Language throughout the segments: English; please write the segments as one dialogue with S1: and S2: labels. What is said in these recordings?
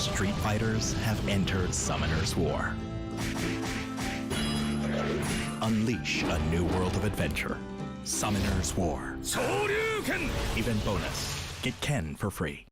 S1: Street fighters have entered Summoner's War. Unleash a new world of adventure. Summoner's War.
S2: 昇竜拳
S1: Event bonus. Get Ken for free.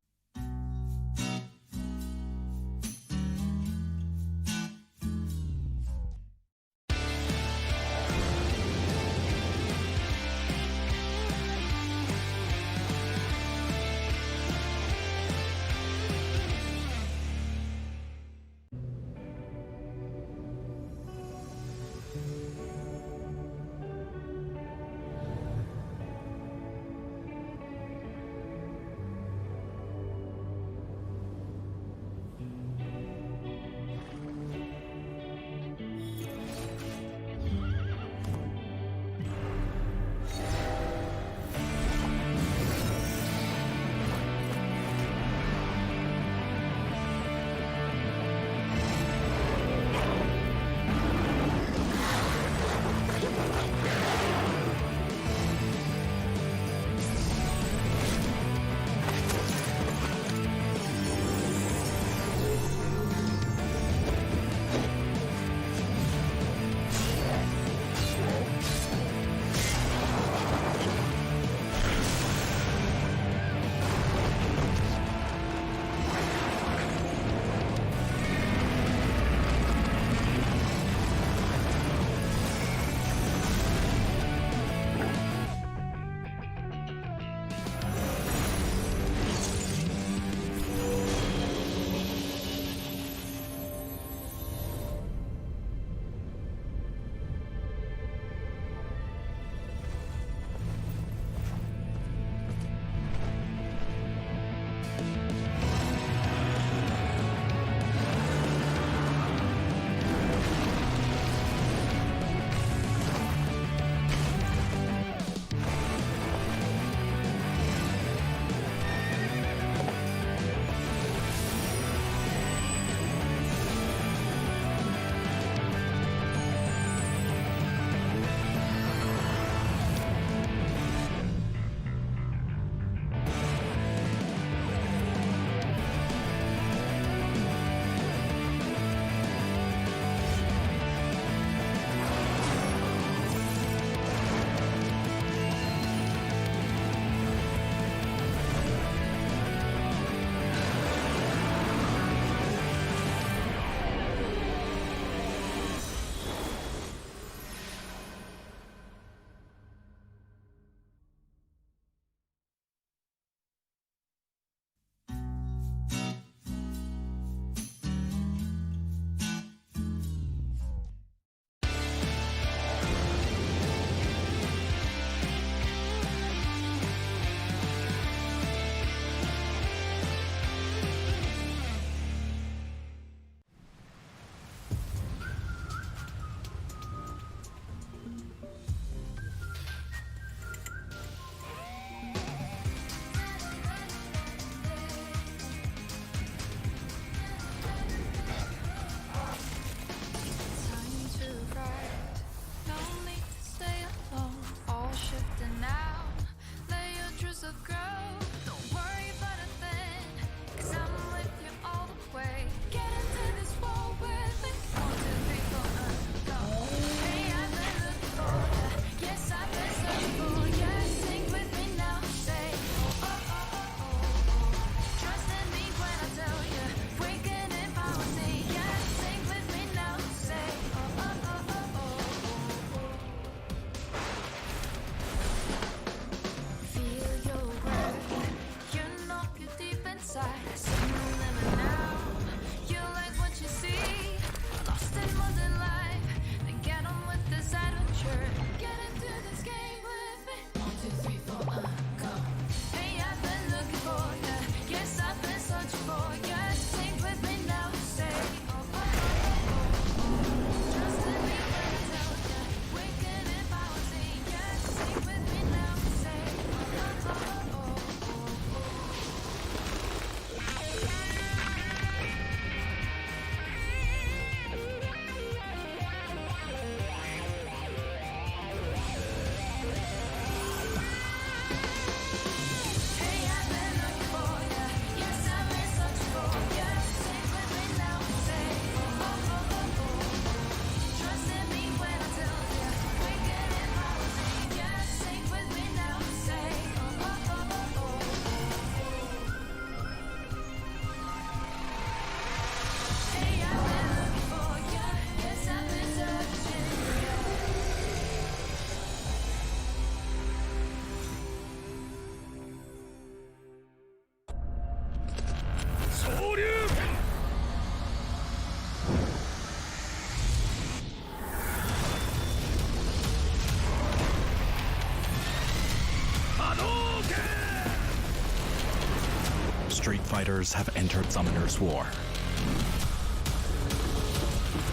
S1: Street fighters have entered Summoner's War.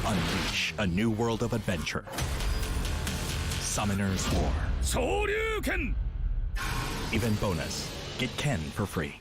S1: Unleash a new world of adventure. Summoner's War.
S2: 昇竜拳
S1: Even bonus, get Ken for free.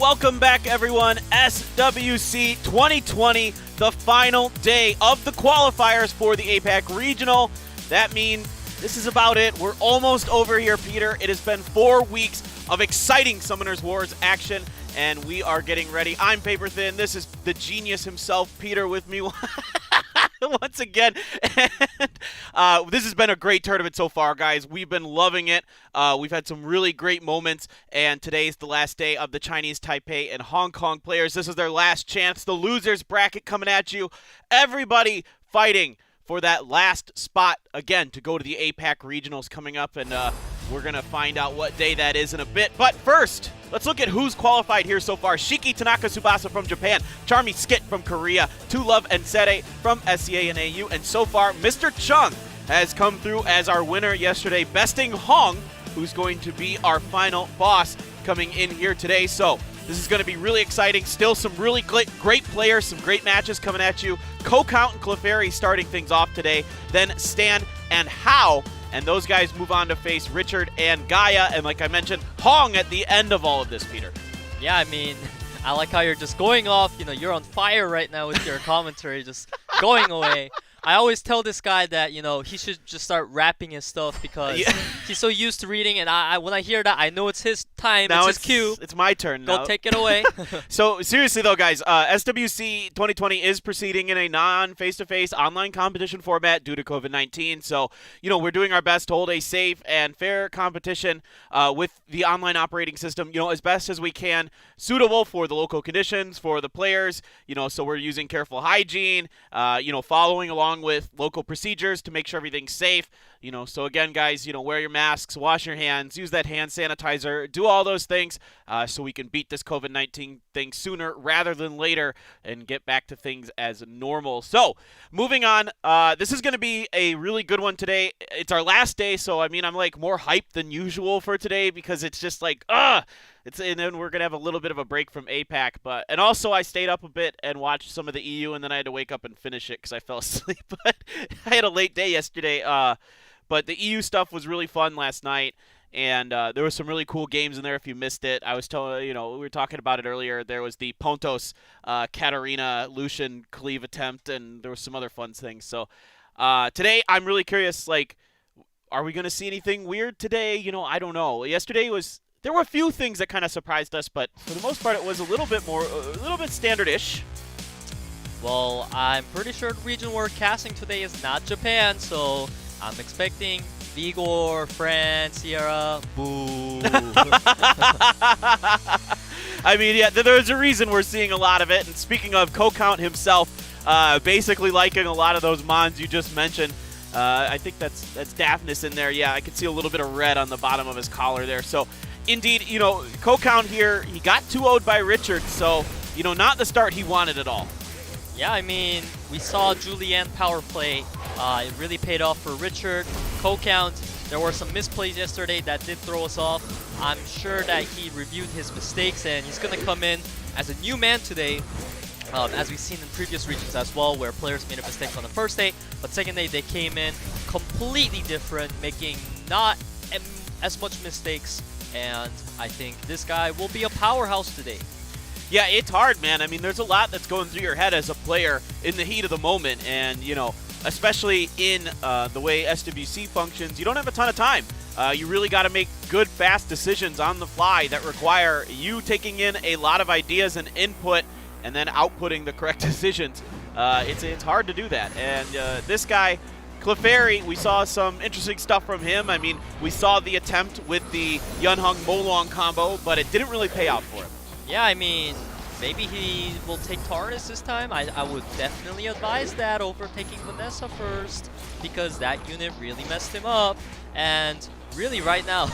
S3: Welcome back, everyone. SWC 2020, the final day of the qualifiers for the APAC Regional. That means this is about it. We're almost over here, Peter. It has been 4 weeks of exciting Summoners Wars action, and we are getting ready. I'm Paper Thin. This is the genius himself, Peter, with me once again. And this has been a great tournament so far, guys. We've been loving it. We've had some really great moments, and today's the last day of the Chinese Taipei and Hong Kong players. This is their last chance. The losers bracket coming at you. Everybody fighting for that last spot, again, to go to the APAC Regionals coming up, and we're going to find out what day that is in a bit. But first, let's look at who's qualified here so far. Shiki Tanaka Tsubasa from Japan, Charmy Skit from Korea, Two Love and Sere from SCA and AU, and so far, Mr. Chung has come through as our winner yesterday, besting Hong, who's going to be our final boss coming in here today. So this is going to be really exciting. Still some really great players, some great matches coming at you. COCOUNT and CLEFAIRY starting things off today. Then Stan and How, and those guys move on to face Richard and GAIA. And like I mentioned, Hong at the end of all of this, Peter.
S4: Yeah, I mean, I like how you're just going off. You know, you're on fire right now with your commentary, just going away. I always tell this guy that, you know, he should just start rapping his stuff because he's so used to reading, and when I hear that, I know it's his time,
S3: now
S4: it's his cue.
S3: It's my turn now.
S4: Go take it away.
S3: So, seriously though, guys, SWC 2020 is proceeding in a non-face-to-face online competition format due to COVID-19. So, you know, we're doing our best to hold a safe and fair competition with the online operating system, you know, as best as we can, suitable for the local conditions, for the players, you know, so we're using careful hygiene, you know, following along with local procedures to make sure everything's safe, you know. So again, guys, you know, wear your masks, wash your hands, use that hand sanitizer, do all those things so we can beat this COVID-19 thing sooner rather than later and get back to things as normal. So moving on, this is going to be a really good one today. It's our last day, so I mean, I'm like more hyped than usual for today because it's just like, and then we're going to have a little bit of a break from APAC. And also I stayed up a bit and watched some of the EU, and then I had to wake up and finish it because I fell asleep. But I had a late day yesterday. But the EU stuff was really fun last night, and there was some really cool games in there if you missed it. I was telling, you know, we were talking about it earlier. There was the Pontos, Katarina, Lucian cleave attempt, and there was some other fun things. So today I'm really curious, like, are we going to see anything weird today? You know, I don't know. Yesterday there were a few things that kind of surprised us, but for the most part, it was a little bit standard-ish.
S4: Well, I'm pretty sure the region we're casting today is not Japan, so I'm expecting Vigor, France, Sierra, boo.
S3: I mean, yeah, there's a reason we're seeing a lot of it. And speaking of COCOUNT himself, basically liking a lot of those mons you just mentioned. I think that's Daphnis in there. Yeah, I can see a little bit of red on the bottom of his collar there. So, indeed, you know, COCOUNT here, he got 2-0'd by Richard. So, you know, not the start he wanted at all.
S4: Yeah, I mean, we saw Julianne power play. It really paid off for Richard. COCOUNT, there were some misplays yesterday that did throw us off. I'm sure that he reviewed his mistakes, and he's going to come in as a new man today, as we've seen in previous regions as well, where players made a mistake on the first day, but second day they came in completely different, making not as much mistakes and I think this guy will be a powerhouse today.
S3: Yeah, it's hard, man. I mean, there's a lot that's going through your head as a player in the heat of the moment, and, you know, especially in the way SWC functions, you don't have a ton of time. You really got to make good, fast decisions on the fly that require you taking in a lot of ideas and input and then outputting the correct decisions. It's hard to do that. And this guy, CLEFAIRY, we saw some interesting stuff from him. I mean, we saw the attempt with the Yunhong Molong combo, but it didn't really pay out for him.
S4: Yeah, I mean, maybe he will take Tarnus this time. I would definitely advise that over taking Vanessa first, because that unit really messed him up. And really right now,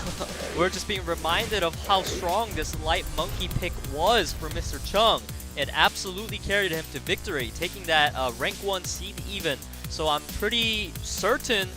S4: we're just being reminded of how strong this light monkey pick was for Mr. Chung. It absolutely carried him to victory, taking that rank 1 seed even. So I'm pretty certain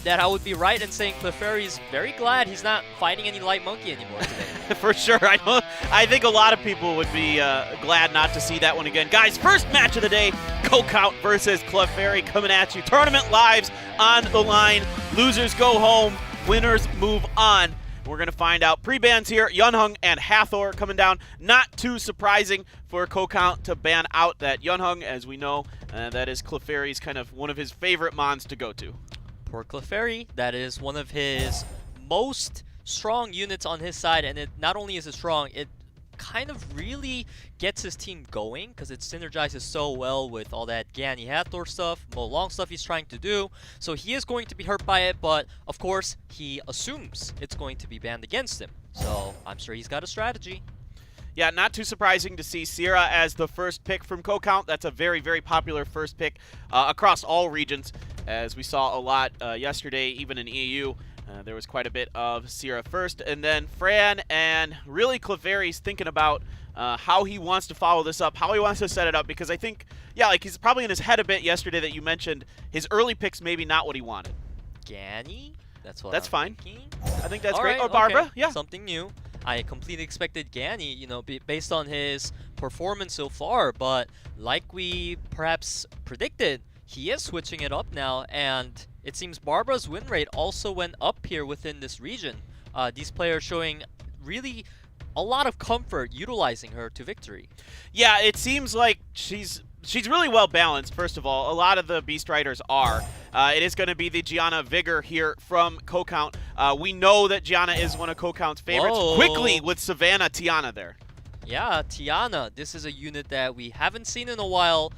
S4: that I would be right in saying CLEFAIRY's very glad he's not fighting any light monkey anymore today.
S3: For sure. I think a lot of people would be glad not to see that one again. Guys, first match of the day, COCOUNT versus CLEFAIRY coming at you. Tournament lives on the line. Losers go home. Winners move on. We're going to find out pre-bans here. Yunhong and Hathor coming down. Not too surprising for COCOUNT to ban out that Yunhong, as we know. That is CLEFAIRY's kind of one of his favorite mons to go to.
S4: Poor CLEFAIRY, that is one of his most strong units on his side, and it not only is it strong, it kind of really gets his team going because it synergizes so well with all that Gani Hathor stuff, Molong stuff he's trying to do. So he is going to be hurt by it, but of course he assumes it's going to be banned against him. So I'm sure he's got a strategy.
S3: Yeah, not too surprising to see Sierra as the first pick from COCOUNT. That's a very, very popular first pick across all regions, as we saw a lot yesterday, even in EU. There was quite a bit of Sierra first, and then Fran, and really CLEFAIRY's thinking about how he wants to follow this up, how he wants to set it up, because I think, yeah, like he's probably in his head a bit yesterday that you mentioned his early picks maybe not what he wanted.
S4: Gani? That's
S3: I'm fine.
S4: Thinking.
S3: I think that's
S4: All
S3: great.
S4: right,
S3: Or Barbara,
S4: okay.
S3: yeah.
S4: Something new. I completely expected Gani, you know, based on his performance so far, but like we perhaps predicted, he is switching it up now, and it seems Barbara's win rate also went up here within this region. These players showing really a lot of comfort utilizing her to victory.
S3: Yeah, it seems like she's really well balanced, first of all. A lot of the Beast Riders are. It is going to be the Gianna Vigor here from COCOUNT. We know that Gianna is one of COCOUNT's favorites.
S4: Whoa.
S3: Quickly with Savannah Tiana there.
S4: Yeah, Tiana. This is a unit that we haven't seen in a while.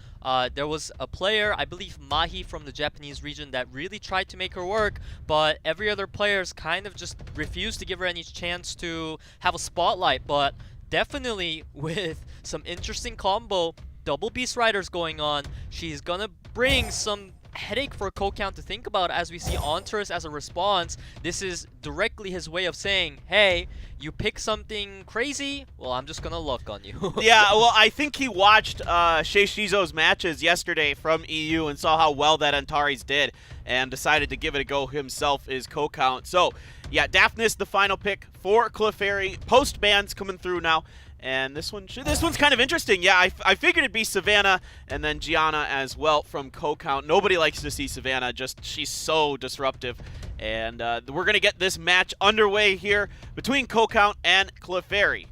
S4: There was a player, I believe Mahi from the Japanese region, that really tried to make her work, but every other player's kind of just refused to give her any chance to have a spotlight. But definitely with some interesting combo, double Beast Riders going on, she's gonna bring some headache for COCOUNT to think about, as we see Onturus as a response. This is directly his way of saying, hey, you pick something crazy, well, I'm just gonna luck on you.
S3: Yeah, well, I think he watched Shea Shizo's matches yesterday from EU and saw how well that Antares did and decided to give it a go himself, is COCOUNT. So, yeah, Daphnis, the final pick for CLEFAIRY. Post-bans coming through now. And this one's kind of interesting. Yeah, I figured it'd be Savannah and then Gianna as well from COCOUNT. Nobody likes to see Savannah. Just she's so disruptive. And we're going to get this match underway here between COCOUNT and CLEFAIRY.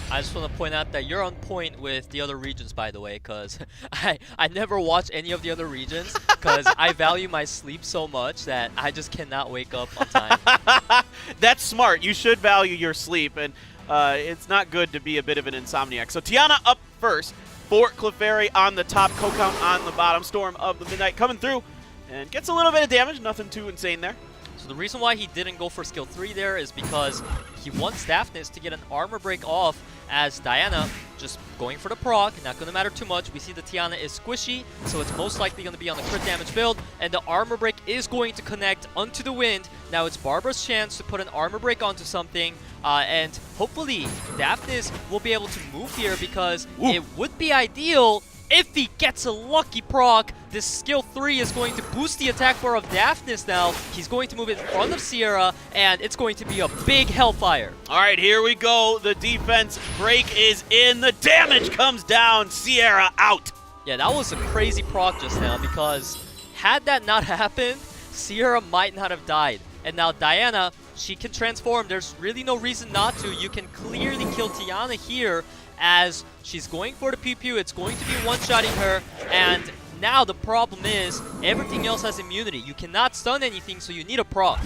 S4: I just want to point out that you're on point with the other regions, by the way, because I never watch any of the other regions because I value my sleep so much that I just cannot wake up on time.
S3: That's smart. You should value your sleep, and it's not good to be a bit of an insomniac. So Tiana up first for CLEFAIRY on the top, COCOUNT on the bottom. Storm of the Midnight coming through and gets a little bit of damage. Nothing too insane there.
S4: So the reason why he didn't go for skill 3 there is because he wants Daphnis to get an armor break off, as Diana just going for the proc, not going to matter too much. We see the Tiana is squishy, so it's most likely going to be on the crit damage build, and the armor break is going to connect onto the wind. Now it's Barbara's chance to put an armor break onto something, and hopefully Daphnis will be able to move here, because it would be ideal if he gets a lucky proc. This skill 3 is going to boost the attack bar of Daphnis now. He's going to move in front of Sierra, and it's going to be a big Hellfire.
S3: All right, here we go. The defense break is in. The damage comes down. Sierra out.
S4: Yeah, that was a crazy proc just now, because had that not happened, Sierra might not have died. And now Diana, she can transform. There's really no reason not to. You can clearly kill Tiana here as she's going for the pew-pew. It's going to be one-shotting her, and now the problem is everything else has immunity. You cannot stun anything, so you need a proc.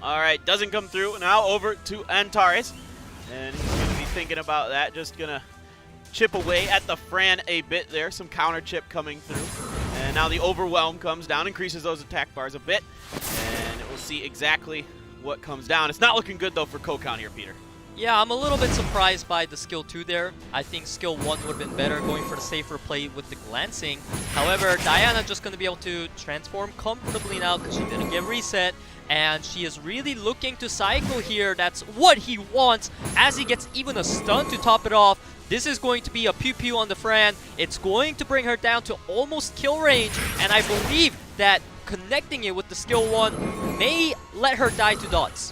S3: Alright, doesn't come through. Now over to Antares. And he's going to be thinking about that. Just going to chip away at the Fran a bit there. Some counter chip coming through. And now the Overwhelm comes down, increases those attack bars a bit. And we'll see exactly what comes down. It's not looking good, though, for COCOUNT here, Peter.
S4: Yeah, I'm a little bit surprised by the skill 2 there. I think skill 1 would have been better, going for the safer play with the glancing. However, Diana just going to be able to transform comfortably now because she didn't get reset. And she is really looking to cycle here. That's what he wants as he gets even a stun to top it off. This is going to be a pew-pew on the Fran. It's going to bring her down to almost kill range. And I believe that connecting it with the skill 1 may let her die to dots.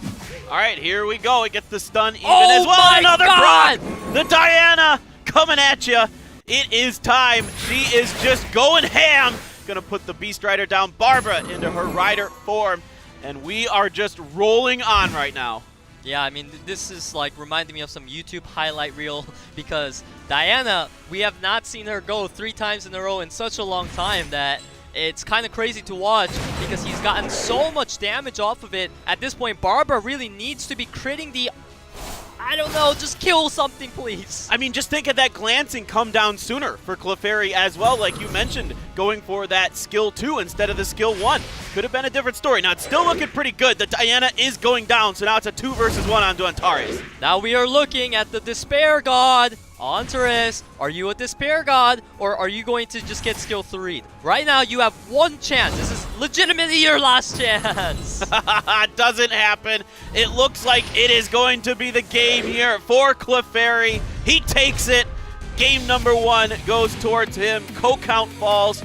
S3: All right, here we go. It gets the stun even as well. Another proc. The Diana coming at you. It is time. She is just going ham. Gonna put the Beast Rider down. Barbara into her Rider form. And we are just rolling on right now.
S4: Yeah, I mean, this is like reminding me of some YouTube highlight reel because Diana, we have not seen her go 3 times in a row in such a long time that it's kind of crazy to watch because he's gotten so much damage off of it. At this point, Barbara really needs to be critting the... I don't know, just kill something, please.
S3: I mean, just think of that glancing come down sooner for CLEFAIRY as well, like you mentioned, going for that skill 2 instead of the skill 1. Could have been a different story. Now, it's still looking pretty good. The Diana is going down, so now it's a 2 versus 1 onto Antares.
S4: Now we are looking at the Despair God. Antares, are you a Despair God, or are you going to just get skill 3? Right now, you have 1 chance. This is legitimately your last chance.
S3: Doesn't happen. It looks like it is going to be the game here for CLEFAIRY. He takes it. Game number 1 goes towards him. COCOUNT falls,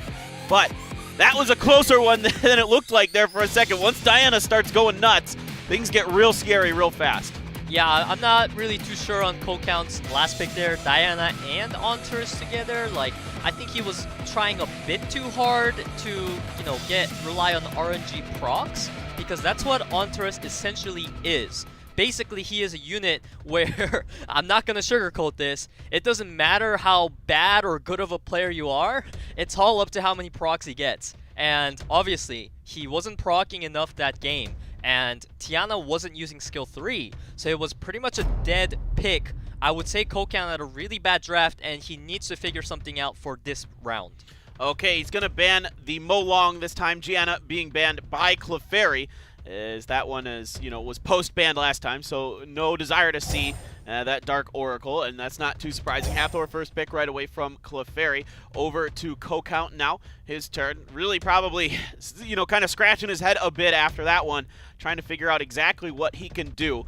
S3: but that was a closer one than it looked like there for a second. Once Diana starts going nuts, things get real scary real fast.
S4: Yeah, I'm not really too sure on COCOUNT's last pick there. Diana and Antares together. Like, I think he was trying a bit too hard to, you know, rely on RNG procs, because that's what Antares essentially is. Basically, he is a unit where, I'm not going to sugarcoat this, it doesn't matter how bad or good of a player you are, it's all up to how many procs he gets. And obviously, he wasn't proccing enough that game, and Tiana wasn't using skill 3, so it was pretty much a dead pick. I would say COCOUNT had a really bad draft, and he needs to figure something out for this round.
S3: Okay, he's going to ban the Molong this time, Gianna being banned by CLEFAIRY. As that one is, you know, was post-banned last time, so no desire to see that Dark Oracle, and that's not too surprising. Hathor first pick right away from CLEFAIRY. Over to COCOUNT now, his turn. Really probably, you know, kind of scratching his head a bit after that one, trying to figure out exactly what he can do.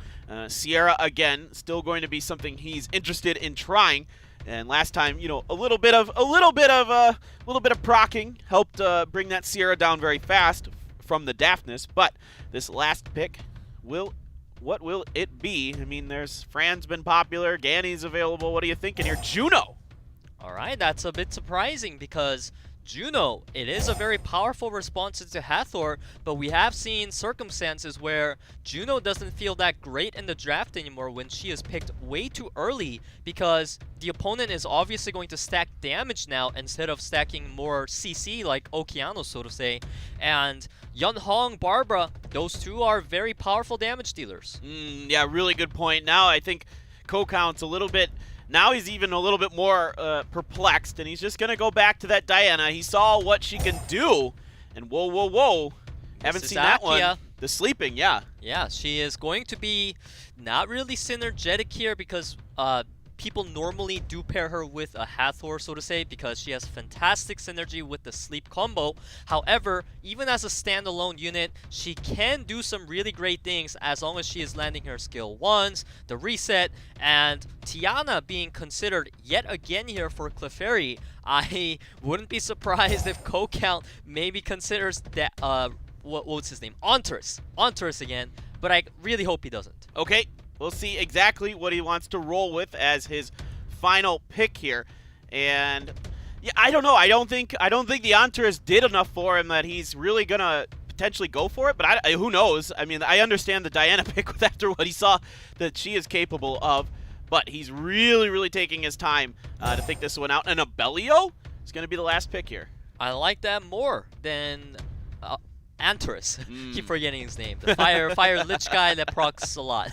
S3: Sierra, again, still going to be something he's interested in trying. And last time, you know, a little bit of procking helped bring that Sierra down very fast from the daftness, but this last pick, what will it be? I mean, Fran's been popular, Ganny's available. What are you thinking here? Juno.
S4: All right, that's a bit surprising because Juno, it is a very powerful response to Hathor, but we have seen circumstances where Juno doesn't feel that great in the draft anymore when she is picked way too early, because the opponent is obviously going to stack damage now instead of stacking more CC like Okeano, so to say. And Yunhong, Barbara, those two are very powerful damage dealers.
S3: Yeah, really good point. Now I think COCOUNT's a little bit... Now he's even a little bit more perplexed, and he's just going to go back to that Diana. He saw what she can do, and whoa, whoa, whoa. Haven't seen that one. The sleeping, yeah.
S4: Yeah, she is going to be not really synergetic here because people normally do pair her with a Hathor, so to say, because she has fantastic synergy with the sleep combo. However, even as a standalone unit, she can do some really great things as long as she is landing her skill 1s, the reset, and Tiana being considered yet again here for CLEFAIRY. I wouldn't be surprised if COCOUNT maybe considers that, what's his name? Antares again, but I really hope he doesn't.
S3: Okay. We'll see exactly what he wants to roll with as his final pick here. And yeah, I don't know. I don't think the Antares did enough for him that he's really gonna potentially go for it, but who knows? I mean, I understand the Diana pick after what he saw that she is capable of, but he's really, really taking his time to think this one out. And Abellio is going to be the last pick here.
S4: I like that more than Antares. Keep forgetting his name. The fire lich guy that procs a lot.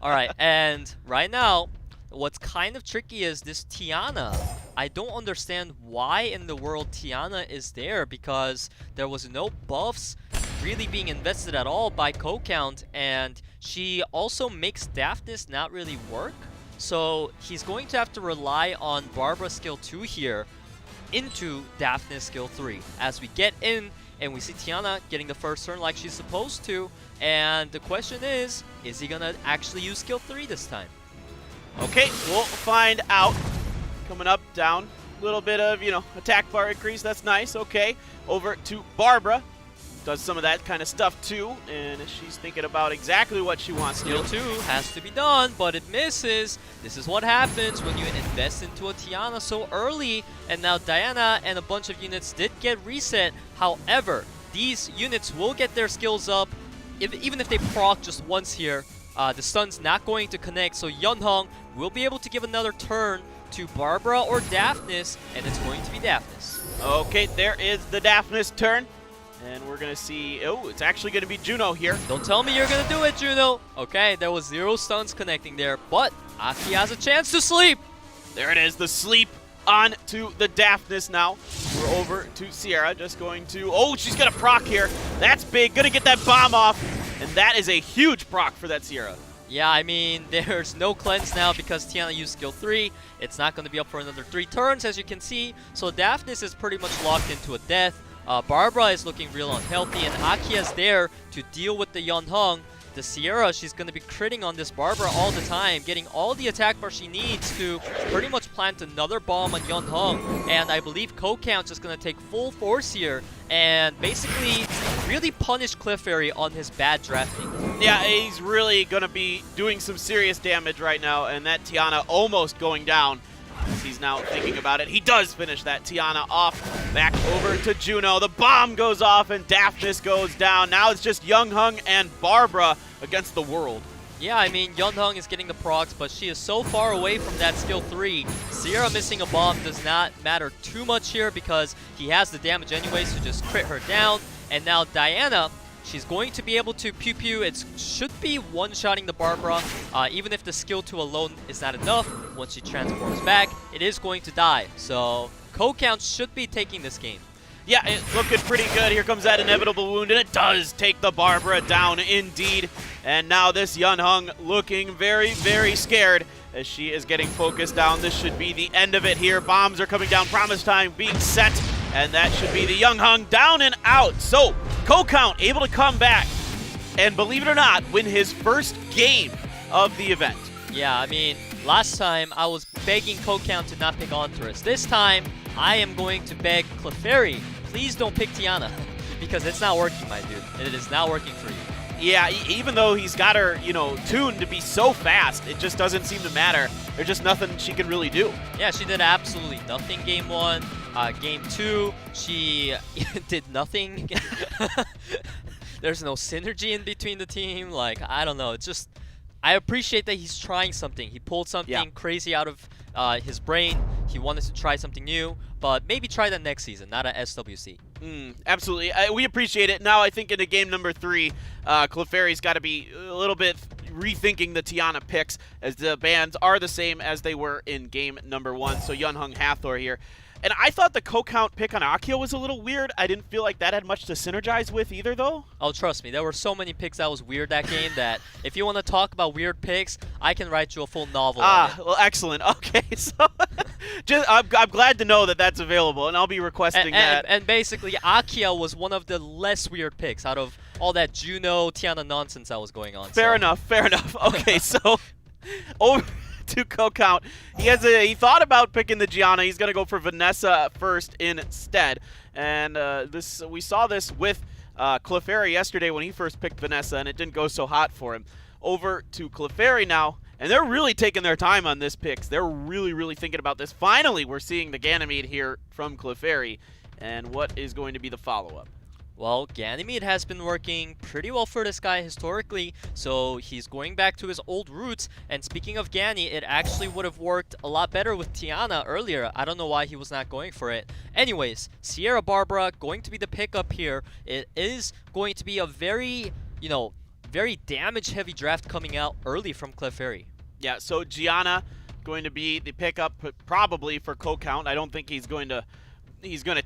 S4: All right, and right now, what's kind of tricky is this Tiana. I don't understand why in the world Tiana is there, because there was no buffs really being invested at all by COCOUNT, and she also makes Daphnis not really work. So he's going to have to rely on Barbara skill 2 here into Daphnis skill 3 as we get in and we see Tiana getting the first turn like she's supposed to. And the question is he gonna actually use skill 3 this time?
S3: Okay, we'll find out. Coming up, down. A little bit of, attack bar increase. That's nice. Okay, over to Barbara. Does some of that kind of stuff too, and she's thinking about exactly what she wants to do.
S4: Skill 2 has to be done, but it misses. This is what happens when you invest into a Tiana so early, and now Diana and a bunch of units did get reset. However, these units will get their skills up, even if they proc just once here. The stun's not going to connect, so Yeonhong will be able to give another turn to Barbara or Daphnis, and it's going to be Daphnis.
S3: Okay, there is the Daphnis turn. And we're going to see, it's actually going to be Juno here.
S4: Don't tell me you're going to do it, Juno. Okay, there was 0 stuns connecting there, but Aki has a chance to sleep.
S3: There it is, the sleep on to the Daphnis now. We're over to Sierra, just going to, she's going to proc here. That's big, going to get that bomb off. And that is a huge proc for that Sierra.
S4: Yeah, I mean, there's no cleanse now because Tiana used skill 3. It's not going to be up for another 3 turns, as you can see. So Daphnis is pretty much locked into a death. Barbara is looking real unhealthy, and Aki is there to deal with the Yeonhong. The Sierra, she's going to be critting on this Barbara all the time, getting all the attack bar she needs to pretty much plant another bomb on Yeonhong. And I believe COCOUNT is going to take full force here and basically really punish CLEFAIRY on his bad drafting.
S3: Yeah, he's really going to be doing some serious damage right now, and that Tiana almost going down. As he's now thinking about it, he does finish that Tiana off. Back over to Juno. The bomb goes off and Daphnis goes down. Now it's just Yeonhong and Barbara against the world.
S4: Yeah, I mean, Yeonhong is getting the procs, but she is so far away from that skill 3. Sierra missing a bomb does not matter too much here because he has the damage anyway, so just crit her down. And now Diana, she's going to be able to pew-pew. It should be one-shotting the Barbara. Even if the skill 2 alone is not enough, once she transforms back, it is going to die. So COCOUNT should be taking this game.
S3: Yeah, it's looking pretty good. Here comes that inevitable wound, and it does take the Barbara down indeed. And now this Yeonhong looking very, very scared as she is getting focused down. This should be the end of it here. Bombs are coming down. Promise time being set. And that should be the Yeonhong down and out. So COCOUNT able to come back and, believe it or not, win his first game of the event.
S4: Yeah, I mean, last time I was begging COCOUNT to not pick Antares. This time, I am going to beg CLEFAIRY, please don't pick Tiana, because it's not working, my dude. It is not working for you.
S3: Yeah, even though he's got her, tuned to be so fast, it just doesn't seem to matter. There's just nothing she can really do.
S4: Yeah, she did absolutely nothing game 1. Game 2, she did nothing. There's no synergy in between the team. Like, I don't know. It's just, I appreciate that he's trying something. He pulled something crazy out of his brain. He wanted to try something new, but maybe try that next season, not at SWC.
S3: Absolutely. We appreciate it. Now I think into game number 3, CLEFAIRY's got to be a little bit rethinking the Tiana picks, as the bans are the same as they were in game number 1. So Yeonhong Hathor here. And I thought the COCOUNT pick on Akio was a little weird. I didn't feel like that had much to synergize with either, though.
S4: Oh, trust me. There were so many picks that was weird that game that if you want to talk about weird picks, I can write you a full novel on it.
S3: Well, excellent. Okay, so I'm glad to know that that's available, and I'll be requesting that.
S4: And basically, Akio was one of the less weird picks out of all that Juno, Tiana nonsense that was going on.
S3: Fair enough. Okay, so over to COCOUNT. He thought about picking the Gianna. He's going to go for Vanessa first instead. And we saw this with CLEFAIRY yesterday when he first picked Vanessa, and it didn't go so hot for him. Over to CLEFAIRY now, and they're really taking their time on this picks. They're really, really thinking about this. Finally, we're seeing the Ganymede here from CLEFAIRY. And what is going to be the follow-up?
S4: Well, Ganymede has been working pretty well for this guy historically, so he's going back to his old roots. And speaking of Gany, it actually would have worked a lot better with Tiana earlier. I don't know why he was not going for it. Anyways, Sierra Barbara going to be the pickup here. It is going to be a very, very damage-heavy draft coming out early from CLEFAIRY.
S3: Yeah, so Gianna going to be the pickup probably for COCOUNT. I don't think he's going to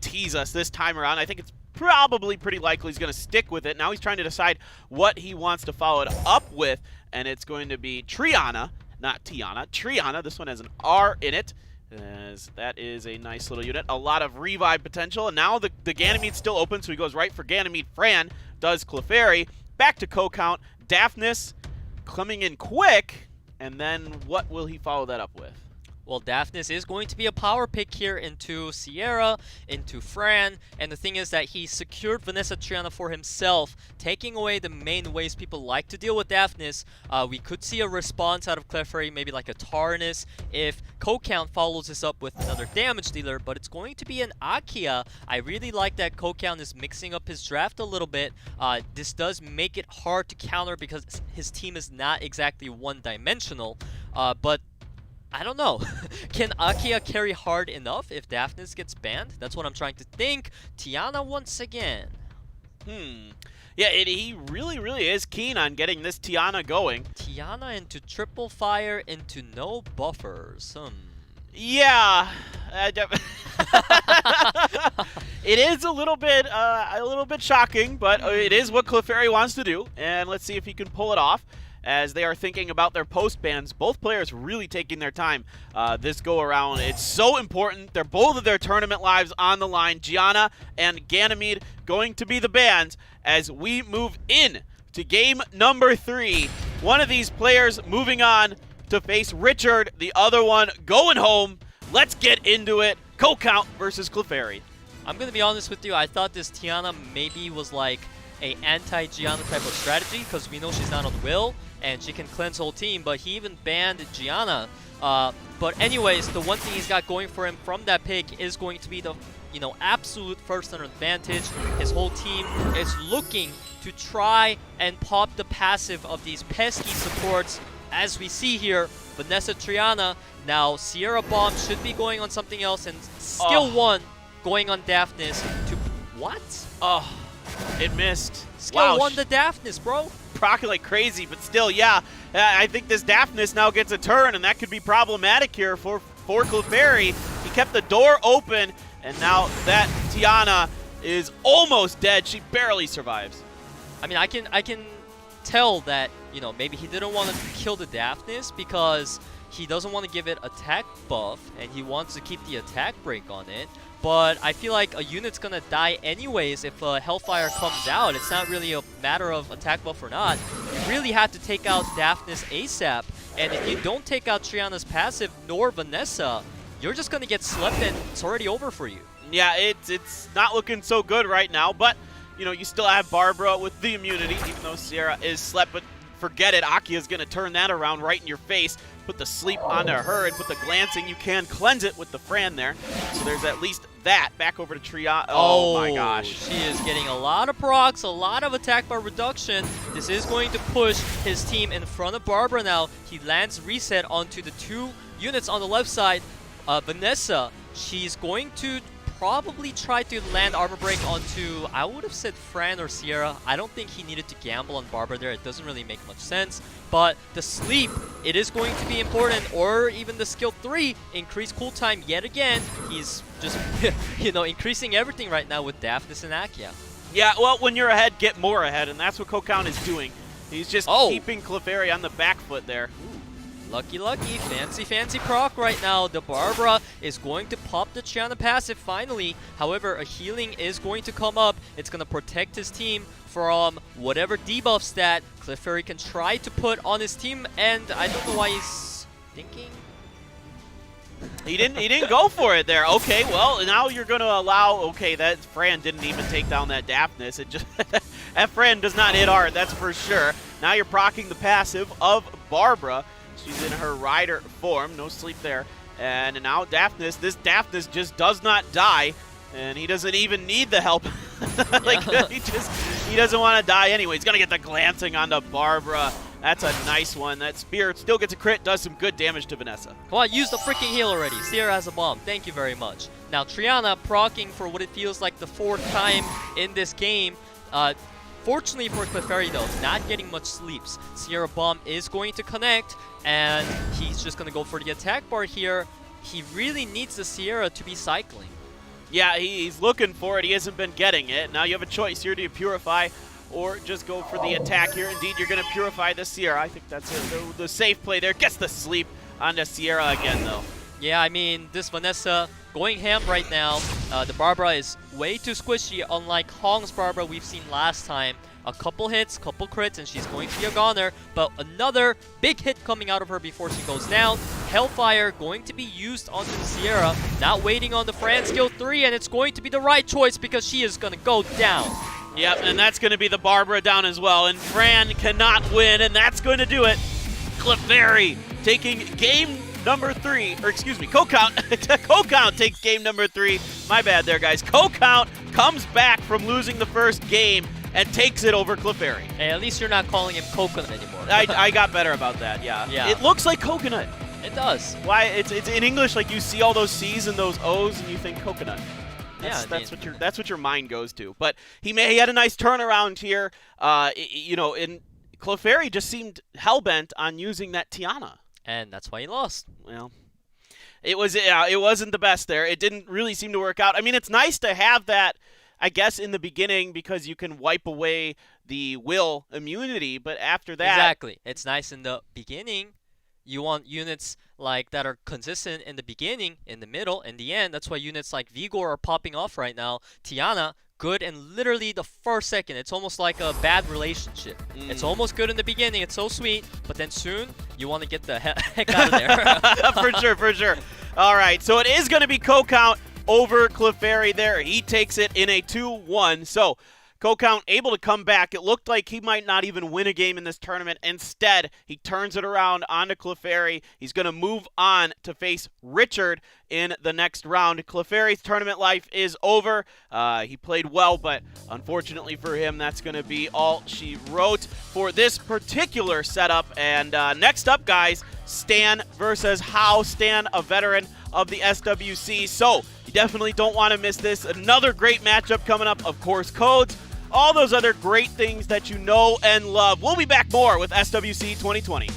S3: tease us this time around. I think it's probably pretty likely he's going to stick with it. Now he's trying to decide what he wants to follow it up with, and it's going to be Triana, not Tiana. Triana, this one has an R in it, as that is a nice little unit. A lot of revive potential, and now the Ganymede's still open, so he goes right for Ganymede. Fran does CLEFAIRY. Back to COCOUNT. Daphnis coming in quick, and then what will he follow that up with?
S4: Well, Daphnis is going to be a power pick here into Sierra, into Fran, and the thing is that he secured Vanessa Triana for himself, taking away the main ways people like to deal with Daphnis. We could see a response out of CLEFAIRY, maybe like a Tarnus, if COCOUNT follows this up with another damage dealer, but it's going to be an Akia. I really like that COCOUNT is mixing up his draft a little bit. This does make it hard to counter because his team is not exactly one-dimensional, but I don't know. Can Akia carry hard enough if Daphnis gets banned? That's what I'm trying to think. Tiana once again.
S3: Yeah, he really is keen on getting this Tiana going.
S4: Tiana into triple fire into no buffers.
S3: Yeah. It is a little bit shocking, but it is what CLEFAIRY wants to do, and let's see if he can pull it off. As they are thinking about their post bans, both players really taking their time this go around. It's so important. They're both of their tournament lives on the line. Gianna and Ganymede going to be the bans as we move in to game number 3. One of these players moving on to face Richard, the other one going home. Let's get into it. COCOUNT versus CLEFAIRY.
S4: I'm going to be honest with you. I thought this Tiana maybe was like a anti-Gianna type of strategy because we know she's not on Will and she can cleanse whole team, but he even banned Gianna. But anyways, the one thing he's got going for him from that pick is going to be the absolute first turn advantage. His whole team is looking to try and pop the passive of these pesky supports. As we see here, Vanessa Triana. Now Sierra Bomb should be going on something else, and skill 1 going on Daphnis to what?
S3: Oh, it missed.
S4: Skill 1 to Daphnis, bro.
S3: Procking like crazy, but still, yeah. I think this Daphnis now gets a turn, and that could be problematic here for CLEFAIRY. He kept the door open, and now that Tiana is almost dead. She barely survives.
S4: I mean, I can tell that, maybe he didn't want to kill the Daphnis because he doesn't want to give it attack buff, and he wants to keep the attack break on it. But I feel like a unit's gonna die anyways if Hellfire comes out. It's not really a matter of attack buff or not. You really have to take out Daphnis ASAP. And if you don't take out Triana's passive nor Vanessa, you're just gonna get slept and it's already over for you.
S3: Yeah, it's not looking so good right now, but you still have Barbara with the immunity, even though Sierra is slept, but forget it, Akia's gonna turn that around right in your face. Put the sleep onto her and put the glancing. You can cleanse it with the Fran there. So there's at least that. Back over to Triana. Oh my gosh.
S4: She is getting a lot of procs, a lot of attack bar reduction. This is going to push his team in front of Barbara now. He lands reset onto the 2 units on the left side. Vanessa, she's going to probably try to land armor break onto, I would have said Fran or Sierra. I don't think he needed to gamble on Barbara there. It doesn't really make much sense. But the sleep, it is going to be important. Or even the skill 3, increase cooltime yet again. He's just, increasing everything right now with Daphnis and Akia.
S3: Yeah, well, when you're ahead, get more ahead. And that's what COCOUNT is doing. He's just keeping CLEFAIRY on the back foot there.
S4: Lucky, fancy proc right now. The Barbara is going to pop the Triana passive finally. However, a healing is going to come up. It's going to protect his team from whatever debuff stat CLEFAIRY can try to put on his team. And I don't know why he's thinking.
S3: He didn't go for it there. Okay, well, now you're going to allow, okay, that Fran didn't even take down that Daphnis. It just, that Fran does not hit hard, that's for sure. Now you're proccing the passive of Barbara. She's in her rider form, no sleep there. And now Daphnis, this Daphnis just does not die, and he doesn't even need the help Like, he doesn't want to die anyway. He's going to get the glancing onto Barbara. That's a nice one. That spear still gets a crit, does some good damage to Vanessa.
S4: Come on, use the freaking heal already. Sierra has a bomb. Thank you very much. Now, Triana proccing for what it feels like the 4th time in this game. Fortunately for CLEFAIRY, though, not getting much sleeps. Sierra bomb is going to connect, and he's just going to go for the attack bar here. He really needs the Sierra to be cycling.
S3: Yeah, he's looking for it. He hasn't been getting it. Now you have a choice here. Do you purify or just go for the attack here? Indeed, you're going to purify the Sierra. I think that's the safe play there. Gets the sleep onto Sierra again, though.
S4: Yeah, I mean, this Vanessa going ham right now. The Barbara is way too squishy, unlike Hong's Barbara we've seen last time. A couple hits, couple crits, and she's going to be a goner. But another big hit coming out of her before she goes down. Hellfire going to be used onto the Sierra. Not waiting on the Fran skill 3, and it's going to be the right choice because she is going to go down.
S3: Yep, and that's going to be the Barbara down as well. And Fran cannot win, and that's going to do it. CLEFAIRY taking game number 3, or excuse me, COCOUNT. COCOUNT takes game number 3. My bad there, guys. COCOUNT comes back from losing the first game and takes it over CLEFAIRY.
S4: Hey, at least you're not calling him Coconut anymore.
S3: I got better about that, yeah. It looks like coconut.
S4: It does.
S3: Why? It's in English, like you see all those C's and those O's and you think coconut. That's what your mind goes to. But he had a nice turnaround here. You know, in CLEFAIRY just seemed hellbent on using that Tiana.
S4: And that's why he lost.
S3: Well, it wasn't the best there. It didn't really seem to work out. I mean, it's nice to have that, I guess, in the beginning because you can wipe away the will immunity, but after that...
S4: Exactly. It's nice in the beginning. You want units like that are consistent in the beginning, in the middle, in the end. That's why units like Vigor are popping off right now. Tiana, good in literally the first second. It's almost like a bad relationship. It's almost good in the beginning. It's so sweet, but then soon you want to get the heck out of there.
S3: For sure. All right, so it is going to be COCOUNT over CLEFAIRY there. He takes it in a 2-1. So COCOUNT able to come back. It looked like he might not even win a game in this tournament. Instead, he turns it around onto CLEFAIRY. He's going to move on to face Richard in the next round. CLEFAIRY's tournament life is over. He played well, but unfortunately for him, that's going to be all she wrote for this particular setup. And next up, guys, Stan versus How. Stan, a veteran of the SWC. So you definitely don't want to miss this. Another great matchup coming up. Of course, codes, all those other great things that you know and love. We'll be back more with SWC 2020.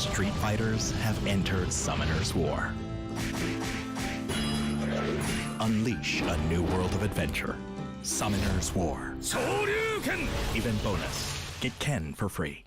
S1: Street fighters have entered Summoner's War. Unleash a new world of adventure. Summoner's War. Event bonus. Get Ken for free.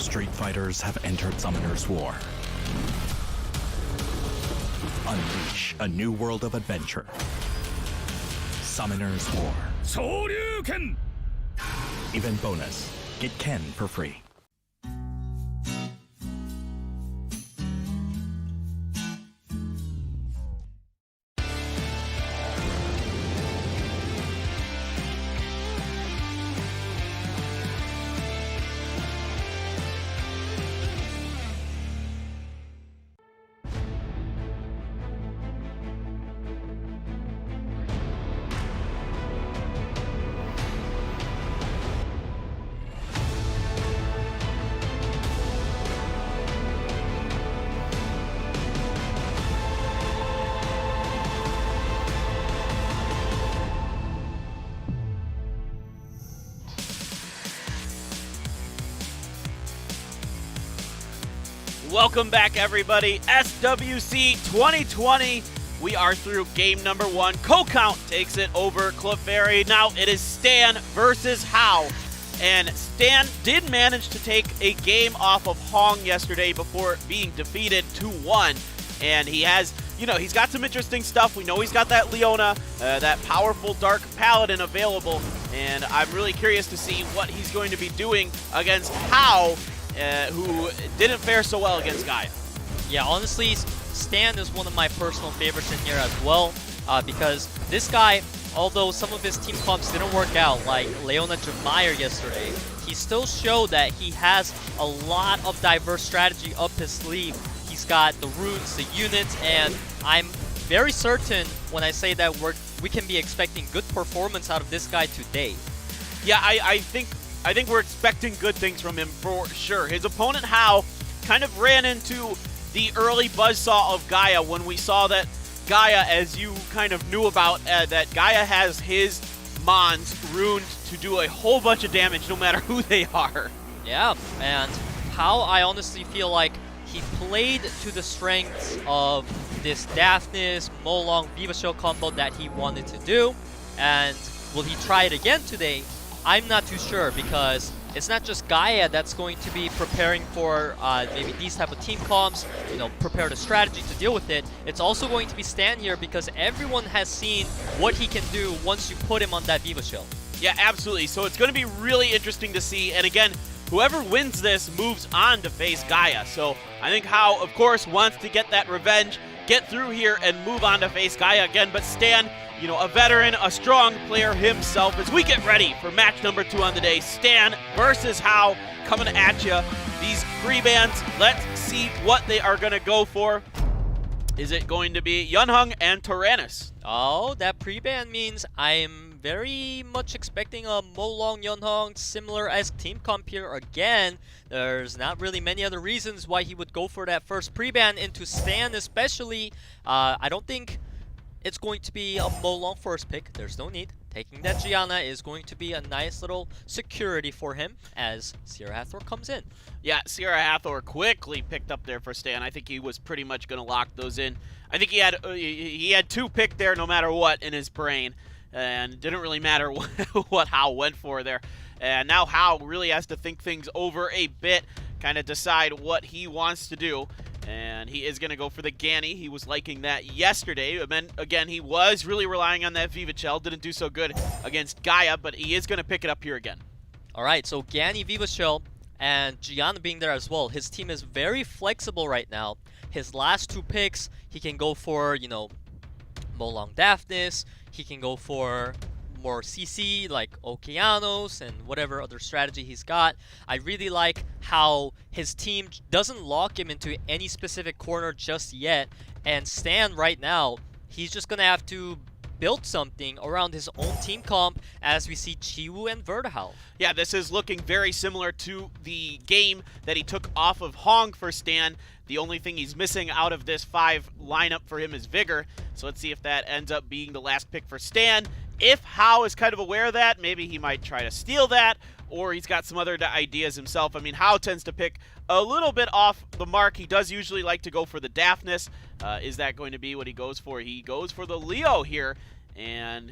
S1: Street fighters have entered Summoner's War. Unleash a new world of adventure. Summoner's War.
S2: 昇竜拳
S1: Event bonus. Get Ken for free.
S3: Welcome back, everybody. SWC 2020. We are through game number 1. COCOUNT takes it over CLEFAIRY. Now it is Stan versus How. And Stan did manage to take a game off of Hong yesterday before being defeated 2-1. And he has, he's got some interesting stuff. We know he's got that Leona, that powerful Dark Paladin available. And I'm really curious to see what he's going to be doing against How, who didn't fare so well against GAIA.
S4: Yeah, honestly, Stan is one of my personal favorites in here as well, because this guy, although some of his team comps didn't work out, like Leona Jameyer yesterday, he still showed that he has a lot of diverse strategy up his sleeve. He's got the runes, the units, and I'm very certain when I say that we can be expecting good performance out of this guy today.
S3: Yeah, I think we're expecting good things from him for sure. His opponent, How, kind of ran into the early buzzsaw of GAIA when we saw that GAIA, as you kind of knew about, that GAIA has his Mons runed to do a whole bunch of damage no matter who they are.
S4: Yeah, and How, I honestly feel like he played to the strengths of this Daphnis, Molong, Viva Shield combo that he wanted to do. And will he try it again today? I'm not too sure, because it's not just GAIA that's going to be preparing for maybe these type of team comps, prepare the strategy to deal with it. It's also going to be Stan here, because everyone has seen what he can do once you put him on that Viva Shield.
S3: Yeah, absolutely. So it's going to be really interesting to see. And again, whoever wins this moves on to face GAIA. So I think How, of course, wants to get that revenge, get through here, and move on to face GAIA again. But Stan, a veteran, a strong player himself, as we get ready for match number 2 on the day. Stan versus How coming at you. These pre-bans, let's see what they are going to go for. Is it going to be Yunhong and Tyrannus?
S4: Oh, that pre-ban means I'm very much expecting a Molong Yunhong similar-esque team comp here again. There's not really many other reasons why he would go for that first pre-ban into Stan especially. I don't think it's going to be a Molong first pick. There's no need. Taking that Gianna is going to be a nice little security for him as Sierra Hathor comes in.
S3: Yeah, Sierra Hathor quickly picked up there for Stan. I think he was pretty much going to lock those in. I think he had 2 picked there no matter what in his brain, and it didn't really matter what How went for there. And now How really has to think things over a bit, kind of decide what he wants to do. And he is going to go for the Ganny. He was liking that yesterday. And then, again, he was really relying on that Viva Shell. Didn't do so good against GAIA, but he is going to pick it up here again.
S4: All right, so Ganny, Viva Shell, and Gianna being there as well. His team is very flexible right now. His last 2 picks, he can go for, Molong Daphnis. He can go for more CC like Okeanos and whatever other strategy he's got. I really like how his team doesn't lock him into any specific corner just yet. And Stan right now, he's just going to have to build something around his own team comp as we see Chiwoo and Vertihal.
S3: Yeah, this is looking very similar to the game that he took off of Hong for Stan. The only thing he's missing out of this 5 lineup for him is Vigor. So let's see if that ends up being the last pick for Stan. If How is kind of aware of that, maybe he might try to steal that, or he's got some other ideas himself. I mean, How tends to pick a little bit off the mark. He does usually like to go for the Daphnis. Is that going to be what he goes for? He goes for the Leo here, and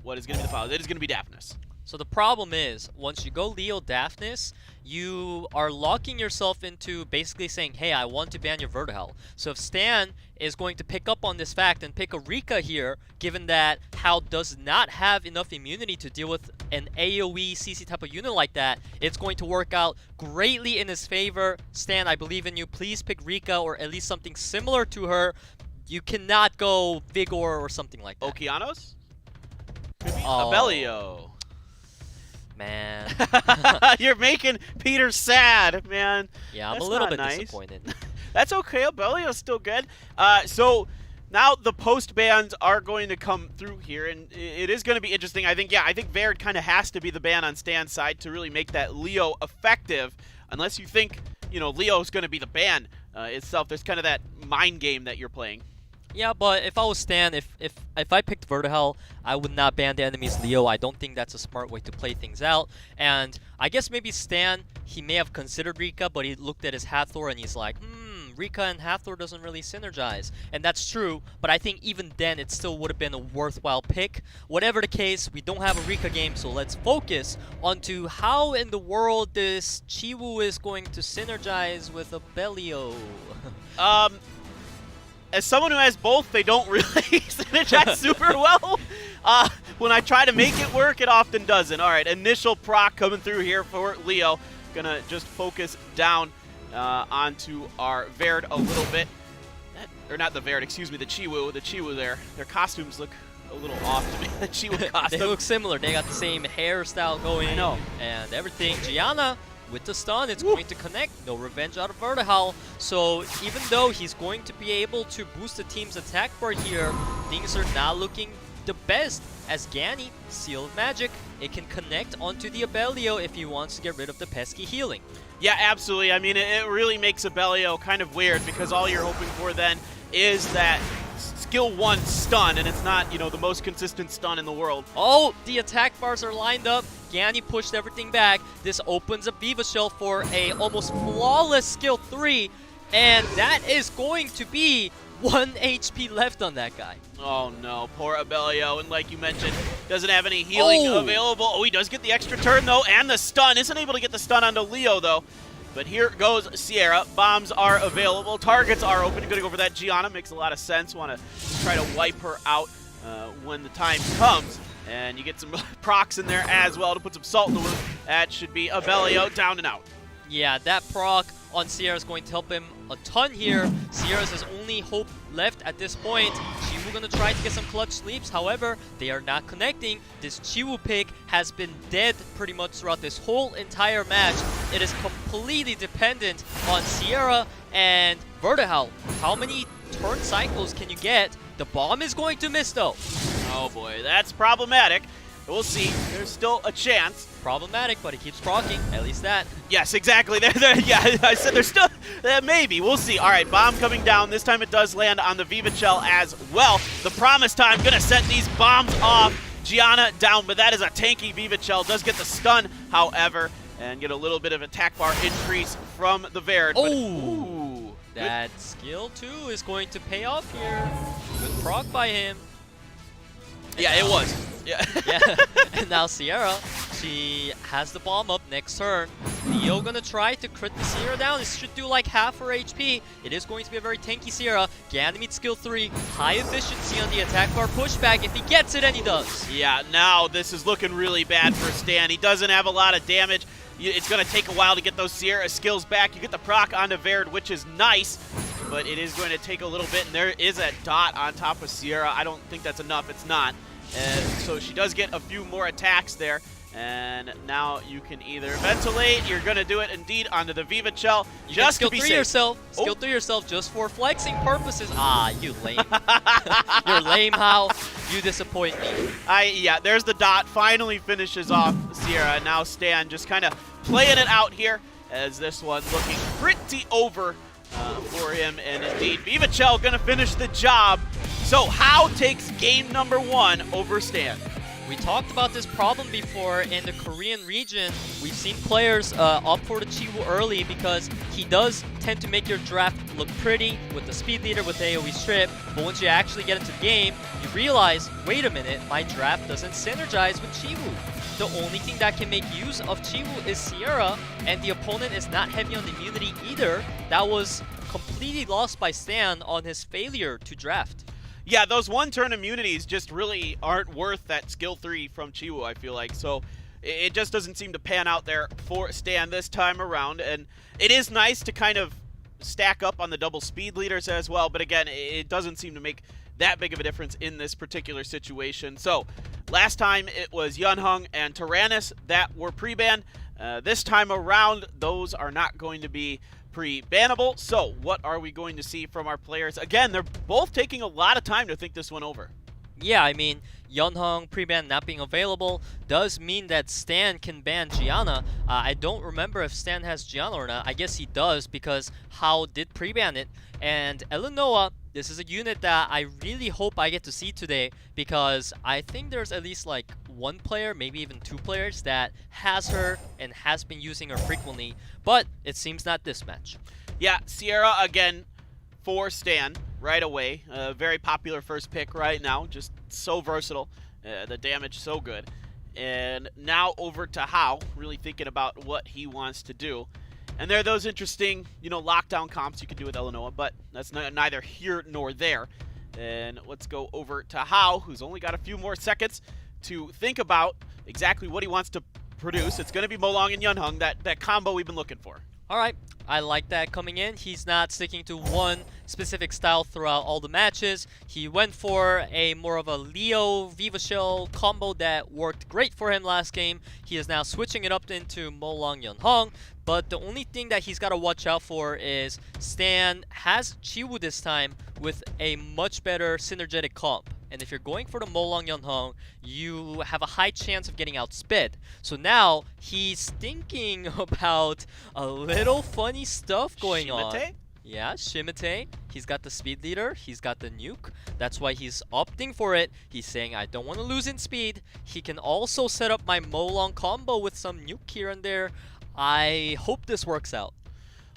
S3: what is going to be the follow? It is going to be Daphnis.
S4: So the problem is, once you go Leo Daphnis, you are locking yourself into basically saying, hey, I want to ban your Vertihel. So if Stan is going to pick up on this fact and pick a Rika here, given that Hal does not have enough immunity to deal with an AoE CC type of unit like that, it's going to work out greatly in his favor. Stan, I believe in you. Please pick Rika or at least something similar to her. You cannot go Vigor or something like that.
S3: Okeanos?
S4: Oh.
S3: Abellio.
S4: Man.
S3: You're making Peter sad, man.
S4: Yeah, I'm
S3: That's
S4: a little
S3: not
S4: bit
S3: nice.
S4: disappointed.
S3: That's okay. Abellio's still good. So now the post bans are going to come through here, and it is going to be interesting. I think Verd kind of has to be the ban on Stan's side to really make that Leo effective. Unless you think, you know, Leo's going to be the ban itself. There's kind of that mind game that you're playing.
S4: Yeah, but if I was Stan, if I picked Vertihel, I would not ban the enemy's Leo. I don't think that's a smart way to play things out. And I guess maybe Stan, he may have considered Rika, but he looked at his Hathor and he's like, Rika and Hathor doesn't really synergize. And that's true, but I think even then it still would have been a worthwhile pick. Whatever the case, we don't have a Rika game, so let's focus onto how in the world this Chiwu is going to synergize with Abellio.
S3: As someone who has both, they don't really synergize super well. When I try to make it work, it often doesn't. All right, initial proc coming through here for Leo. Gonna just focus down onto our Verd a little bit. Or not the Verd, excuse me, the Chiwu. The Chiwu there. Their costumes look a little off to me. The Chiwu costume.
S4: They look similar. They got the same hairstyle going.
S3: I know.
S4: And everything. Gianna, with the stun, it's going to connect. No revenge out of Vertihel. So even though he's going to be able to boost the team's attack bar here, things are not looking the best. As Gani, Seal of Magic, it can connect onto the Abellio if he wants to get rid of the pesky healing.
S3: Yeah, absolutely. I mean, it really makes Abellio kind of weird because all you're hoping for then is that skill 1 stun, and it's not, you know, the most consistent stun in the world.
S4: Oh, the attack bars are lined up. Gani pushed everything back. This opens up Viva Shell for a almost flawless skill 3, and that is going to be 1 HP left on that guy.
S3: Oh no, poor Abellio, and like you mentioned, doesn't have any healing available. Oh, he does get the extra turn though, and the stun. Isn't able to get the stun onto Leo though. But here goes Sierra. Bombs are available. Targets are open. You're going to go for that Gianna. Makes a lot of sense. Want to try to wipe her out when the time comes. And you get some procs in there as well to put some salt in the wound. That should be Abellio down and out.
S4: Yeah, that proc on Sierra is going to help him a ton here. Sierra's his only hope left at this point. Chiwu gonna try to get some clutch sleeps. However, they are not connecting. This Chiwu pick has been dead pretty much throughout this whole entire match. It is completely dependent on Sierra and Vertihel. How many turn cycles can you get? The bomb is going to miss though.
S3: Oh boy, that's problematic. We'll see. There's still a chance.
S4: Problematic, but he keeps proccing. At least that.
S3: Yes, exactly. Yeah, I said there's still... maybe. We'll see. All right, bomb coming down. This time it does land on the Viva Shell as well. The promise time going to set these bombs off. Gianna down, but that is a tanky Viva Shell. Does get the stun, however, and get a little bit of attack bar increase from the Verd.
S4: Oh! That skill 2 is going to pay off here. Good proc by him.
S3: Yeah, it was. Yeah.
S4: Yeah. And now Sierra, she has the bomb up next turn. Leo gonna try to crit the Sierra down. It should do like half her HP. It is going to be a very tanky Sierra. Ganymede skill 3, high efficiency on the attack bar pushback. If he gets it, and he does.
S3: Yeah, now this is looking really bad for Stan. He doesn't have a lot of damage. It's going to take a while to get those Sierra skills back. You get the proc onto Verd, which is nice, but it is going to take a little bit, and there is a dot on top of Sierra. I don't think that's enough. It's not. And so she does get a few more attacks there, and now you can either ventilate. You're going to do it indeed onto the Viva Shell just to be safe.
S4: Skill 3 yourself just for flexing purposes. Ah, you lame. You're lame, How. You disappoint me.
S3: Yeah, there's the dot. Finally finishes off Sierra. Now Stan just kind of playing it out here as this one looking pretty over for him. And indeed, Viva Shell going to finish the job. So How takes game number 1 over Stan.
S4: We talked about this problem before in the Korean region. We've seen players opt for the Chiwoo early because he does tend to make your draft look pretty with the speed leader with AoE strip, but once you actually get into the game, you realize, wait a minute, my draft doesn't synergize with Chiwoo. The only thing that can make use of Chiwoo is Sierra, and the opponent is not heavy on the immunity either. That was completely lost by Stan on his failure to draft.
S3: Yeah, those one-turn immunities just really aren't worth that skill 3 from Chiwoo, I feel like. So it just doesn't seem to pan out there for Stan this time around. And it is nice to kind of stack up on the double speed leaders as well. But again, it doesn't seem to make that big of a difference in this particular situation. So last time it was Yunhung and Tyrannus that were pre-banned. This time around, those are not going to be pre-bannable. So what are we going to see from our players? Again, they're both taking a lot of time to think this one over.
S4: Yeah, I mean, Yunhung pre-ban not being available does mean that Stan can ban Gianna. I don't remember if Stan has Gianna or not. I guess he does because Hao did pre-ban it. And Eleanor, this is a unit that I really hope I get to see today because I think there's at least like one player, maybe even two players that has her and has been using her frequently, but it seems not this match.
S3: Yeah, Sierra again for Stan right away. Very popular first pick right now, just so versatile. The damage so good. And now over to Hao, really thinking about what he wants to do. And there are those interesting, lockdown comps you can do with Eleanor, but that's neither here nor there. And let's go over to Hao, who's only got a few more seconds to think about exactly what he wants to produce. It's going to be Molong and Yunhung, that combo we've been looking for.
S4: All right, I like that coming in. He's not sticking to one specific style throughout all the matches. He went for a more of a Leo Viva Shell combo that worked great for him last game. He is now switching it up into Molong Yunhung. But the only thing that he's got to watch out for is Stan has Chiwoo this time with a much better synergetic comp. And if you're going for the Molong Yunhung, you have a high chance of getting outsped. So now he's thinking about a little funny stuff going on. Yeah, Shimate. He's got the speed leader. He's got the nuke. That's why he's opting for it. He's saying, I don't want to lose in speed. He can also set up my Molong combo with some nuke here and there. I hope this works out.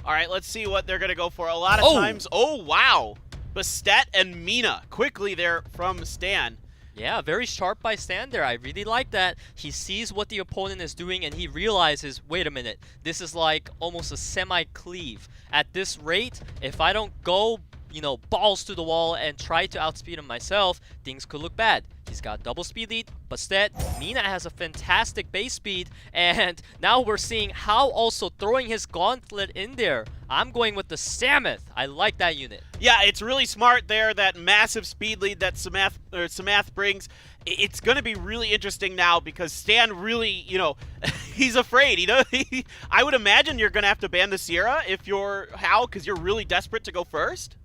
S3: All right, let's see what they're going to go for. A lot of times... Oh, wow. Bastet and Mina quickly there from Stan.
S4: Yeah, very sharp by Stan there. I really like that. He sees what the opponent is doing and he realizes, wait a minute, this is like almost a semi-cleave. At this rate, if I don't go, balls to the wall and try to outspeed him myself, things could look bad. He's got double speed lead, Bastet. Mina has a fantastic base speed, and now we're seeing Hao also throwing his gauntlet in there. I'm going with the Samoth. I like that unit.
S3: Yeah, it's really smart there, that massive speed lead that Samoth brings. It's going to be really interesting now because Stan really, he's afraid. I would imagine you're going to have to ban the Sierra if you're Hao because you're really desperate to go first.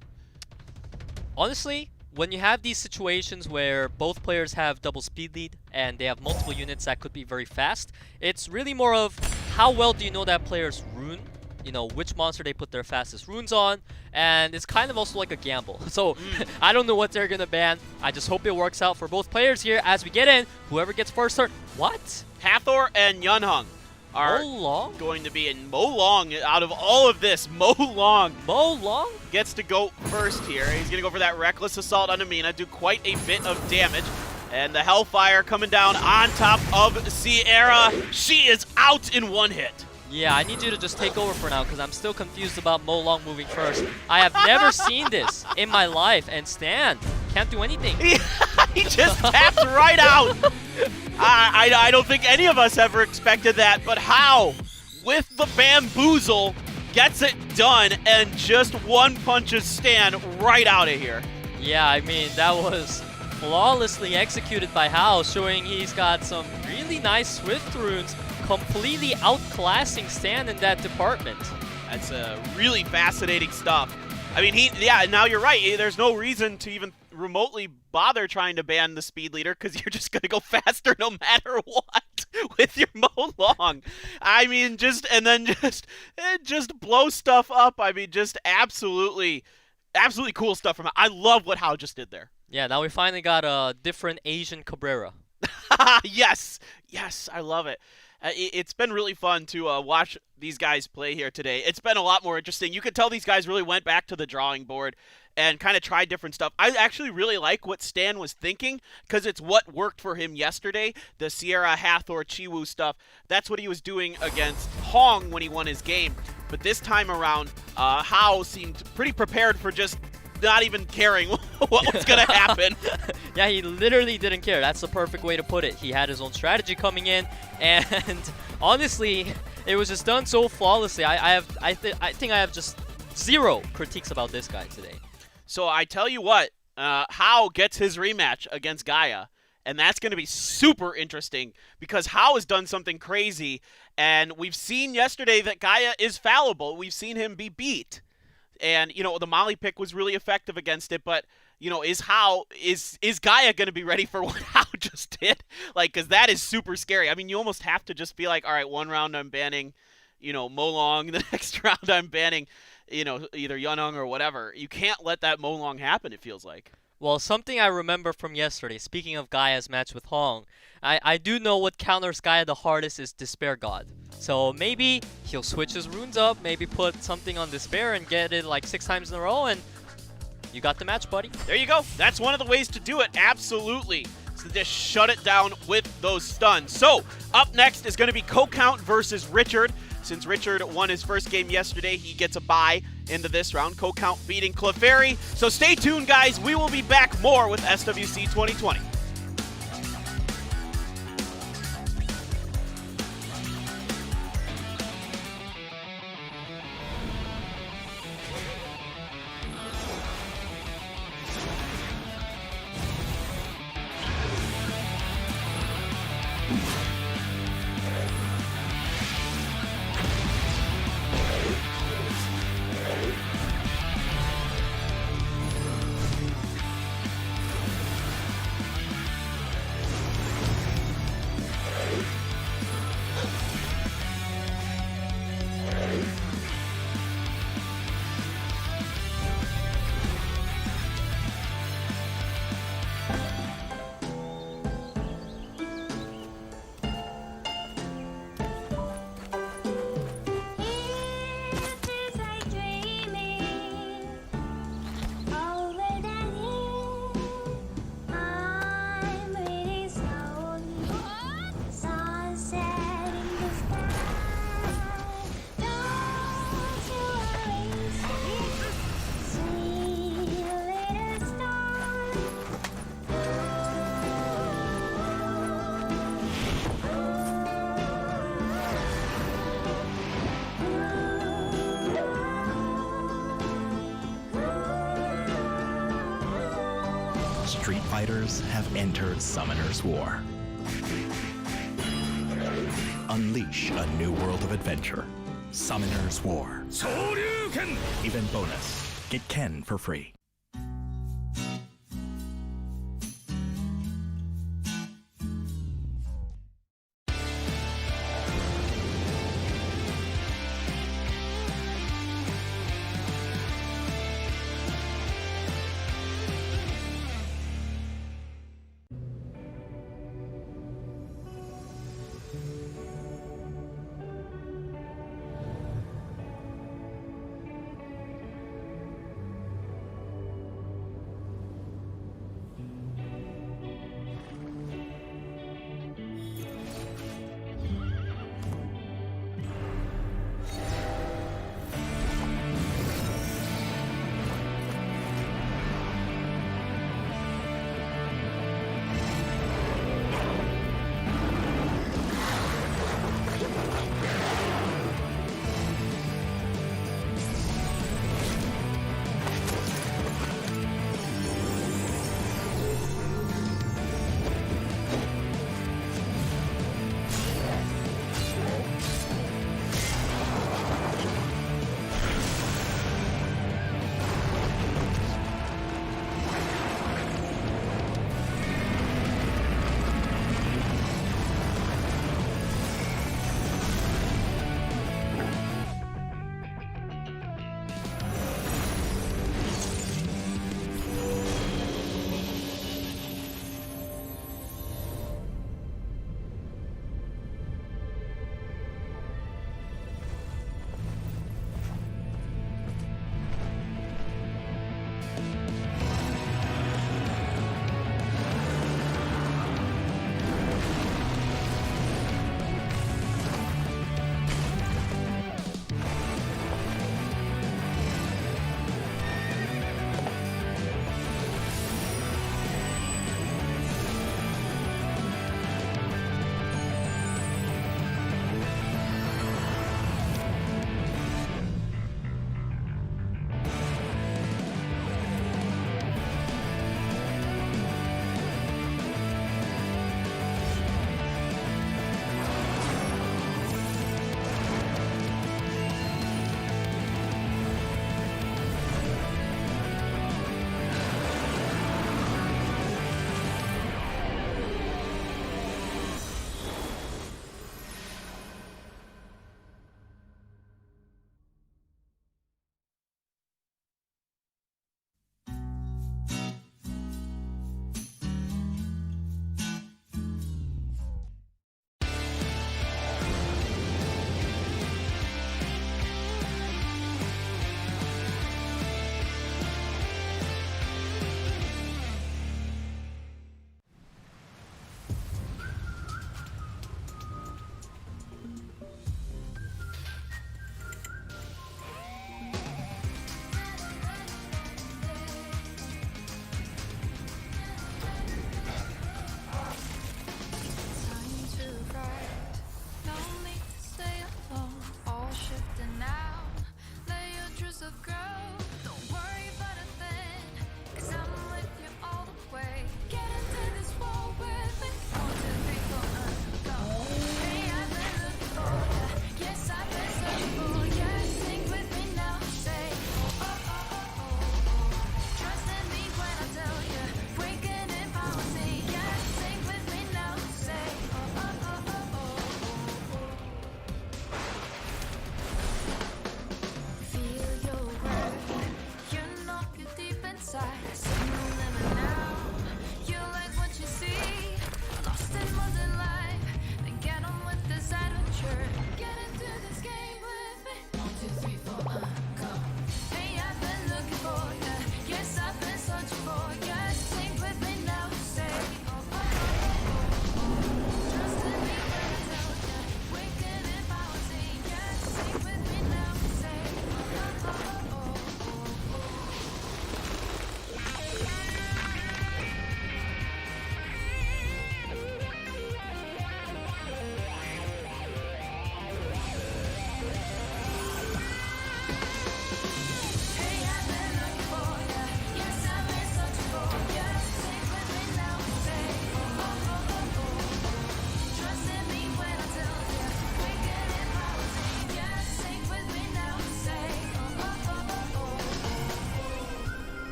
S4: Honestly, when you have these situations where both players have double speed lead and they have multiple units that could be very fast, it's really more of how well do you know that player's rune, which monster they put their fastest runes on, and it's kind of also like a gamble. So I don't know what they're going to ban. I just hope it works out for both players here as we get in. Whoever gets first turn. What?
S3: Hathor and Yunhung are going to be in. Molong, out of all of this, Molong gets to go first here. He's going to go for that Reckless Assault on Amina, do quite a bit of damage. And the Hellfire coming down on top of Sierra. She is out in one hit.
S4: Yeah, I need you to just take over for now because I'm still confused about Molong moving first. I have never seen this in my life, and Stan can't do anything.
S3: He just tapped right out. I don't think any of us ever expected that, but Hao, with the bamboozle, gets it done and just one punches Stan right out of here.
S4: Yeah, I mean, that was flawlessly executed by Hao, showing he's got some really nice Swift runes, completely outclassing Stan in that department.
S3: That's really fascinating stuff. I mean, now you're right. There's no reason to even remotely bother trying to ban the speed leader because you're just going to go faster no matter what with your Molong. I mean, just blow stuff up. I mean, just absolutely cool stuff from him. I love what Hao just did there.
S4: Yeah, now we finally got a different Asian Cabrera.
S3: Yes, yes, I love it. It's been really fun to watch these guys play here today. It's been a lot more interesting. You could tell these guys really went back to the drawing board and kind of tried different stuff. I actually really like what Stan was thinking because it's what worked for him yesterday. The Sierra, Hathor, Chiwoo stuff. That's what he was doing against Hong when he won his game. But this time around, Hao seemed pretty prepared for just not even caring what was going to happen.
S4: Yeah, he literally didn't care. That's the perfect way to put it. He had his own strategy coming in, and honestly, it was just done so flawlessly. I think I have just zero critiques about this guy today.
S3: So I tell you what, Hao gets his rematch against GAIA, and that's going to be super interesting because Hao has done something crazy, and we've seen yesterday that GAIA is fallible. We've seen him be beat. And, you know, the Molly pick was really effective against it, but, you know, is GAIA going to be ready for what Hao just did? Like, because that is super scary. I mean, you almost have to just be like, all right, one round I'm banning, you know, Molong. The next round I'm banning, you know, either Yunhong or whatever. You can't let that Molong happen, it feels like.
S4: Well, something I remember from yesterday, speaking of GAIA's match with Hong, I do know what counters GAIA the hardest is Despair God. So maybe he'll switch his runes up, maybe put something on Despair and get it like 6 times in a row, and you got the match, buddy.
S3: There you go. That's one of the ways to do it, absolutely. So just shut it down with those stuns. So up next is going to be COCOUNT versus Richard. Since Richard won his first game yesterday, he gets a bye into this round. COCOUNT beating CLEFAIRY. So stay tuned, guys. We will be back more with SWC 2020.
S1: Street fighters have entered Summoner's War. Unleash a new world of adventure. Summoner's War. Event bonus. Get Ken for free.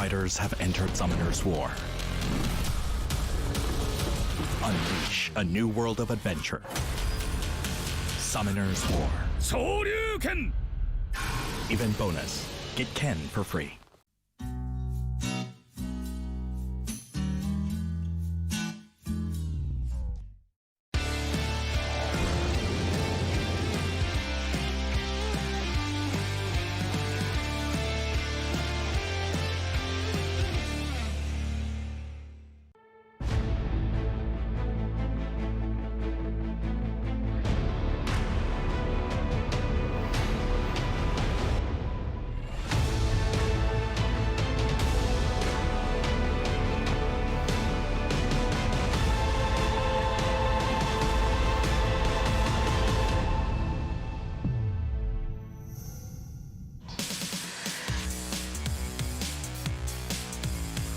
S1: fighters have entered Summoner's War. Unleash a new world of adventure. Summoner's War.
S2: 昇竜拳
S1: Even bonus. Get Ken for free.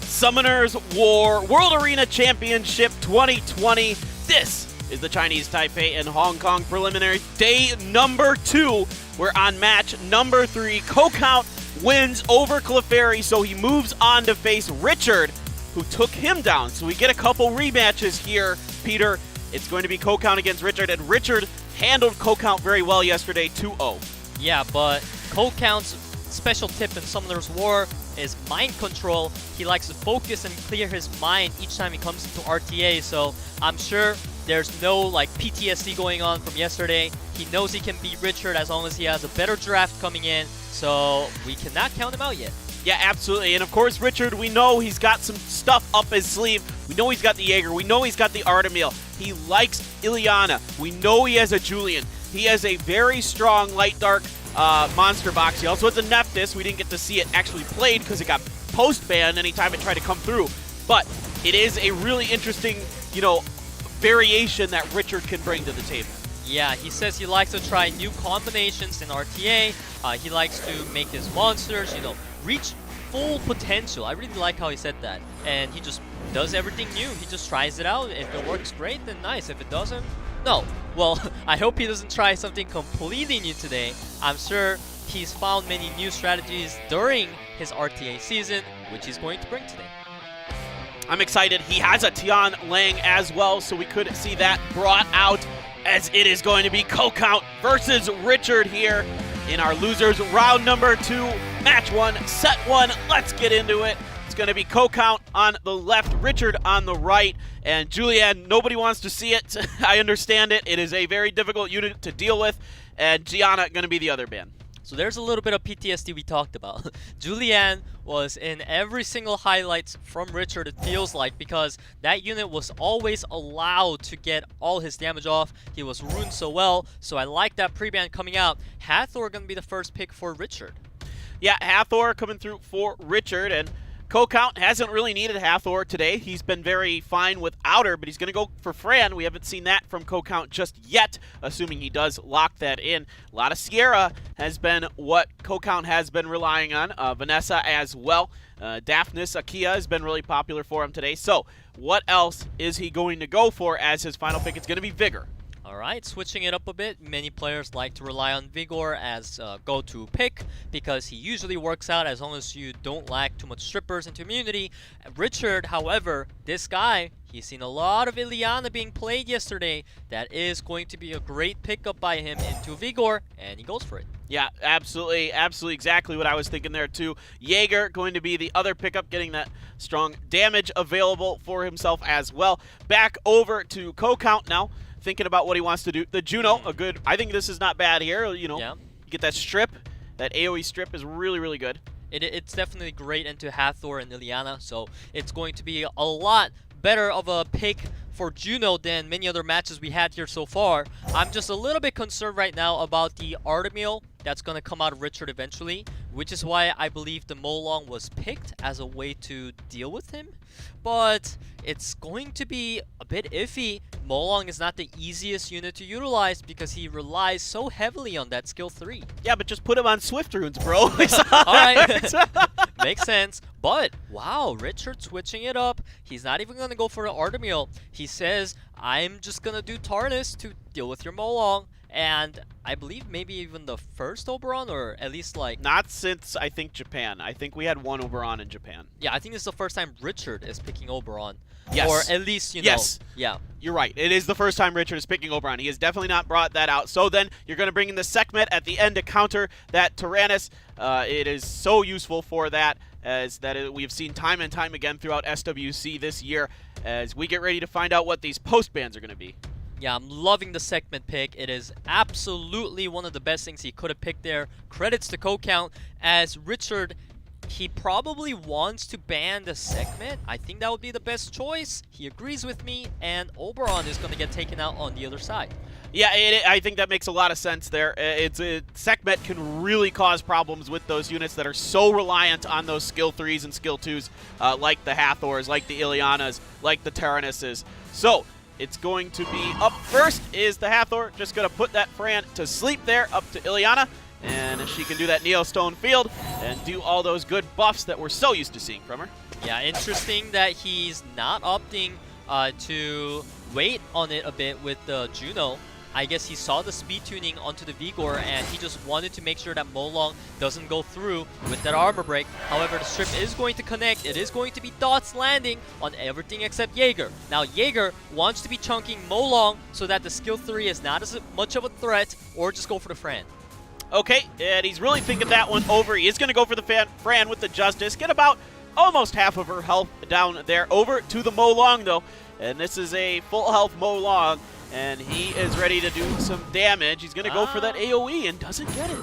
S3: Summoner's War World Arena Championship 2020. This is the Chinese Taipei and Hong Kong preliminary day number 2. We're on match number 3. COCOUNT wins over CLEFAIRY, so he moves on to face Richard, who took him down. So we get a couple rematches here, Peter. It's going to be COCOUNT against Richard, and Richard handled COCOUNT very well yesterday, 2-0.
S4: Yeah, but COCOUNT's special tip in Summoner's War is mind control. He likes to focus and clear his mind each time he comes into RTA, so I'm sure there's no like PTSD going on from yesterday. He knows he can beat Richard as long as he has a better draft coming in, so we cannot count him out yet.
S3: Yeah, absolutely. And of course, Richard, we know he's got some stuff up his sleeve. We know he's got the Jaeger. We know he's got the Artemil. He likes Ileana. We know he has a Julian. He has a very strong light dark monster box. He also has a Nephthys. We didn't get to see it actually played because it got post-banned anytime it tried to come through. But it is a really interesting, variation that Richard can bring to the table.
S4: Yeah, he says he likes to try new combinations in RTA. He likes to make his monsters, reach full potential. I really like how he said that. And he just does everything new. He just tries it out. If it works great, then nice. If it doesn't, no. Well, I hope he doesn't try something completely new today. I'm sure he's found many new strategies during his RTA season, which he's going to bring today.
S3: I'm excited. He has a Tian Lang as well, so we could see that brought out, as it is going to be COCOUNT versus Richard here in our losers round number 2, match 1, set 1. Let's get into it. It's going to be COCOUNT on the left, Richard on the right, and Julian, nobody wants to see it. I understand it. It is a very difficult unit to deal with, and Gianna going to be the other ban.
S4: So there's a little bit of PTSD we talked about. Julian was in every single highlights from Richard, it feels like, because that unit was always allowed to get all his damage off. He was ruined so well, so I like that pre-ban coming out. Hathor going to be the first pick for Richard.
S3: Yeah, Hathor coming through for Richard, and COCOUNT hasn't really needed Hathor today. He's been very fine without her, but he's going to go for Fran. We haven't seen that from COCOUNT just yet, assuming he does lock that in. A lot of Sierra has been what COCOUNT has been relying on. Vanessa as well. Daphnis Akia has been really popular for him today. So what else is he going to go for as his final pick? It's going to be Vigor.
S4: Alright, switching it up a bit, many players like to rely on Vigor as a go-to pick because he usually works out as long as you don't lack too much strippers into immunity. Richard, however, this guy, he's seen a lot of Ileana being played yesterday. That is going to be a great pickup by him into Vigor, and he goes for it.
S3: Yeah, absolutely, exactly what I was thinking there too. Jaeger going to be the other pickup, getting that strong damage available for himself as well. Back over to COCOUNT now. Thinking about what he wants to do. The Juno, I think this is not bad here.
S4: Yeah.
S3: You get that strip. That AoE strip is really, really good.
S4: It's definitely great into Hathor and Ileana, so it's going to be a lot better of a pick for Juno than many other matches we had here so far. I'm just a little bit concerned right now about the Artemil that's going to come out of Richard eventually, which is why I believe the Molong was picked as a way to deal with him. But it's going to be a bit iffy. Molong is not the easiest unit to utilize because he relies so heavily on that skill 3.
S3: Yeah, but just put him on Swift Runes, bro.
S4: Alright, makes sense. But, wow, Richard switching it up. He's not even going to go for an Artemil. He says, I'm just going to do Tarnis to deal with your Molong. and I believe maybe even the first Oberon, or at least like...
S3: Not since, I think, Japan. I think we had one Oberon in Japan.
S4: Yeah, I think it's the first time Richard is picking Oberon.
S3: Yes.
S4: Or at least, you know...
S3: Yes.
S4: Yeah.
S3: You're right. It is the first time Richard is picking Oberon. He has definitely not brought that out. So then you're going to bring in the Sekhmet at the end to counter that Tyrannus. It is so useful for that, as that we have seen time and time again throughout SWC this year, as we get ready to find out what these post bans are going to be.
S4: Yeah, I'm loving the Sekhmet pick. It is absolutely one of the best things he could have picked there. Credits to COCOUNT, as Richard, he probably wants to ban the Sekhmet. I think that would be the best choice. He agrees with me, and Oberon is going to get taken out on the other side.
S3: Yeah, I think that makes a lot of sense there. Sekhmet can really cause problems with those units that are so reliant on those skill 3s and skill 2s, like the Hathors, like the Ilyanas, like the Tyrannuses. So it's going to be up first is the Hathor. Just going to put that Fran to sleep there up to Ilyana. And she can do that Neo Stone Field and do all those good buffs that we're so used to seeing from her.
S4: Yeah, interesting that he's not opting to wait on it a bit with the Juno. I guess he saw the speed tuning onto the Vigor, and he just wanted to make sure that Molong doesn't go through with that armor break. However, the strip is going to connect. It is going to be dots landing on everything except Jaeger. Now, Jaeger wants to be chunking Molong so that the skill 3 is not as much of a threat, or just go for the Fran.
S3: Okay, and he's really thinking that one over. He is going to go for the Fran with the Justice. Get about almost half of her health down there. Over to the Molong, though. And this is a full health Molong. And he is ready to do some damage. He's going to go for that AoE and doesn't get it.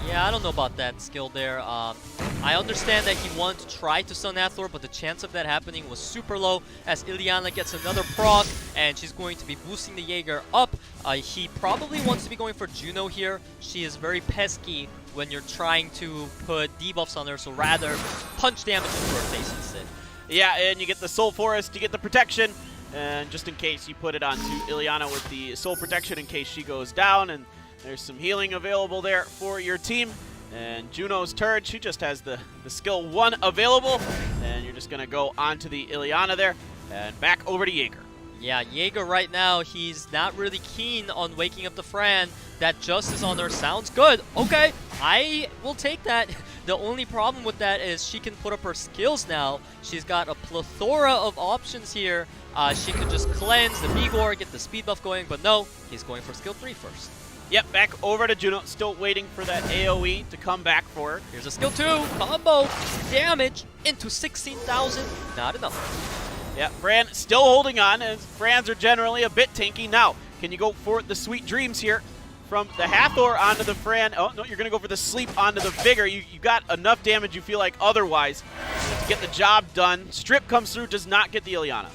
S4: Yeah, I don't know about that skill there. I understand that he wanted to try to stun Hathor, but the chance of that happening was super low, as Ilyana gets another proc, and she's going to be boosting the Jaeger up. He probably wants to be going for Juno here. She is very pesky when you're trying to put debuffs on her, so rather punch damage into her face instead.
S3: Yeah, and you get the Soul Forest, you get the protection, and just in case you put it onto Ilyana with the Soul Protection in case she goes down, and there's some healing available there for your team. And Juno's turn, she just has the skill 1 available, and you're just going to go onto the Ilyana there, and back over to Jaeger.
S4: Yeah, Jaeger right now, he's not really keen on waking up the Fran. That Justice on her sounds good. Okay, I will take that. The only problem with that is she can put up her skills now. She's got a plethora of options here. She could just cleanse the Vigor, get the speed buff going, but no, he's going for skill 3 first.
S3: Yep, back over to Juno, still waiting for that AoE to come back for her.
S4: Here's a skill 2, combo, damage into 16,000, not enough.
S3: Yeah, Fran still holding on, as Frans are generally a bit tanky. Now, can you go for the Sweet Dreams here from the Hathor onto the Fran? Oh, no, you're going to go for the Sleep onto the Vigor. You got enough damage you feel like otherwise to get the job done. Strip comes through, does not get the Ilyana.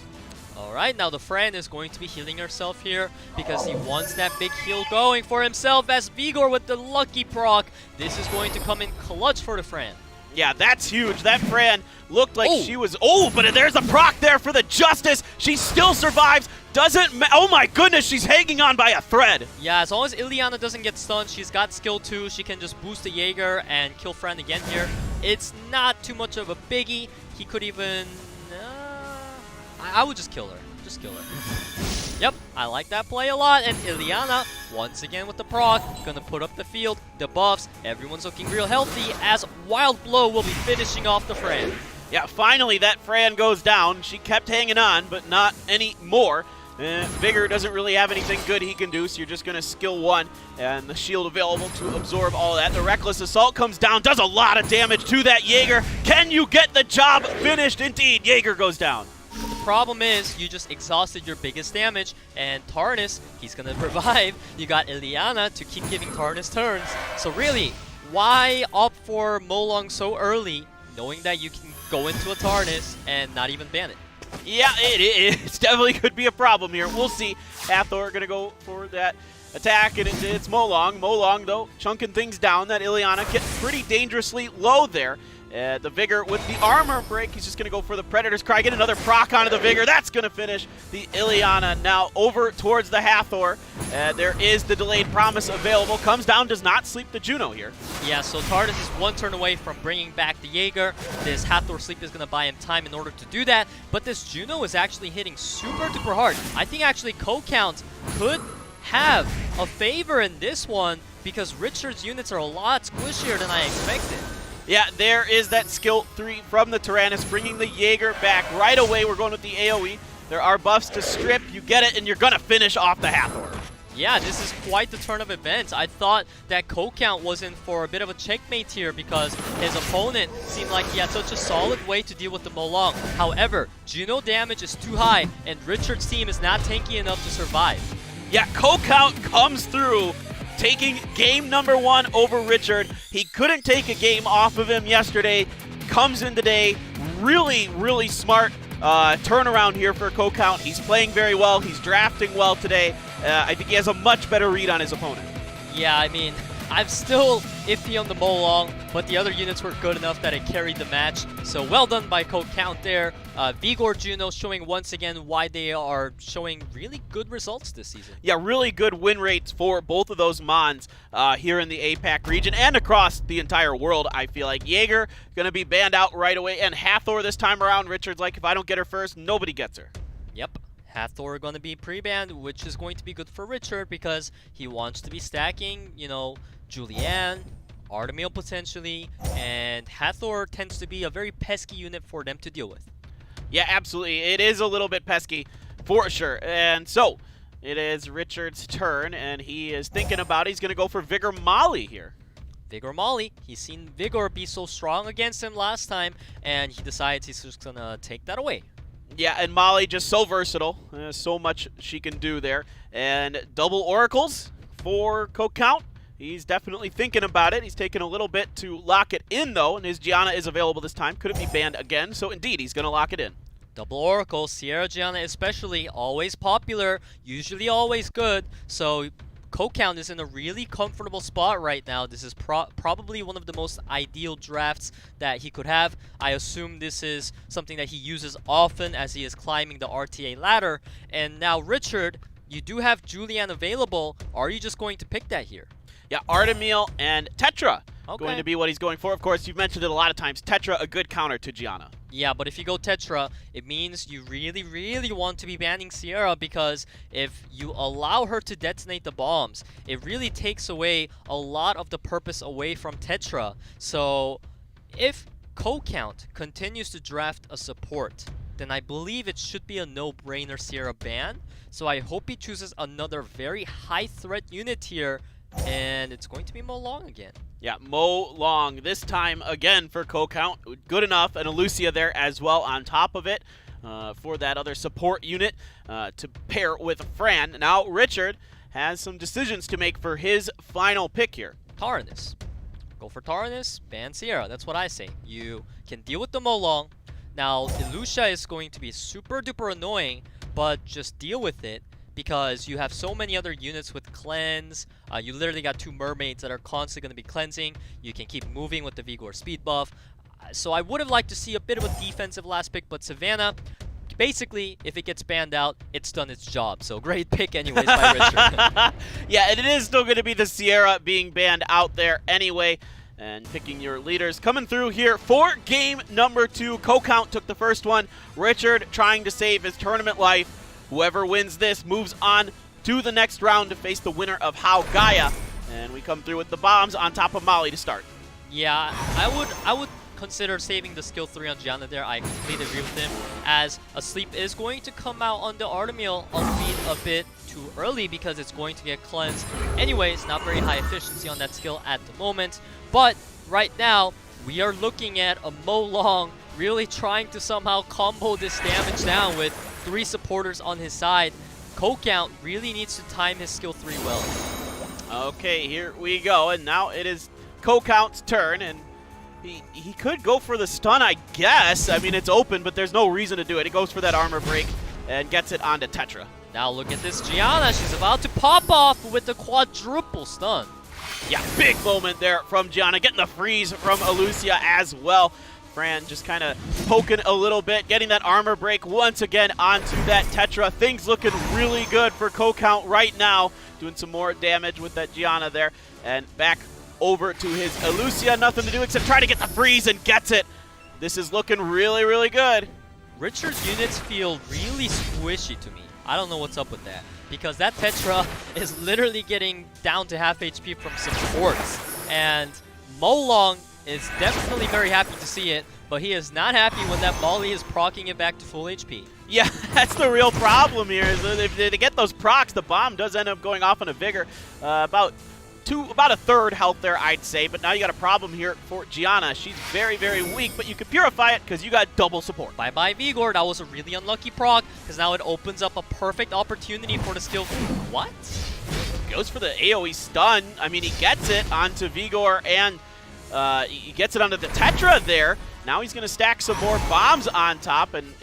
S4: Alright, now the Fran is going to be healing herself here because he wants that big heal going for himself, as Vigor with the lucky proc. This is going to come in clutch for the Fran.
S3: Yeah, that's huge. That Fran looked like she was... Oh, but there's a proc there for the Justice. She still survives. Oh my goodness, she's hanging on by a thread.
S4: Yeah, as long as Ilyana doesn't get stunned, she's got skill 2. She can just boost the Jaeger and kill Fran again here. It's not too much of a biggie. He could even... I would just kill her. Just kill her. Yep, I like that play a lot. And Ilyana, once again with the proc, gonna put up the field, the buffs. Everyone's looking real healthy, as Wild Blow will be finishing off the Fran.
S3: Yeah, finally that Fran goes down. She kept hanging on, but not anymore. Vigor doesn't really have anything good he can do, so you're just going to skill 1, and the shield available to absorb all that. The Reckless Assault comes down, does a lot of damage to that Jaeger. Can you get the job finished? Indeed, Jaeger goes down.
S4: The problem is you just exhausted your biggest damage, and Tarnus, he's going to revive. You got Ilyana to keep giving Tarnus turns. So really, why opt for Molong so early, knowing that you can go into a Tarnus and not even ban it?
S3: Yeah, it definitely could be a problem here. We'll see. Hathor going to go for that attack, and it's Molong. Molong, though, chunking things down. That Ilyana gets pretty dangerously low there. The Vigor with the armor break. He's just going to go for the Predator's Cry. Get another proc onto the Vigor. That's going to finish the Ilyana. Now over towards the Hathor. There is the Delayed Promise available. Comes down, does not sleep the Juno here.
S4: Yeah, so Tarnus is one turn away from bringing back the Jaeger. This Hathor sleep is going to buy him time in order to do that. But this Juno is actually hitting super duper hard. I think actually COCOUNT could have a favor in this one because Richard's units are a lot squishier than I expected.
S3: Yeah, there is that skill 3 from the Tyrannus, bringing the Jaeger back right away. We're going with the AoE. There are buffs to strip. You get it, and you're going to finish off the Hathor.
S4: Yeah, this is quite the turn of events. I thought that COCOUNT was in for a bit of a checkmate here because his opponent seemed like he had such a solid way to deal with the Molong. However, Juno damage is too high, and Richard's team is not tanky enough to survive.
S3: Yeah, COCOUNT comes through, taking game number 1 over Richard. He couldn't take a game off of him yesterday. Comes in today. Really, really smart turnaround here for COCOUNT. He's playing very well. He's drafting well today. I think he has a much better read on his opponent.
S4: Yeah, I mean, I'm still iffy on the Molong, but the other units were good enough that it carried the match. So well done by COCOUNT there. Vigor Juno showing once again why they are showing really good results this season.
S3: Yeah, really good win rates for both of those Mons here in the APAC region and across the entire world, I feel like. Jaeger going to be banned out right away, and Hathor this time around, Richard's like, if I don't get her first, nobody gets her.
S4: Yep. Hathor going to be pre-banned, which is going to be good for Richard because he wants to be stacking, you know, Julianne, Artemil potentially, and Hathor tends to be a very pesky unit for them to deal with.
S3: Yeah, absolutely. It is a little bit pesky for sure. And so it is Richard's turn, and he is thinking about it. He's going to go for Vigor Molly here.
S4: Vigor Molly, he's seen Vigor be so strong against him last time, and he decides he's just going to take that away.
S3: Yeah, and Molly just so versatile. So much she can do there. And double oracles for COCOUNT. He's definitely thinking about it. He's taking a little bit to lock it in, though, and his Gianna is available this time. Could it be banned again? So, indeed, he's going to lock it in.
S4: Double Oracle, Sierra Gianna especially, always popular, usually always good. So, COCOUNT is in a really comfortable spot right now. This is probably one of the most ideal drafts that he could have. I assume this is something that he uses often as he is climbing the RTA ladder. And now, Richard, you do have Julianne available. Are you just going to pick that here?
S3: Yeah, Artemil and Tetra
S4: Okay.
S3: going to be what he's going for. Of course, you've mentioned it a lot of times. Tetra, a good counter to Gianna.
S4: Yeah, but if you go Tetra, it means you really, really want to be banning Sierra because if you allow her to detonate the bombs, it really takes away a lot of the purpose away from Tetra. So if COCOUNT continues to draft a support, then I believe it should be a no-brainer Sierra ban. So I hope he chooses another very high threat unit here, and it's going to be Mo Long again.
S3: Yeah, Mo Long this time again for COCOUNT. Good enough, and a Lucia there as well on top of it for that other support unit to pair with Fran. Now Richard has some decisions to make for his final pick here.
S4: Taranis. Go for Taranis, ban Sierra. That's what I say. You can deal with the Mo Long. Now, Lucia is going to be super duper annoying, but just deal with it because you have so many other units with cleanse. You literally got 2 mermaids that are constantly going to be cleansing. You can keep moving with the Vigor speed buff. So I would have liked to see a bit of a defensive last pick, but Savannah, basically, if it gets banned out, it's done its job. So great pick anyways by Richard.
S3: Yeah, and it is still going to be the Sierra being banned out there anyway. And picking your leaders. Coming through here for game number 2. COCOUNT took the first one. Richard trying to save his tournament life. Whoever wins this moves on to the next round to face the winner of How GAIA. And we come through with the bombs on top of Molly to start.
S4: Yeah, I would consider saving the skill 3 on Gianna there. I completely agree with him, as a sleep is going to come out on the Artemil, albeit a bit too early because it's going to get cleansed. Anyways, not very high efficiency on that skill at the moment. But right now, we are looking at a Mo Long really trying to somehow combo this damage down with 3 supporters on his side. COCOUNT really needs to time his skill 3 well.
S3: Okay, here we go. And now it is COCOUNT's turn. And he could go for the stun, I guess. I mean, it's open, but there's no reason to do it. He goes for that armor break and gets it onto Tetra.
S4: Now look at this Gianna. She's about to pop off with the quadruple stun.
S3: Yeah, big moment there from Gianna, getting the freeze from Alucia as well. Fran just kind of poking a little bit, getting that armor break once again onto that Tetra. Things looking really good for COCOUNT right now. Doing some more damage with that Gianna there. And back over to his Alucia. Nothing to do except try to get the freeze and gets it. This is looking really, really good.
S4: Richard's units feel really squishy to me. I don't know what's up with that. because that Tetra is literally getting down to half HP from supports. And Molong is definitely very happy to see it, but he is not happy when that Molly is proccing it back to full HP.
S3: Yeah, that's the real problem here. Is that if they get those procs, the bomb does end up going off on a Vigor. About a third health there, I'd say. But now you got a problem here for Gianna. She's very, very weak, but you can purify it because you got double support.
S4: Bye-bye, Vigor. That was a really unlucky proc, because now it opens up a perfect opportunity for the skill. What?
S3: Goes for the AoE stun. I mean, he gets it onto Vigor, and he gets it onto the Tetra there. Now he's going to stack some more bombs on top, and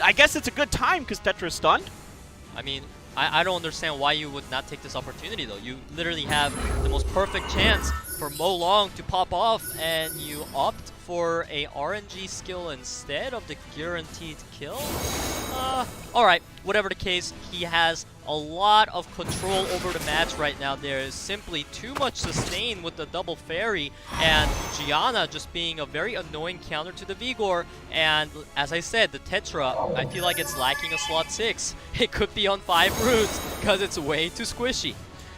S3: I guess it's a good time because Tetra's stunned.
S4: I mean, I don't understand why you would not take this opportunity, though. You literally have the most perfect chance for Molong to pop off, and you opt for a RNG skill instead of the guaranteed kill? Alright, whatever the case, he has a lot of control over the match right now. There is simply too much sustain with the double fairy, and Gianna just being a very annoying counter to the Vigor. And as I said, the Tetra, I feel like it's lacking a slot 6. It could be on 5 roots because it's way too squishy.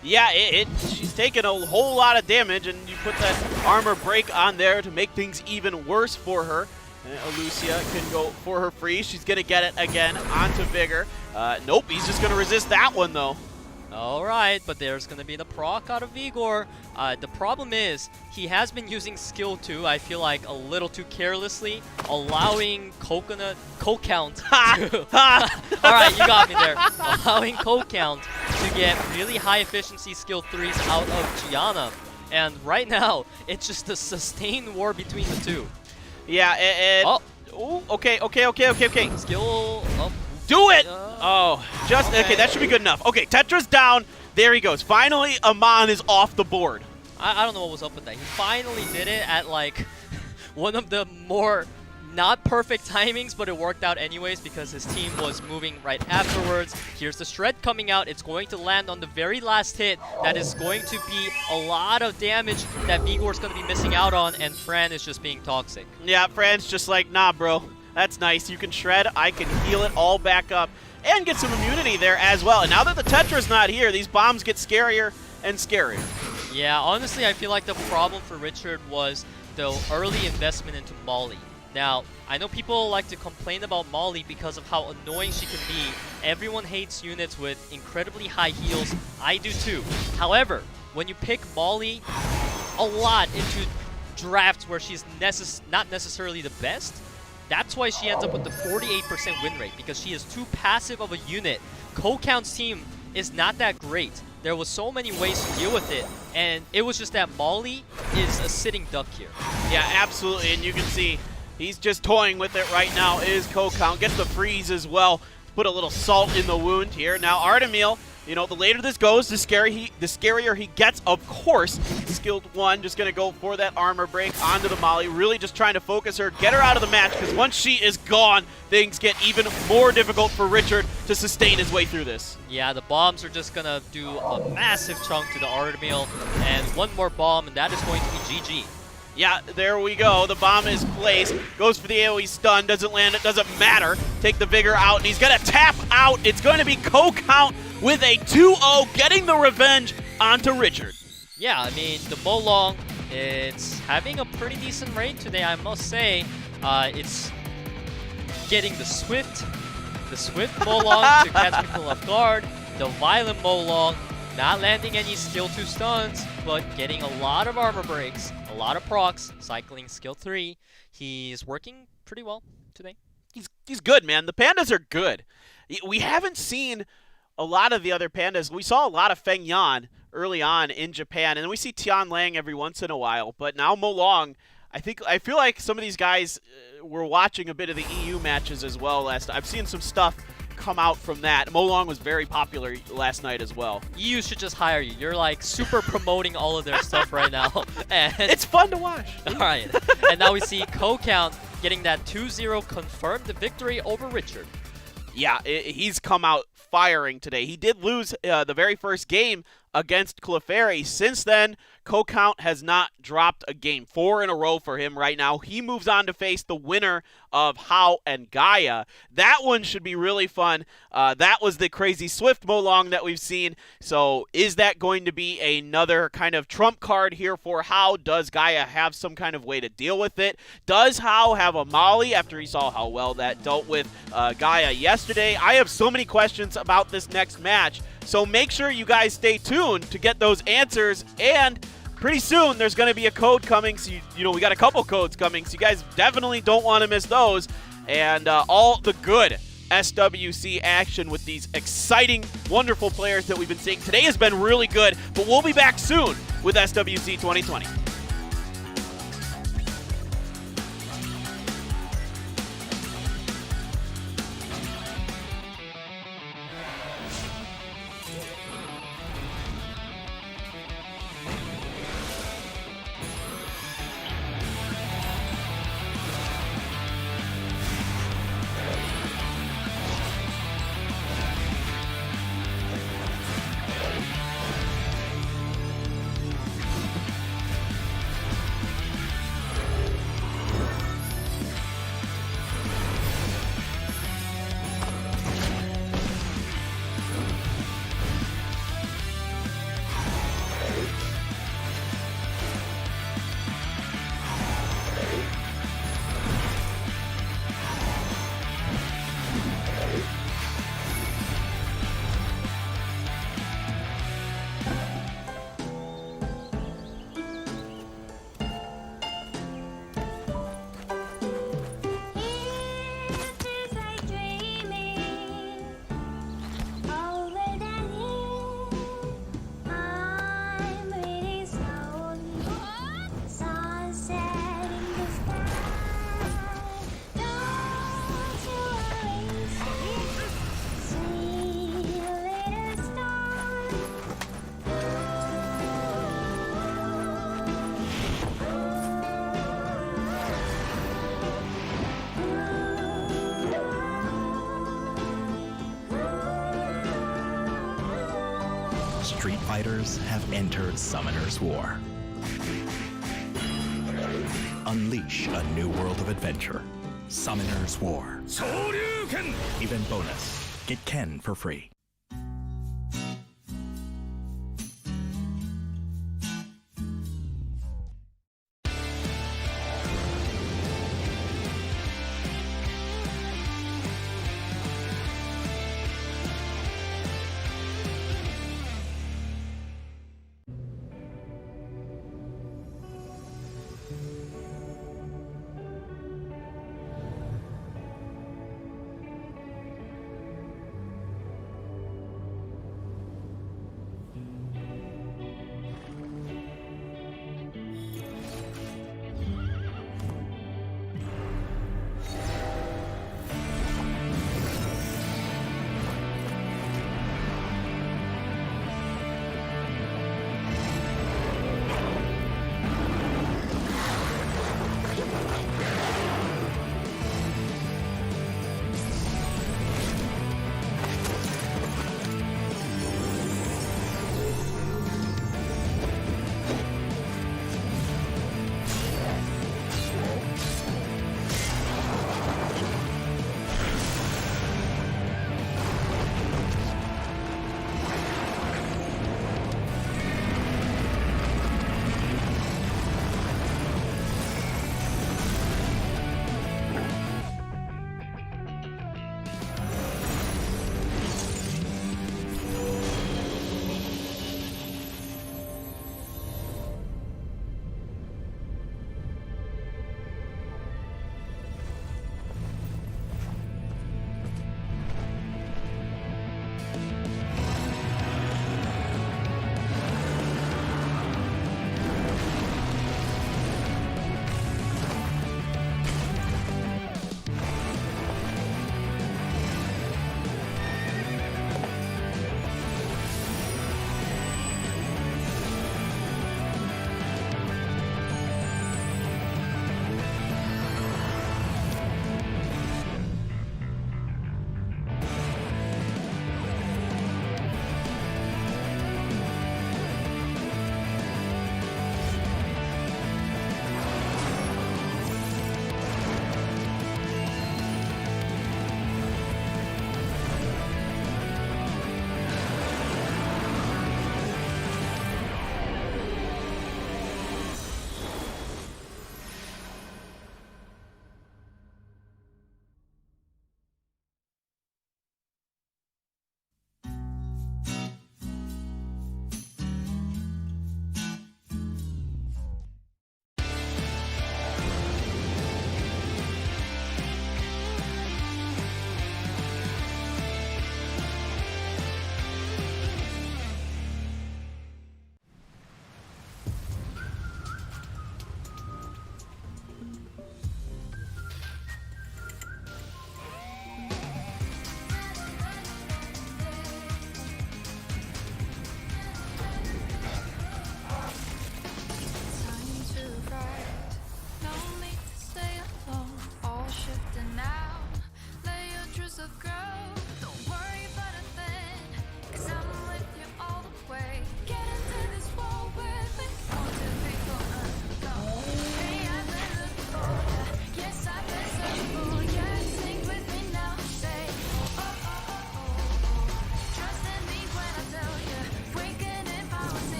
S3: Yeah, she's taking a whole lot of damage, and you put that armor break on there to make things even worse for her. Lucia can go for her freeze. She's going to get it again onto Vigor. Nope, he's just going to resist that one, though.
S4: Alright, but there's going to be the proc out of Vigor. The problem is, he has been using skill 2, I feel like, a little too carelessly, allowing COCOUNT Alright, you got me there. Allowing COCOUNT to get really high efficiency skill 3s out of Gianna. And right now, it's just a sustained war between the two.
S3: Yeah,
S4: Oh.
S3: Okay.
S4: Skill up.
S3: Do it! Okay, that should be good enough. Okay, Tetra's down. There he goes. Finally, Amon is off the board.
S4: I don't know what was up with that. He finally did it at, like, one of the more not perfect timings, but it worked out anyways because his team was moving right afterwards. Here's the shred coming out. It's going to land on the very last hit. That is going to be a lot of damage that Vigor's going to be missing out on, and Fran is just being toxic.
S3: Yeah, Fran's just like, nah, bro. That's nice. You can shred. I can heal it all back up and get some immunity there as well. And now that the Tetra's not here, these bombs get scarier and scarier.
S4: Yeah, honestly, I feel like the problem for Richard was the early investment into Molly. Now, I know people like to complain about Molly because of how annoying she can be. Everyone hates units with incredibly high heals. I do too. However, when you pick Molly a lot into drafts where she's not necessarily the best, that's why she ends up with the 48% win rate, because she is too passive of a unit. COCOUNT's team is not that great. There was so many ways to deal with it, and it was just that Molly is a sitting duck here.
S3: Yeah, absolutely, and you can see he's just toying with it right now. Is COCOUNT gets the freeze as well. Put a little salt in the wound here. Now Artemil, you know, the later this goes, the scarier he gets, of course. Skilled 1 just going to go for that armor break onto the Molly. Really just trying to focus her, get her out of the match, because once she is gone, things get even more difficult for Richard to sustain his way through this.
S4: Yeah, the bombs are just going to do a massive chunk to the Artemil, and one more bomb, and that is going to be GG.
S3: Yeah, there we go. The bomb is placed. Goes for the AoE stun. Doesn't land. It doesn't matter. Take the Vigor out, and he's going to tap out. It's going to be COCOUNT with a 2-0, getting the revenge onto Richard.
S4: Yeah, I mean, the Molong, it's having a pretty decent rate today, I must say. It's getting the Swift Molong to catch people off guard. The Violent Molong, not landing any skill 2 stuns, but getting a lot of armor breaks, a lot of procs, cycling skill 3. He's working pretty well today.
S3: He's good, man. The Pandas are good. We haven't seen a lot of the other Pandas. We saw a lot of Feng Yan early on in Japan, and then we see Tian Lang every once in a while. But now Molong, I feel like some of these guys were watching a bit of the EU matches as well last. I've seen some stuff come out from that. Molong was very popular last night as well.
S4: EU should just hire you. You're like super promoting all of their stuff right now. And
S3: it's fun to watch.
S4: All right. And now we see COCOUNT getting that 2-0 confirmed victory over Richard.
S3: Yeah, he's come out firing today. He did lose the very first game against CLEFAIRY. Since then, COCOUNT has not dropped a game. 4 in a row for him right now. He moves on to face the winner of HAO and GAIA. That one should be really fun. That was the crazy Swift Molong that we've seen. So is that going to be another kind of trump card here for HAO? Does GAIA have some kind of way to deal with it? Does HAO have a Molly after he saw how well that dealt with GAIA yesterday? I have so many questions about this next match. So make sure you guys stay tuned to get those answers, and pretty soon there's going to be a code coming. So, you know, we got a couple codes coming, so you guys definitely don't want to miss those. And all the good SWC action with these exciting, wonderful players that we've been seeing. Today has been really good, but we'll be back soon with SWC 2020.
S1: Street fighters have entered Summoner's War. Unleash a new world of adventure. Summoner's War.
S2: 昇竜拳
S1: Event bonus. Get Ken for free.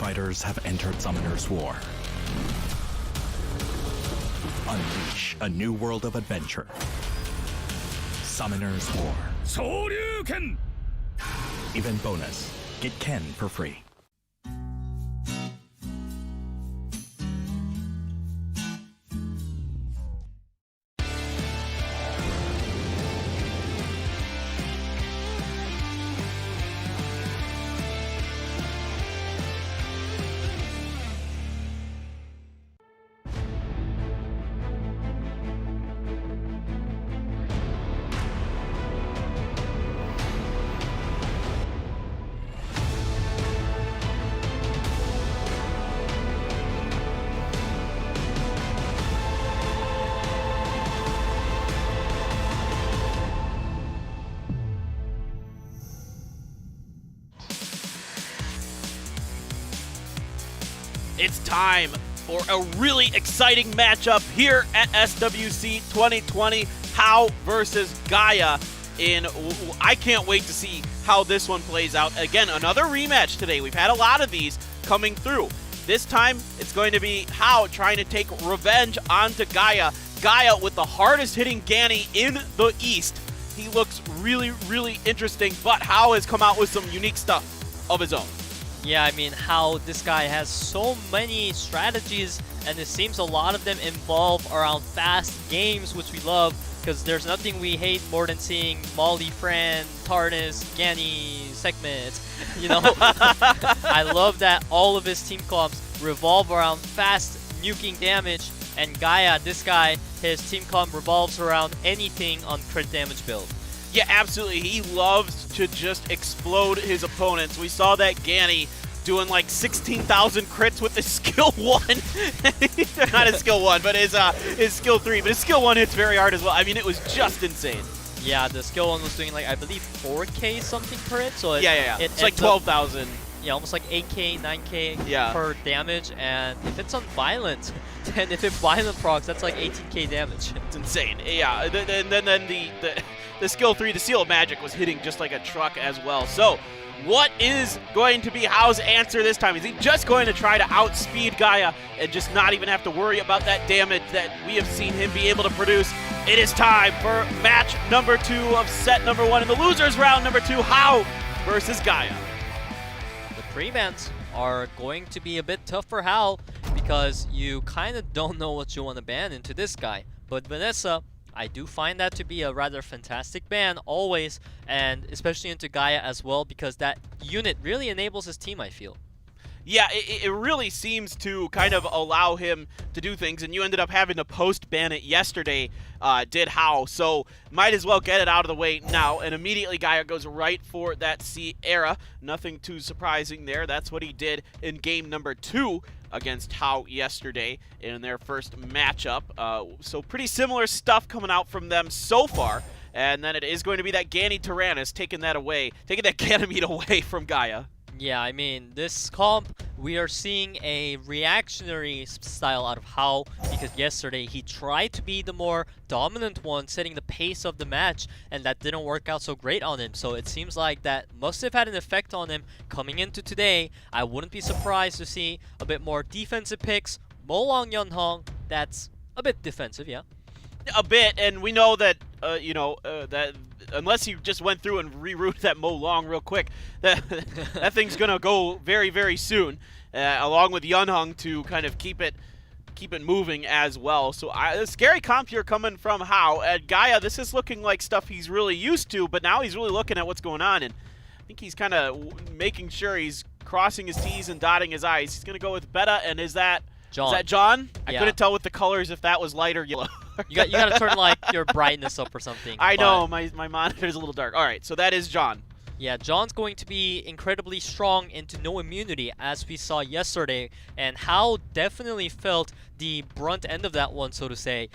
S1: fighters have entered Summoner's War. Unleash a new world of adventure. Summoner's War.
S2: 昇竜拳
S1: Event bonus. Get Ken for free.
S3: It's time for a really exciting matchup here at SWC 2020, How versus Gaia. I can't wait to see how this one plays out. Again, another rematch today. We've had a lot of these coming through. This time, it's going to be How trying to take revenge onto Gaia. Gaia with the hardest hitting Ganny in the East. He looks really, really interesting, but How has come out with some unique stuff of his own.
S4: Yeah, I mean, how this guy has so many strategies, and it seems a lot of them involve around fast games, which we love, because there's nothing we hate more than seeing Molly, Fran, Tarnis, Ganny segments. You know, I love that all of his team comps revolve around fast nuking damage, and Gaia, this guy, his team comp revolves around anything on crit damage build.
S3: Yeah, absolutely. He loves to just explode his opponents. We saw that Ganny doing like 16,000 crits with his skill 1. Not his skill 1, but his skill 3. But his skill 1 hits very hard as well. I mean, it was just insane.
S4: Yeah, the skill 1 was doing like, I believe, 4k something crit. So
S3: It's like 12,000.
S4: Yeah, almost like 8k, 9k
S3: Yeah.
S4: per damage. And if it's on violent, then if it violent procs, that's like 18k damage.
S3: It's insane. Yeah, and then the skill 3, the Seal of Magic, was hitting just like a truck as well. So, what is going to be How's answer this time? Is he just going to try to outspeed Gaia and just not even have to worry about that damage that we have seen him be able to produce? It is time for match number 2 of set number 1 in the losers round number 2, How versus Gaia.
S4: The pre-bans are going to be a bit tough for How because you kind of don't know what you want to ban into this guy. But Vanessa, I do find that to be a rather fantastic ban always, and especially into Gaia as well, because that unit really enables his team, I feel.
S3: Yeah, it really seems to kind of allow him to do things, and you ended up having to post-ban it yesterday, did How, so might as well get it out of the way now, and immediately Gaia goes right for that Sierra. Nothing too surprising there. That's what he did in game number 2 against How yesterday in their first matchup. So pretty similar stuff coming out from them so far, and then it is going to be that Ganny Tyrannus taking that Ganymede away from Gaia.
S4: Yeah, I mean, this comp, we are seeing a reactionary style out of How, because yesterday he tried to be the more dominant one, setting the pace of the match, and that didn't work out so great on him. So it seems like that must have had an effect on him coming into today. I wouldn't be surprised to see a bit more defensive picks. Molong Yunhong, that's a bit defensive, yeah.
S3: A bit, and we know that, that unless you just went through and rerouted that Molong real quick, that thing's gonna go very, very soon, along with Yunhong to kind of keep it moving as well. So a scary comp here coming from How. At Gaia, this is looking like stuff he's really used to, but now he's really looking at what's going on, and I think he's kind of making sure he's crossing his T's and dotting his I's. He's gonna go with Beta, and is that John? Is that John? I couldn't tell with the colors if that was light or yellow.
S4: You gotta turn like your brightness up or something.
S3: I know, my monitor's a little dark. Alright, so that is John.
S4: Yeah, John's going to be incredibly strong into no immunity, as we saw yesterday, and How definitely felt the brunt end of that one, so to say.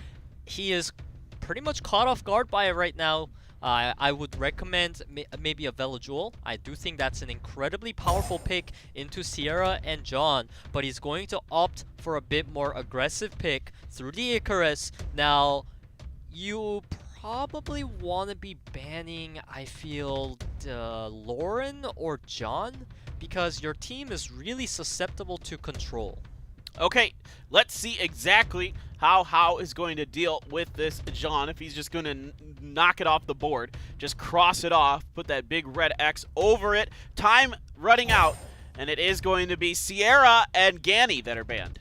S4: He is pretty much caught off guard by it right now. I would recommend maybe a Velajewel. I do think that's an incredibly powerful pick into Sierra and John, but he's going to opt for a bit more aggressive pick through the Icarus. Now, you probably want to be banning, I feel, Lauren or John, because your team is really susceptible to control.
S3: Okay, let's see exactly how is going to deal with this John. If he's just going to knock it off the board, just cross it off, put that big red X over it. Time running out, and it is going to be Sierra and Ganny that are banned.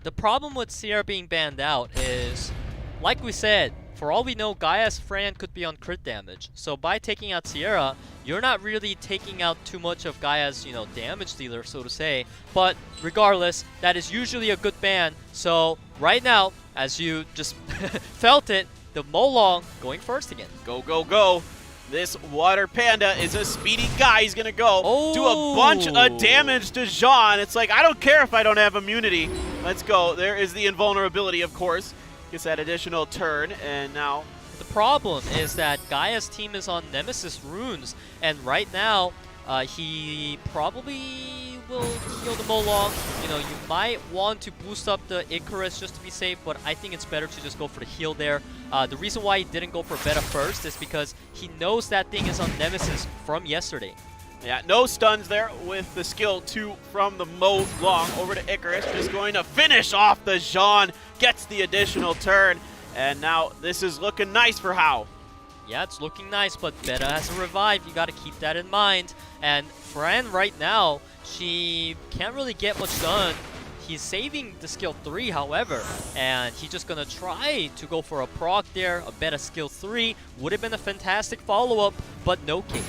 S4: The problem with Sierra being banned out is, like we said, for all we know, Gaia's Fran could be on crit damage. So by taking out Sierra, you're not really taking out too much of Gaia's, damage dealer, so to say. But regardless, that is usually a good ban. So right now, as you just felt it, the Molong going first again.
S3: Go, go, go. This Water Panda is a speedy guy. He's going to go do a bunch of damage to Jean. It's like, I don't care if I don't have immunity. Let's go. There is the invulnerability, of course. Gets that additional turn, and now...
S4: The problem is that Gaia's team is on Nemesis runes, and right now, he probably will heal the Molong. You might want to boost up the Icarus just to be safe, but I think it's better to just go for the heal there. The reason why he didn't go for Beta first is because he knows that thing is on Nemesis from yesterday.
S3: Yeah, no stuns there with the skill 2 from the Mo Long over to Icarus. Just going to finish off the Jean. Gets the additional turn. And now this is looking nice for Hao.
S4: Yeah, it's looking nice, but Beta has a revive. You got to keep that in mind. And Fran right now, she can't really get much done. He's saving the skill 3, however, and he's just going to try to go for a proc there. A Beta skill 3 would have been a fantastic follow-up, but no cake.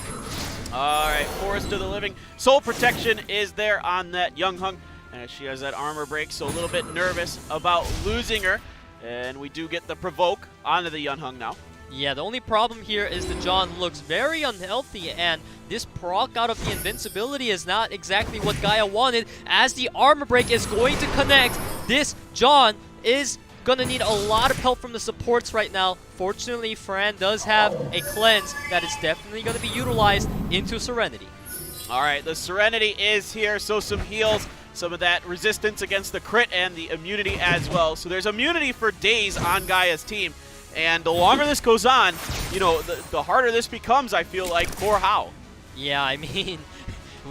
S3: Alright, Forest of the Living. Soul Protection is there on that Young Hung. And she has that armor break, so a little bit nervous about losing her. And we do get the Provoke onto the Young Hung now.
S4: Yeah, the only problem here is that John looks very unhealthy, and this proc out of the invincibility is not exactly what Gaia wanted, as the armor break is going to connect. This John is gonna need a lot of help from the supports right now. Fortunately, Fran does have a cleanse that is definitely gonna be utilized into Serenity.
S3: Alright, the Serenity is here, so some heals, some of that resistance against the crit, and the immunity as well. So there's immunity for days on Gaia's team. And the longer this goes on, the harder this becomes, I feel like, for Hao.
S4: Yeah, I mean,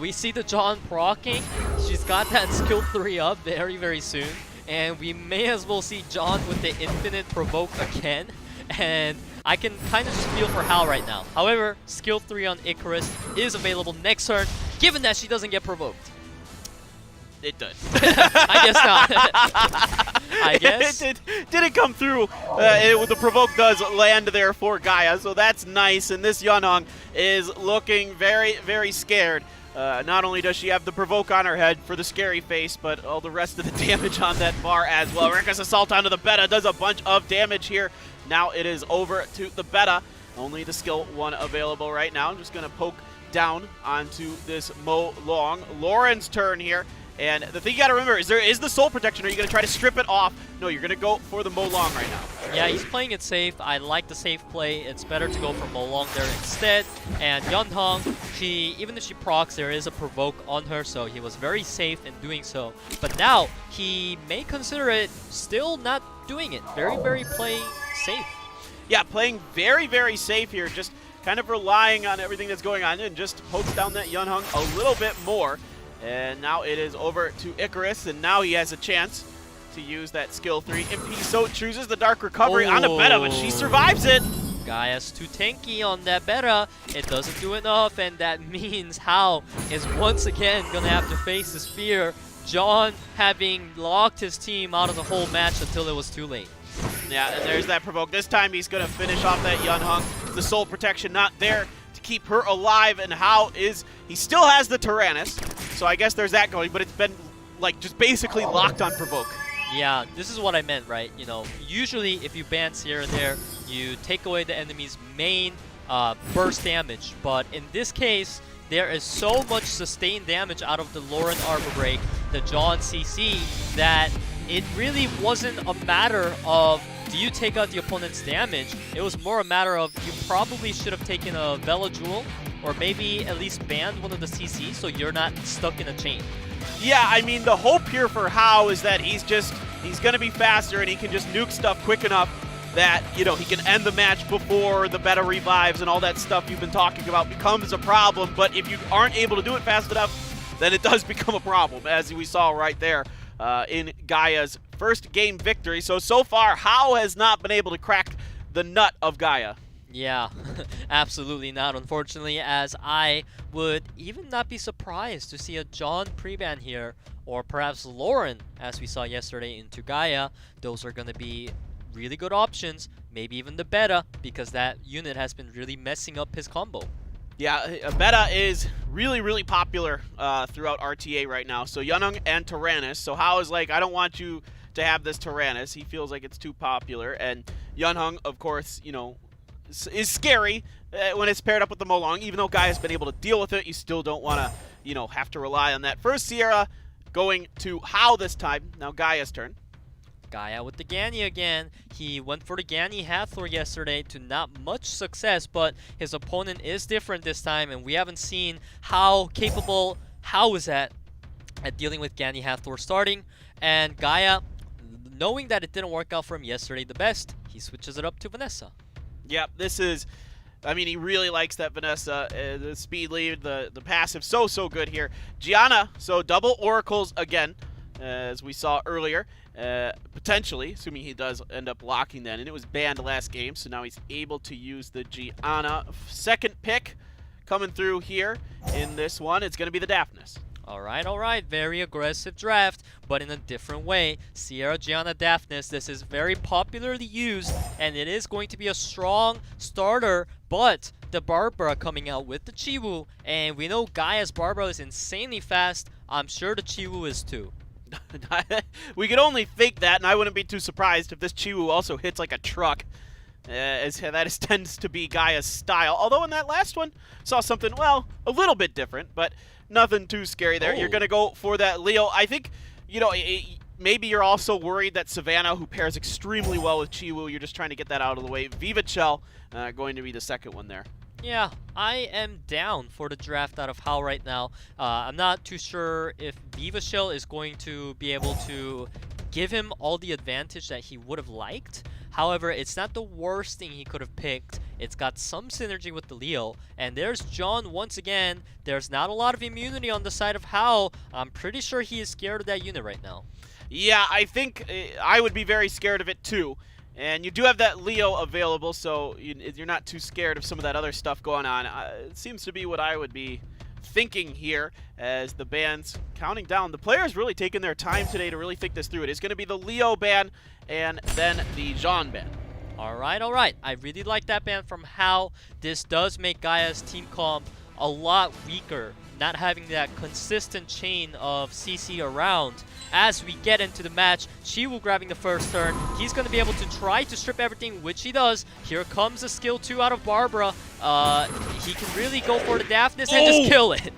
S4: we see the John procking. She's got that skill 3 up very, very soon. And we may as well see John with the infinite provoke again. And I can kind of just feel for Hao right now. However, skill 3 on Icarus is available next turn, given that she doesn't get provoked.
S3: It did.
S4: I guess not. I guess.
S3: It didn't come through. The Provoke does land there for Gaia, so that's nice. And this Yunhong is looking very, very scared. Not only does she have the Provoke on her head for the scary face, but all the rest of the damage on that bar as well. Reckless Assault onto the Beta does a bunch of damage here. Now it is over to the Beta. Only the skill 1 available right now. I'm just going to poke down onto this Mo Long. Lauren's turn here. And the thing you got to remember is there is the Soul Protection. Are you going to try to strip it off? No, you're going to go for the Mo Long right now.
S4: Yeah, he's playing it safe. I like the safe play. It's better to go for Mo Long there instead. And Yunhong, even if she procs, there is a Provoke on her, so he was very safe in doing so. But now, he may consider it still not doing it. Very, very playing safe.
S3: Yeah, playing very, very safe here. Just kind of relying on everything that's going on and just pokes down that Yunhong a little bit more. And now it is over to Icarus, and now he has a chance to use that skill 3 if he so chooses. The Dark Recovery on a Beta, but she survives it.
S4: Gaia's too tanky on that Beta. It doesn't do enough, and that means Hao is once again going to have to face his fear. John having locked his team out of the whole match until it was too late.
S3: Yeah, and there's that Provoke. This time he's going to finish off that Yunhong. The Soul Protection not there to keep her alive, and Hao he still has the Tyrannus. So I guess there's that going, but it's been like just basically locked on Provoke.
S4: Yeah, this is what I meant, right? Usually if you ban Sierra there, you take away the enemy's main burst damage. But in this case, there is so much sustained damage out of the Lauren Armor Break, the John CC, that it really wasn't a matter of do you take out the opponent's damage. It was more a matter of you probably should have taken a Vela Jewel, or maybe at least banned one of the CCs so you're not stuck in a chain.
S3: Yeah, I mean, the hope here for Hao is that he's going to be faster and he can just nuke stuff quick enough that, you know, he can end the match before the beta revives and all that stuff you've been talking about becomes a problem. But if you aren't able to do it fast enough, then it does become a problem, as we saw right there in GAIA's first game victory. So far, How has not been able to crack the nut of GAIA.
S4: Yeah, absolutely not, unfortunately, as I would even not be surprised to see a John pre-ban here, or perhaps Lauren, as we saw yesterday into GAIA. Those are going to be really good options, maybe even the beta, because that unit has been really messing up his combo.
S3: Yeah, beta is really popular throughout RTA right now. So Yeonhung and Tyrannus. So How is like, I don't want you to have this Tyrannus. He feels like it's too popular. And Yeonhung, of course, you know, is scary when it's paired up with the Molong. Even though Guy has been able to deal with it, you still don't want to, you know, have to rely on that. First Sierra going to How this time. Now GAIA's turn.
S4: GAIA with the Ganny again. He went for the Ganny Hathor yesterday to not much success, but his opponent is different this time, and we haven't seen how capable How is at dealing with Ganny Hathor starting. And GAIA, knowing that it didn't work out for him yesterday the best, he switches it up to Vanessa.
S3: Yep, this is, I mean, he really likes that Vanessa, the speed lead, the passive, so good here. Gianna, so double Oracles again, as we saw earlier, potentially, assuming he does end up locking that, and it was banned last game, so now he's able to use the Gianna. Second pick coming through here in this one, it's going to be the Daphnis.
S4: All right. Very aggressive draft, but in a different way. Sierra, Gianna, Daphnis. This is very popularly used, and it is going to be a strong starter, but the Barbara coming out with the Chiwoo, and we know GAIA's Barbara is insanely fast. I'm sure the Chiwoo is too.
S3: We could only think that, and I wouldn't be too surprised if this Chiwoo also hits like a truck. As that tends to be GAIA's style. Although in that last one, saw something, well, a little bit different, but nothing too scary there. You're going to go for that Leo. I think, you know, maybe you're also worried that Savannah, who pairs extremely well with Chiwoo, you're just trying to get that out of the way. Viva Chell going to be the second one there.
S4: Yeah, I am down for the draft out of How right now. I'm not too sure if Viva Shell is going to be able to give him all the advantage that he would have liked. However, it's not the worst thing he could have picked. It's got some synergy with the Leo. And there's John once again. There's not a lot of immunity on the side of How. I'm pretty sure he is scared of that unit right now.
S3: Yeah, I think I would be very scared of it too. And you do have that Leo available, so you're not too scared of some of that other stuff going on. It seems to be what I would be thinking here as the ban's counting down. The players really taking their time today to really think this through. It is going to be the Leo ban and then the Jean ban.
S4: All right. I really like that ban from How. This does make GAIA's team comp a lot weaker, not having that consistent chain of CC around. As we get into the match, Chiwoo grabbing the first turn. He's going to be able to try to strip everything, which he does. Here comes a skill 2 out of Barbara. He can really go for the Daphnis and just kill it.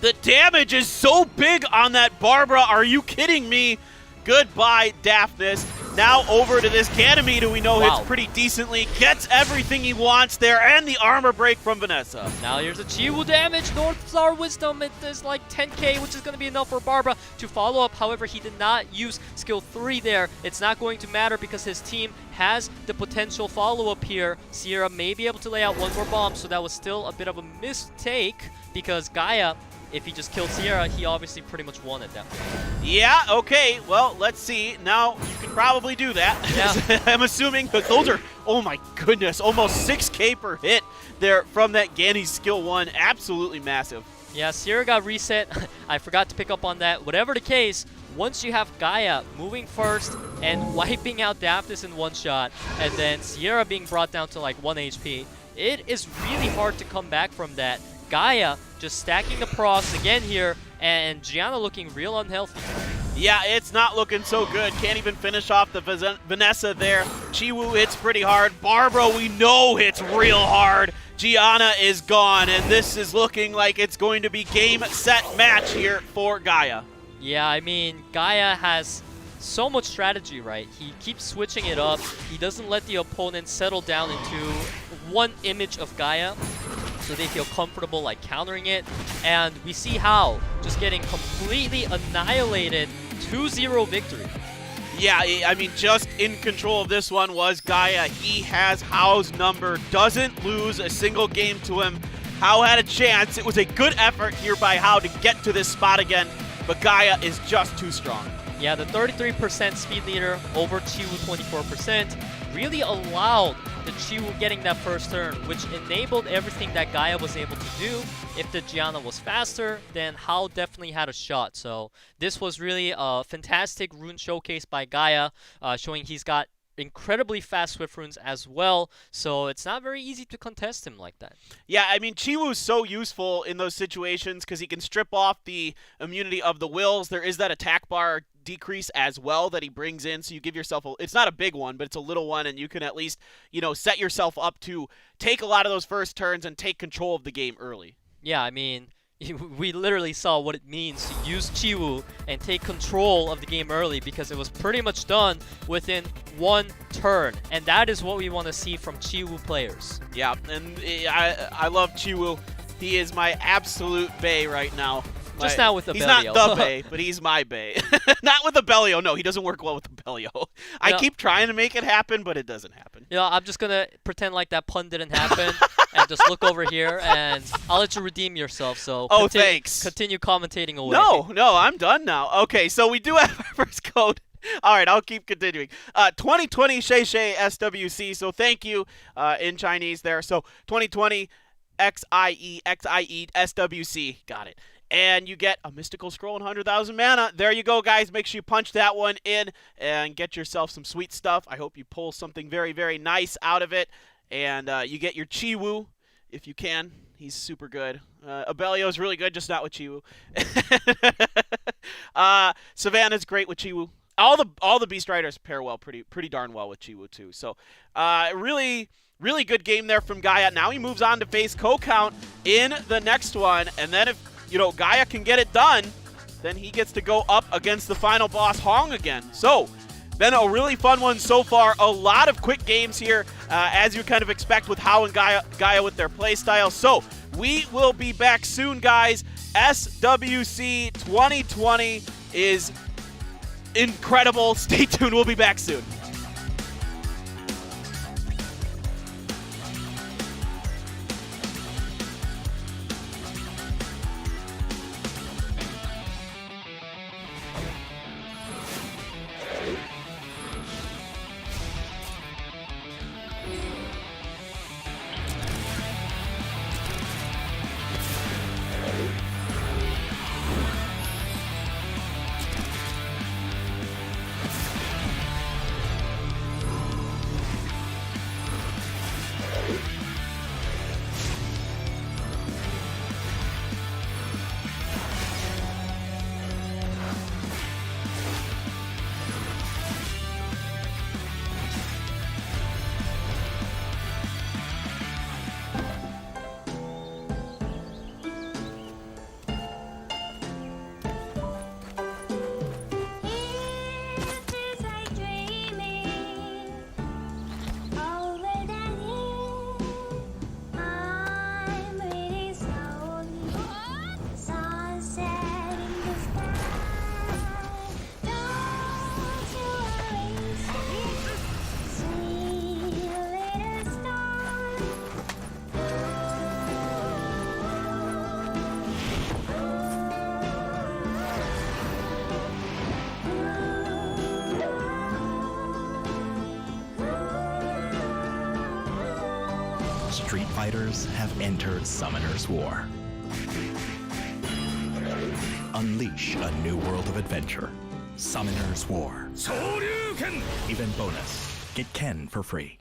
S3: The damage is so big on that Barbara. Are you kidding me? Goodbye, Daphnis. Now over to this Ganymede, who we know hits pretty decently. Gets everything he wants there, and the armor break from Vanessa.
S4: Now here's a Chiwoo damage. North Star Wisdom, it is like 10k, which is going to be enough for Barbara to follow up. However, he did not use skill 3 there. It's not going to matter because his team has the potential follow-up here. Sierra may be able to lay out one more bomb, so that was still a bit of a mistake because GAIA, if he just killed Sierra, he obviously pretty much won at that point.
S3: Yeah, okay. Well, let's see. Now, you can probably do that.
S4: Yeah.
S3: I'm assuming, but those are, oh my goodness, almost 6k per hit there from that Ganny skill 1. Absolutely massive.
S4: Yeah, Sierra got reset. I forgot to pick up on that. Whatever the case, once you have GAIA moving first and wiping out Daphnis in one shot, and then Sierra being brought down to like 1 HP, it is really hard to come back from that. GAIA just stacking the procs again here, and Gianna looking real unhealthy.
S3: Yeah, it's not looking so good. Can't even finish off the Vanessa there. Chiwoo hits pretty hard. Barbara, we know hits real hard. Gianna is gone, and this is looking like it's going to be game, set, match here for GAIA.
S4: Yeah, I mean, GAIA has so much strategy, right? He keeps switching it up. He doesn't let the opponent settle down into one image of GAIA, so they feel comfortable like countering it. And we see How just getting completely annihilated. 2-0 victory.
S3: Yeah, I mean, just in control of this one was GAIA. He has Hao's number, doesn't lose a single game to him. Hao had a chance. It was a good effort here by Hao to get to this spot again, but GAIA is just too strong.
S4: Yeah, the 33% speed leader over Chiwoo 24% really allowed the Chiwoo getting that first turn, which enabled everything that GAIA was able to do. If the Gianna was faster, then Hao definitely had a shot. So this was really a fantastic rune showcase by GAIA, showing he's got incredibly fast Swift runes as well, so it's not very easy to contest him like that.
S3: Yeah, I mean, Chiwoo's so useful in those situations because he can strip off the immunity of the wills. There is that attack bar decrease as well that he brings in, so you give yourself it's not a big one, but it's a little one, and you can at least, you know, set yourself up to take a lot of those first turns and take control of the game early.
S4: Yeah, I mean, we literally saw what it means to use Chiwoo and take control of the game early, because it was pretty much done within one turn, and that is what we want to see from Chiwoo players.
S3: Yeah, and I love Chiwoo. He is my absolute bae right now.
S4: Just not with the
S3: He's
S4: Belio.
S3: not the bae, but he's my bae. Not with the Belio. No, he doesn't work well with the Belio. I keep trying to make it happen, but it doesn't happen.
S4: You know, I'm just going to pretend like that pun didn't happen and just look over here, and I'll let you redeem yourself. So
S3: thanks.
S4: Continue commentating away.
S3: No, I'm done now. Okay, so we do have our first code. All right, I'll keep continuing. 2020 Shay SWC. So thank you in Chinese there. So 2020 XIE SWC. Got it. And you get a mystical scroll and 100,000 mana. There you go, guys. Make sure you punch that one in and get yourself some sweet stuff. I hope you pull something very, very nice out of it. And you get your Chiwoo, if you can. He's super good. Abellio's really good, just not with Chiwoo. Savannah's great with Chiwoo. All the Beast Riders pair well, pretty darn well with Chiwoo too. So really good game there from GAIA. Now he moves on to face COCOUNT in the next one, and then if GAIA can get it done, then he gets to go up against the final boss, Hong, again. So, been a really fun one so far. A lot of quick games here, as you kind of expect with Hao and GAIA with their playstyle. So, we will be back soon, guys. SWC 2020 is incredible. Stay tuned. We'll be back soon.
S1: Street fighters have entered Summoner's War. Unleash a new world of adventure. Summoner's War.
S2: 昇竜拳
S1: Even bonus. Get Ken for free.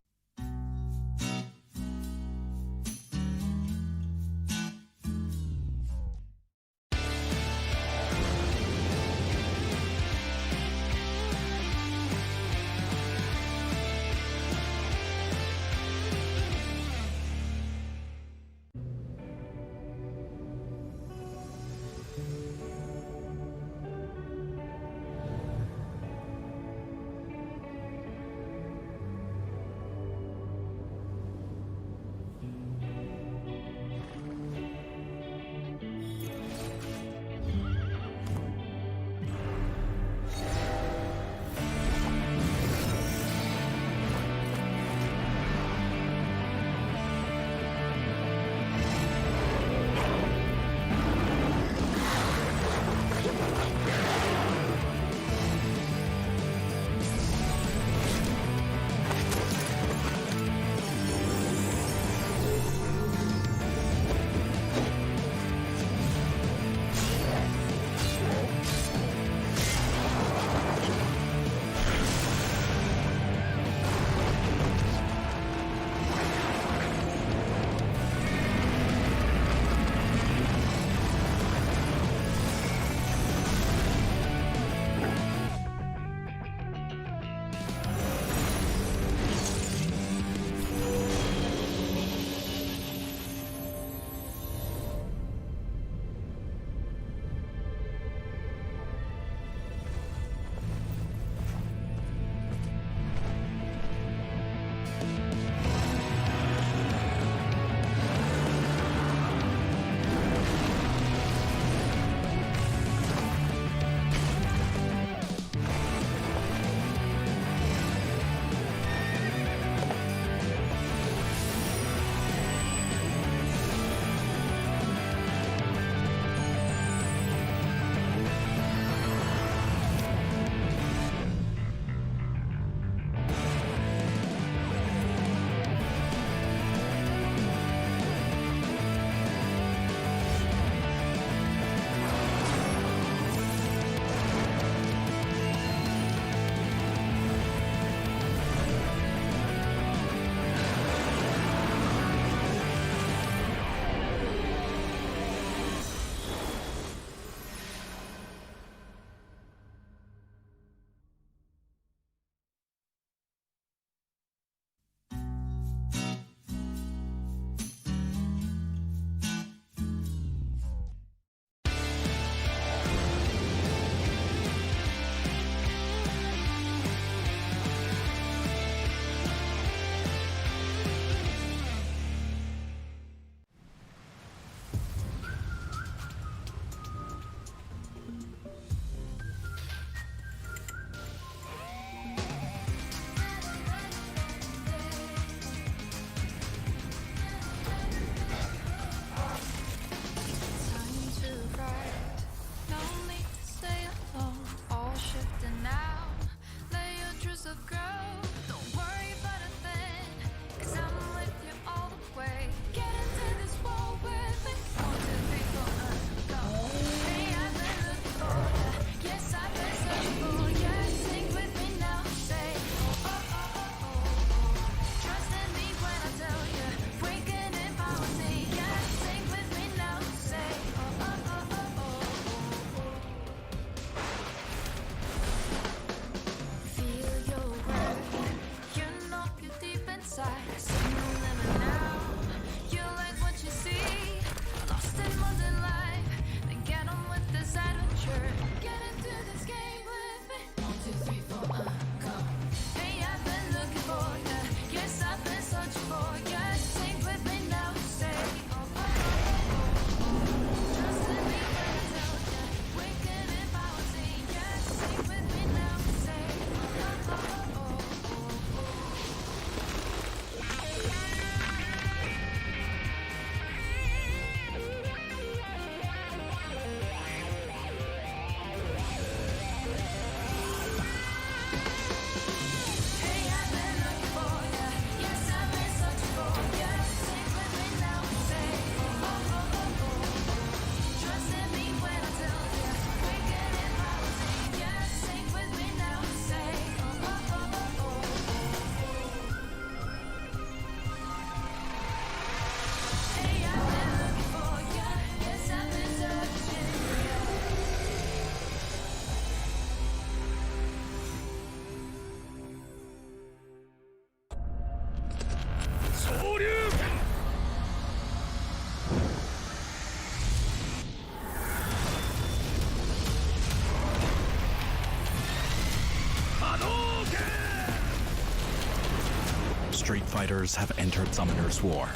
S1: Street fighters have entered Summoner's War.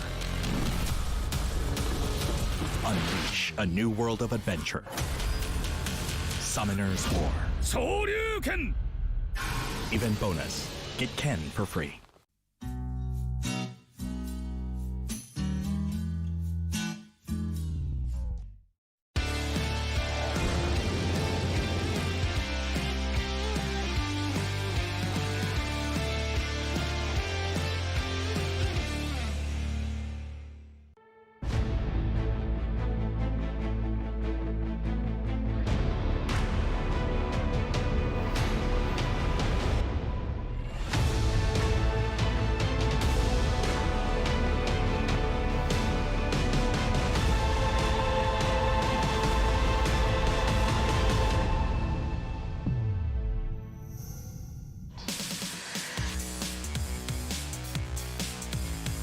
S1: Unleash a new world of adventure. Summoner's War.
S2: 昇竜拳
S1: Event bonus. Get Ken for free.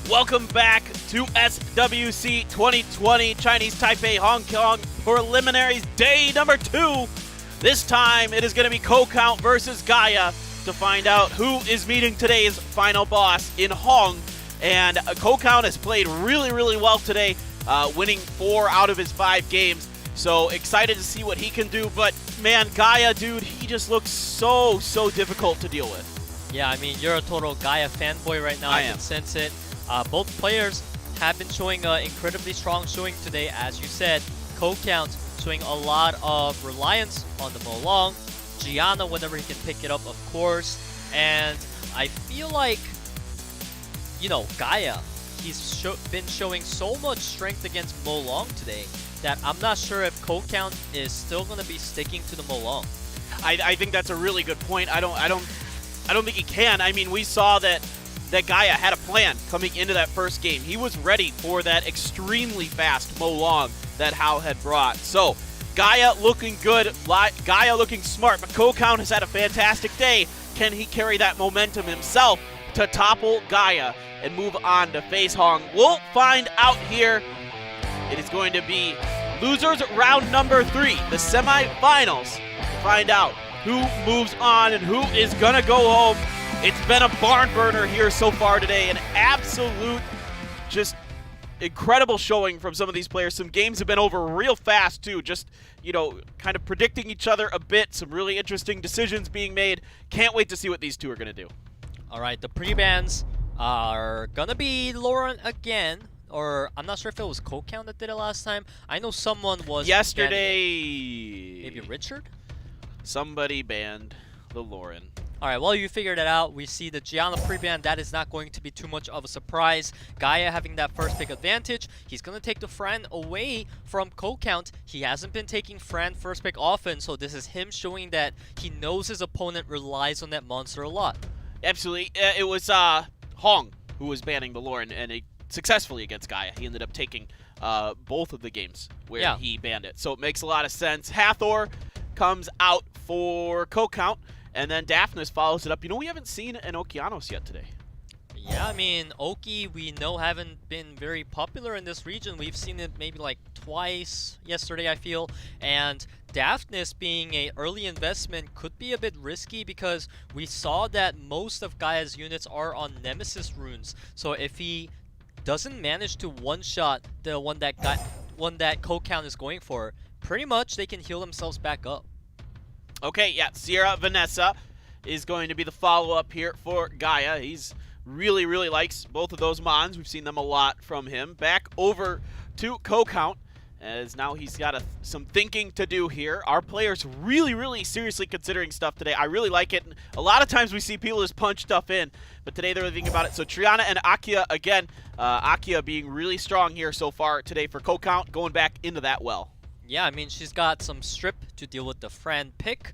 S3: Welcome back to SWC 2020 Chinese Taipei Hong Kong preliminaries day number 2. This time it is going to be COCOUNT versus GAIA to find out who is meeting today's final boss in Hong. And COCOUNT has played really well today, winning 4 out of his 5 games. So excited to see what he can do. But man, GAIA, dude, he just looks so difficult to deal with.
S4: Yeah, I mean, you're a total GAIA fanboy right now. I can sense it. Both players have been showing an incredibly strong showing today. As you said, COCOUNT showing a lot of reliance on the Molong. Gianna, whenever he can pick it up, of course. And I feel like, you know, GAIA, he's been showing so much strength against Molong today that I'm not sure if COCOUNT is still going to be sticking to the Molong.
S3: I think that's a really good point. I don't think he can. I mean, we saw that GAIA had a plan coming into that first game. He was ready for that extremely fast Molong that Hao had brought. So, GAIA looking good, GAIA looking smart, but COCOUNT has had a fantastic day. Can he carry that momentum himself to topple GAIA and move on to face Hong? We'll find out here. It is going to be losers round number 3, the semifinals, to find out who moves on and who is gonna go home. It's been a barn burner here so far today, an absolute just incredible showing from some of these players. Some games have been over real fast too, just, you know, kind of predicting each other a bit, some really interesting decisions being made. Can't wait to see what these two are gonna do.
S4: All right, the pre-bans are gonna be Lauren again, or I'm not sure if it was COCOUNT that did it last time. I know someone was
S3: yesterday.
S4: Maybe Richard?
S3: Somebody banned the Lauren.
S4: All right, well, you figured it out. We see the Gianna pre-ban. That is not going to be too much of a surprise. GAIA having that first pick advantage. He's going to take the Fran away from COCOUNT. He hasn't been taking Fran first pick often, so this is him showing that he knows his opponent relies on that monster a lot.
S3: Absolutely. It was Hong who was banning the Lauren, and successfully against GAIA. He ended up taking both of the games where he banned it. So it makes a lot of sense. Hathor comes out for COCOUNT. And then Daphnis follows it up. You know, we haven't seen an Okeanos yet today.
S4: Yeah, I mean, Oki, we know haven't been very popular in this region. We've seen it maybe like twice yesterday, I feel. And Daphnis being an early investment could be a bit risky because we saw that most of Gaia's units are on Nemesis runes. So if he doesn't manage to one-shot the one that COCOUNT is going for, pretty much they can heal themselves back up.
S3: Okay, yeah, Sierra Vanessa is going to be the follow-up here for Gaia. He's really likes both of those Mons. We've seen them a lot from him. Back over to COCOUNT, as now he's got some thinking to do here. Our players really seriously considering stuff today. I really like it. A lot of times we see people just punch stuff in, but today they're thinking about it. So Triana and Akia again. Akia being really strong here so far today for COCOUNT, going back into that well.
S4: Yeah, I mean, she's got some strip to deal with the Fran pick.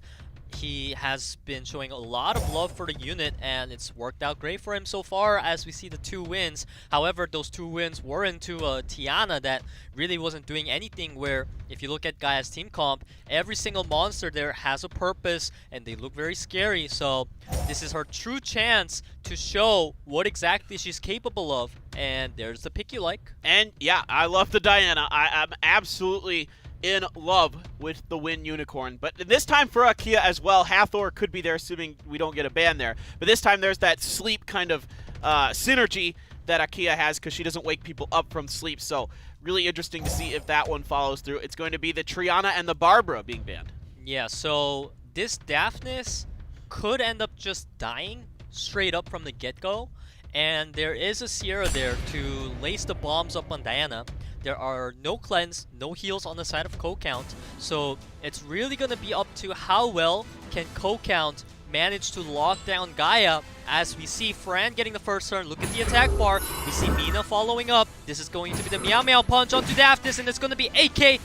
S4: He has been showing a lot of love for the unit, and it's worked out great for him so far as we see the 2 wins. However, those 2 wins were into Tiana that really wasn't doing anything, where if you look at Gaia's team comp, every single monster there has a purpose, and they look very scary. So this is her true chance to show what exactly she's capable of, and there's the pick you like.
S3: And yeah, I love the Diana. I'm absolutely in love with the Wind Unicorn. But this time for Akia as well, Hathor could be there assuming we don't get a ban there. But this time there's that sleep kind of synergy that Akia has because she doesn't wake people up from sleep. So really interesting to see if that one follows through. It's going to be the Triana and the Barbara being banned.
S4: Yeah, so this Daphnis could end up just dying straight up from the get-go. And there is a Sierra there to lace the bombs up on Diana. There are no cleanse, no heals on the side of COCOUNT, so it's really going to be up to how well can COCOUNT manage to lock down Gaia. As we see Fran getting the first turn, look at the attack bar, we see Mina following up. This is going to be the Meow Meow punch onto Daphnis, and it's going to be AK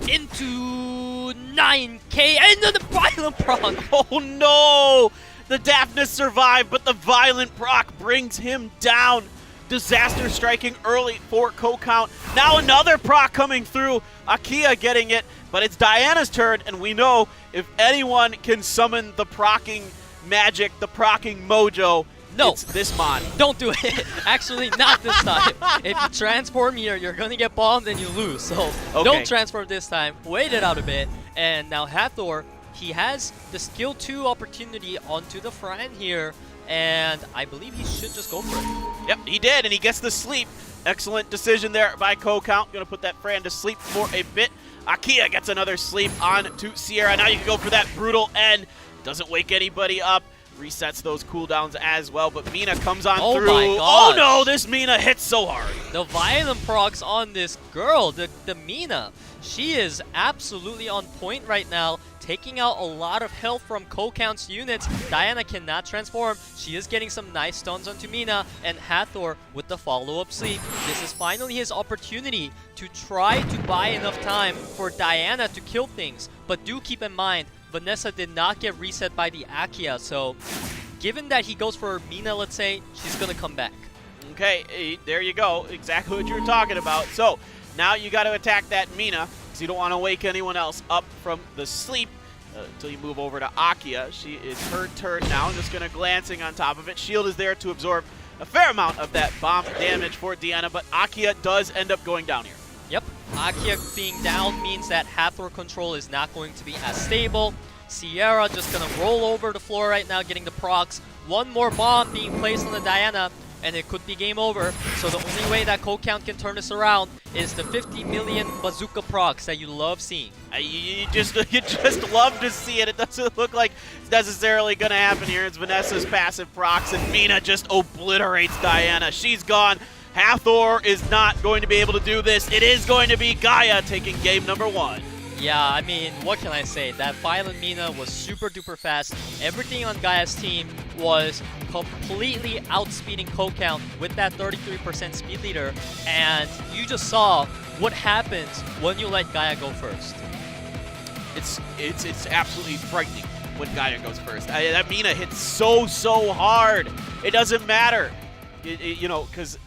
S4: into 9K, and then the violent proc.
S3: Oh no! The Daphnis survived, but the violent proc brings him down. Disaster striking early for COCOUNT. Now another proc coming through. Akia getting it, but it's Diana's turn, and we know if anyone can summon the procking magic, the procking mojo, it's this Mon.
S4: Don't do it. Actually, not this time. If you transform here, you're going to get bombed and you lose. So don't transform this time. Wait it out a bit. And now Hathor, he has the skill 2 opportunity onto the Fran here. And I believe he should just go for it.
S3: Yep, he did, and he gets the sleep. Excellent decision there by COCOUNT. Gonna put that Fran to sleep for a bit. Akia gets another sleep on to Sierra. Now you can go for that brutal end. Doesn't wake anybody up. Resets those cooldowns as well, but Mina comes on through.
S4: My gosh.
S3: Oh no, this Mina hits so hard.
S4: The violent procs on this girl, the Mina. She is absolutely on point right now, taking out a lot of health from COCOUNT's units. Diana cannot transform. She is getting some nice stuns onto Mina, and Hathor with the follow-up sleep. This is finally his opportunity to try to buy enough time for Diana to kill things. But do keep in mind, Vanessa did not get reset by the Akia, so given that he goes for Mina, let's say, she's gonna come back.
S3: Okay, there you go. Exactly what you were talking about. So now you got to attack that Mina, because you don't want to wake anyone else up from the sleep until you move over to Akia. It's her turn now. Just going to glancing on top of it. Shield is there to absorb a fair amount of that bomb damage for Diana, but Akia does end up going down here.
S4: Yep, Akia being down means that Hathor control is not going to be as stable. Sierra just going to roll over the floor right now, getting the procs. One more bomb being placed on the Diana, and it could be game over. So the only way that COCOUNT can turn this around is the 50 million bazooka procs that you love seeing.
S3: You just love to see it. It doesn't look like it's necessarily going to happen here. It's Vanessa's passive procs, and Mina just obliterates Diana. She's gone. Hathor is not going to be able to do this. It is going to be Gaia taking game number 1.
S4: Yeah, I mean, what can I say? That violent Mina was super duper fast. Everything on Gaia's team was completely outspeeding COCOUNT with that 33% speed leader. And you just saw what happens when you let Gaia go first.
S3: It's absolutely frightening when Gaia goes first. That Mina hits so hard. It doesn't matter, you know, because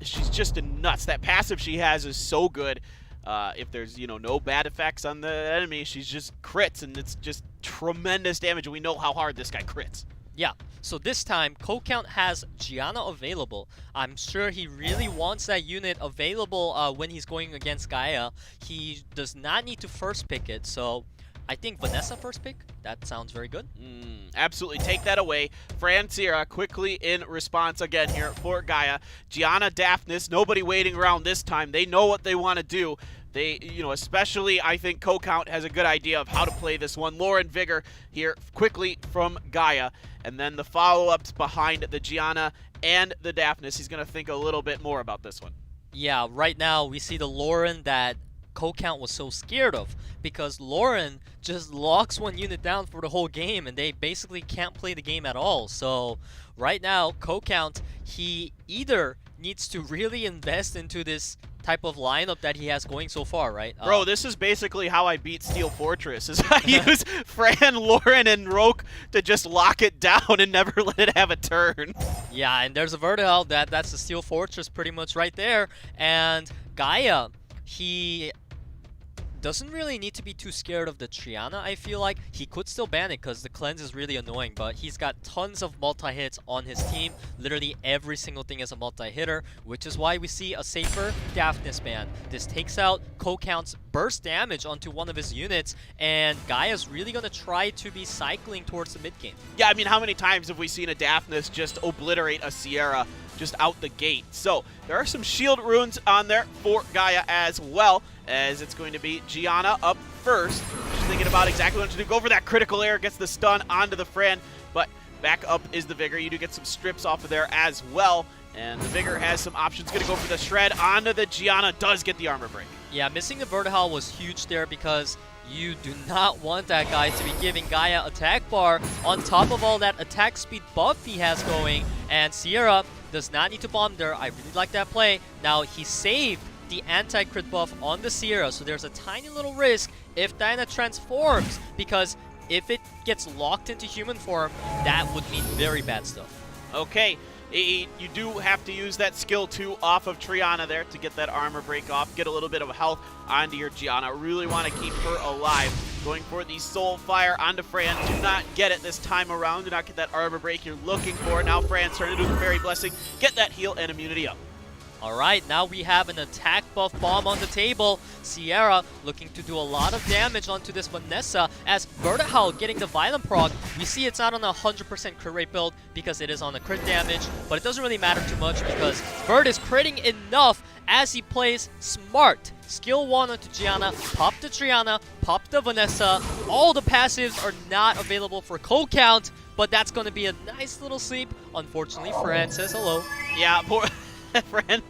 S3: she's just nuts. That passive she has is so good. If there's, no bad effects on the enemy, she's just crits, and it's just tremendous damage. And we know how hard this guy crits.
S4: Yeah, so this time, COCOUNT has Gianna available. I'm sure he really wants that unit available when he's going against GAIA. He does not need to first pick it, so I think Vanessa first pick. That sounds very good.
S3: Absolutely, take that away. Fran Sierra quickly in response again here for GAIA. Gianna, Daphnis, nobody waiting around this time. They know what they want to do. They, especially I think COCOUNT has a good idea of how to play this one. Lauren Vigor here quickly from GAIA. And then the follow-ups behind the Gianna and the Daphnis. He's going to think a little bit more about this one.
S4: Yeah, right now we see the Lauren that COCOUNT was so scared of, because Lauren just locks one unit down for the whole game and they basically can't play the game at all. So right now, COCOUNT, he either needs to really invest into this type of lineup that he has going so far, right?
S3: Bro, this is basically how I beat Steel Fortress, is I use Fran, Lauren, and Roke to just lock it down and never let it have a turn.
S4: Yeah, and there's a Vertical, that's the Steel Fortress pretty much right there. And GAIA, he doesn't really need to be too scared of the Triana, I feel like. He could still ban it because the cleanse is really annoying, but he's got tons of multi-hits on his team. Literally every single thing is a multi-hitter, which is why we see a safer Daphnis ban. This takes out COCOUNT's burst damage onto one of his units, and GAIA's really going to try to be cycling towards the mid game.
S3: Yeah, I mean, how many times have we seen a Daphnis just obliterate a Sierra just out the gate? So there are some shield runes on there for GAIA as well, as it's going to be Gianna up first. Just thinking about exactly what to do. Go for that critical air, gets the stun onto the Fran, but back up is the Vigor. You do get some strips off of there as well, and the Vigor has some options. Going to go for the shred onto the Gianna, does get the armor break.
S4: Yeah, missing the Vertical was huge there because you do not want that guy to be giving GAIA attack bar on top of all that attack speed buff he has going, and Sierra does not need to bomb there. I really like that play. Now, he saved the anti-crit buff on the Sierra, so there's a tiny little risk if Diana transforms, because if it gets locked into human form, that would mean very bad stuff.
S3: Okay, you do have to use that skill 2 off of Triana there to get that armor break off, get a little bit of health onto your Gianna. Really want to keep her alive. Going for the Soul Fire onto Fran. Do not get it this time around. Do not get that armor break you're looking for. Now Fran's turning to the Fairy Blessing. Get that heal and immunity up.
S4: Alright, now we have an attack buff bomb on the table. Sierra looking to do a lot of damage onto this Vanessa, as Vertical getting the Violent proc. We see it's not on a 100% crit rate build because it is on the crit damage, but it doesn't really matter too much because Vert is critting enough as he plays smart. Skill 1 onto Gianna, pop the Triana, pop the Vanessa. All the passives are not available for COCOUNT, but that's going to be a nice little sleep. Unfortunately, Fran says hello.
S3: Yeah, poor Fran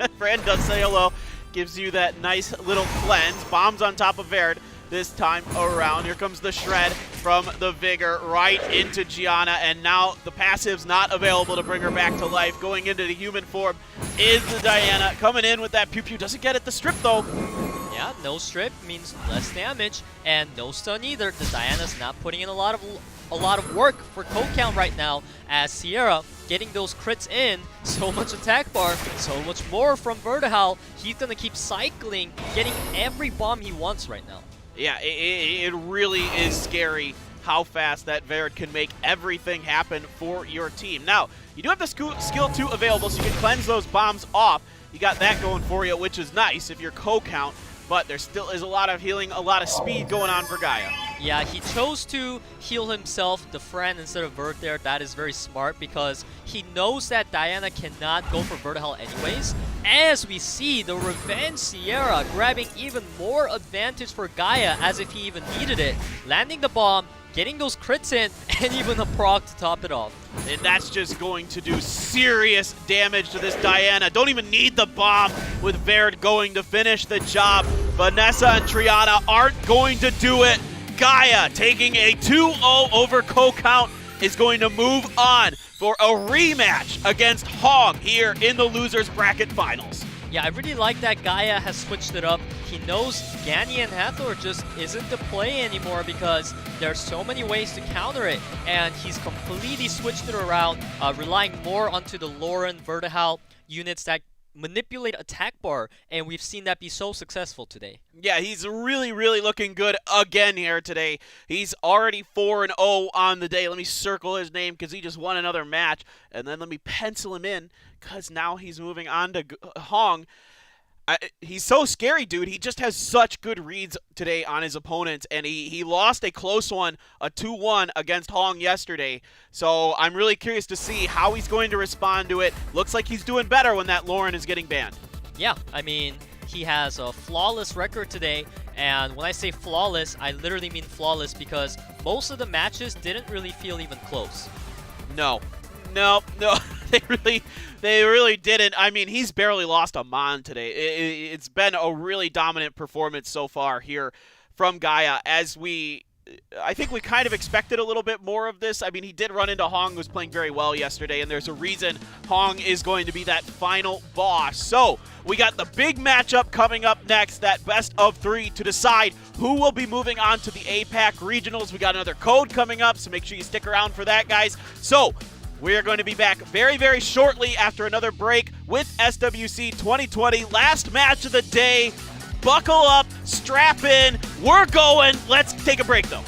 S3: does say hello, gives you that nice little cleanse. Bombs on top of Verd this time around. Here comes the shred from the Vigor right into Gianna, and now the passive's not available to bring her back to life. Going into the human form is the Diana. Coming in with that pew-pew. Doesn't get it the strip, though.
S4: Yeah, no strip means less damage, and no stun either. The Diana's not putting in a lot of work for COCOUNT right now, as Sierra getting those crits in, so much attack bar, so much more from Vertical. He's gonna keep cycling, getting every bomb he wants right now.
S3: Yeah, it really is scary how fast that Verd can make everything happen for your team. Now, you do have the skill 2 available, so you can cleanse those bombs off. You got that going for you, which is nice if you're COCOUNT, but there still is a lot of healing, a lot of speed going on for GAIA.
S4: Yeah, he chose to heal himself, the Fran, instead of Vert there. That is very smart because he knows that Diana cannot go for Vertical anyways. As we see the Revenge Sierra grabbing even more advantage for GAIA as if he even needed it. Landing the bomb, getting those crits in, and even a proc to top it off.
S3: And that's just going to do serious damage to this Diana. Don't even need the bomb with Verd going to finish the job. Vanessa and Triana aren't going to do it. GAIA taking a 2-0 over COCOUNT is going to move on for a rematch against Hog here in the Losers Bracket Finals.
S4: Yeah, I really like that GAIA has switched it up. He knows Gani and Hathor just isn't the play anymore because there's so many ways to counter it, and he's completely switched it around, relying more onto the Lauren Vertical units that manipulate attack bar, and we've seen that be so successful today.
S3: Yeah, he's really, really looking good again here today. He's already 4-0 on the day. Let me circle his name because he just won another match. And then let me pencil him in because now he's moving on to Hong. He's so scary, dude. He just has such good reads today on his opponents, and he lost a close one, a 2-1 against Hong yesterday. So I'm really curious to see how he's going to respond to it. Looks like he's doing better when that Lauren is getting banned.
S4: Yeah, I mean, he has a flawless record today, and when I say flawless, I literally mean flawless because most of the matches didn't really feel even close.
S3: No. They really didn't. I mean, he's barely lost a Mon today. It's been a really dominant performance so far here from GAIA, I think we kind of expected a little bit more of this. I mean, he did run into Hong, who was playing very well yesterday, and there's a reason Hong is going to be that final boss. So we got the big matchup coming up next, that best of 3 to decide who will be moving on to the APAC regionals. We got another code coming up, so make sure you stick around for that, guys. So we're going to be back very, very shortly after another break with SWC 2020. Last match of the day. Buckle up, strap in, we're going. Let's take a break, though.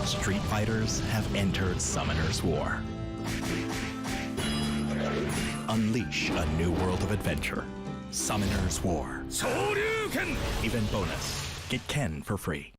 S1: Street fighters have entered Summoner's War. Unleash a new world of adventure. Summoner's War.
S2: 昇竜拳
S1: Even bonus. Get Ken for free.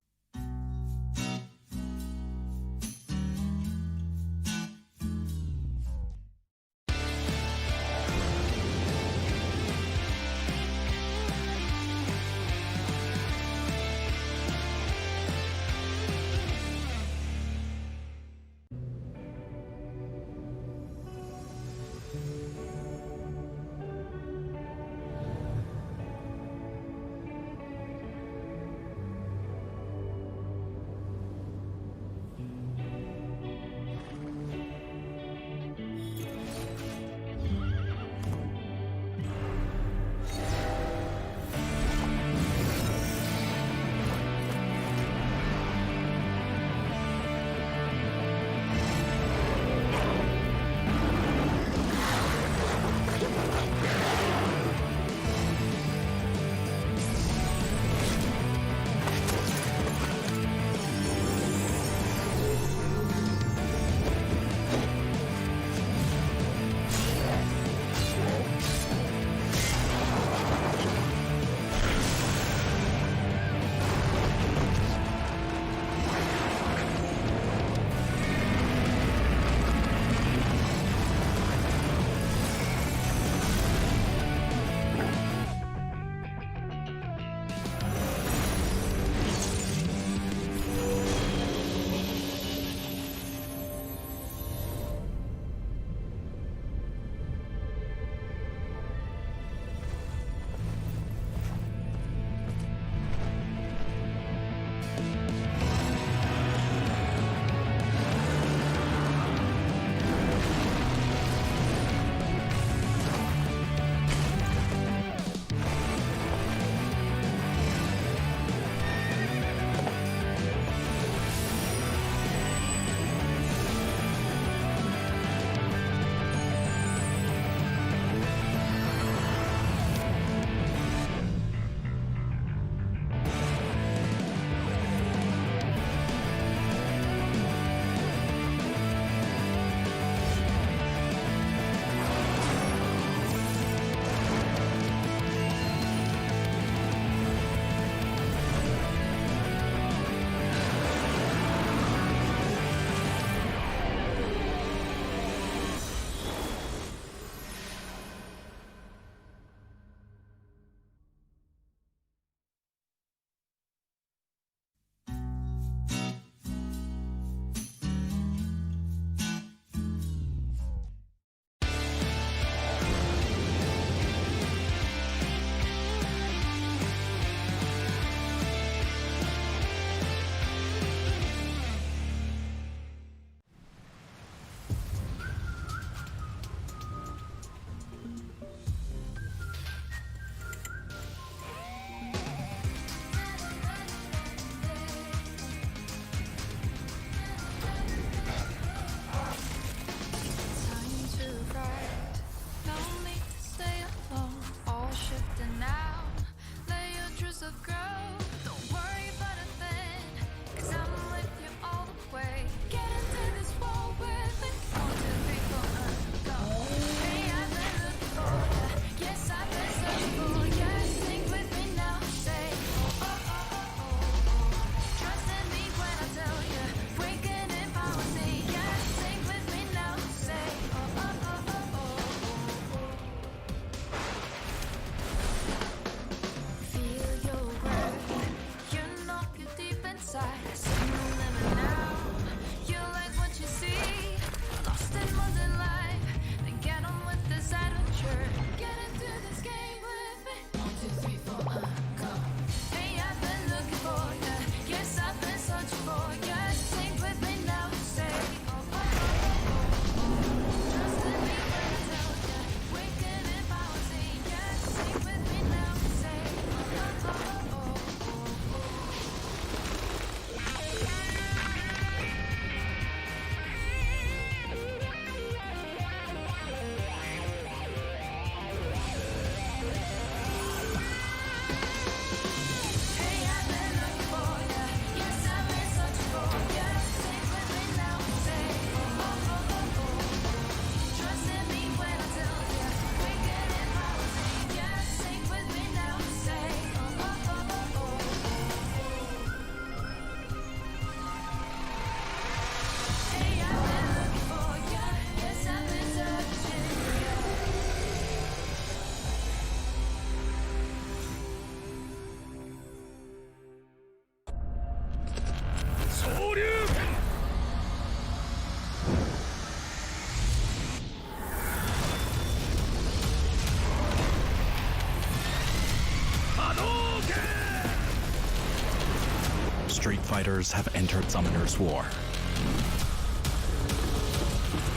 S1: Street fighters have entered Summoner's War.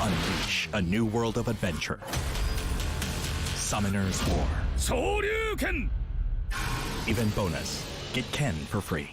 S1: Unleash a new world of adventure. Summoner's War.
S2: 昇竜拳
S1: Even bonus. Get Ken for free.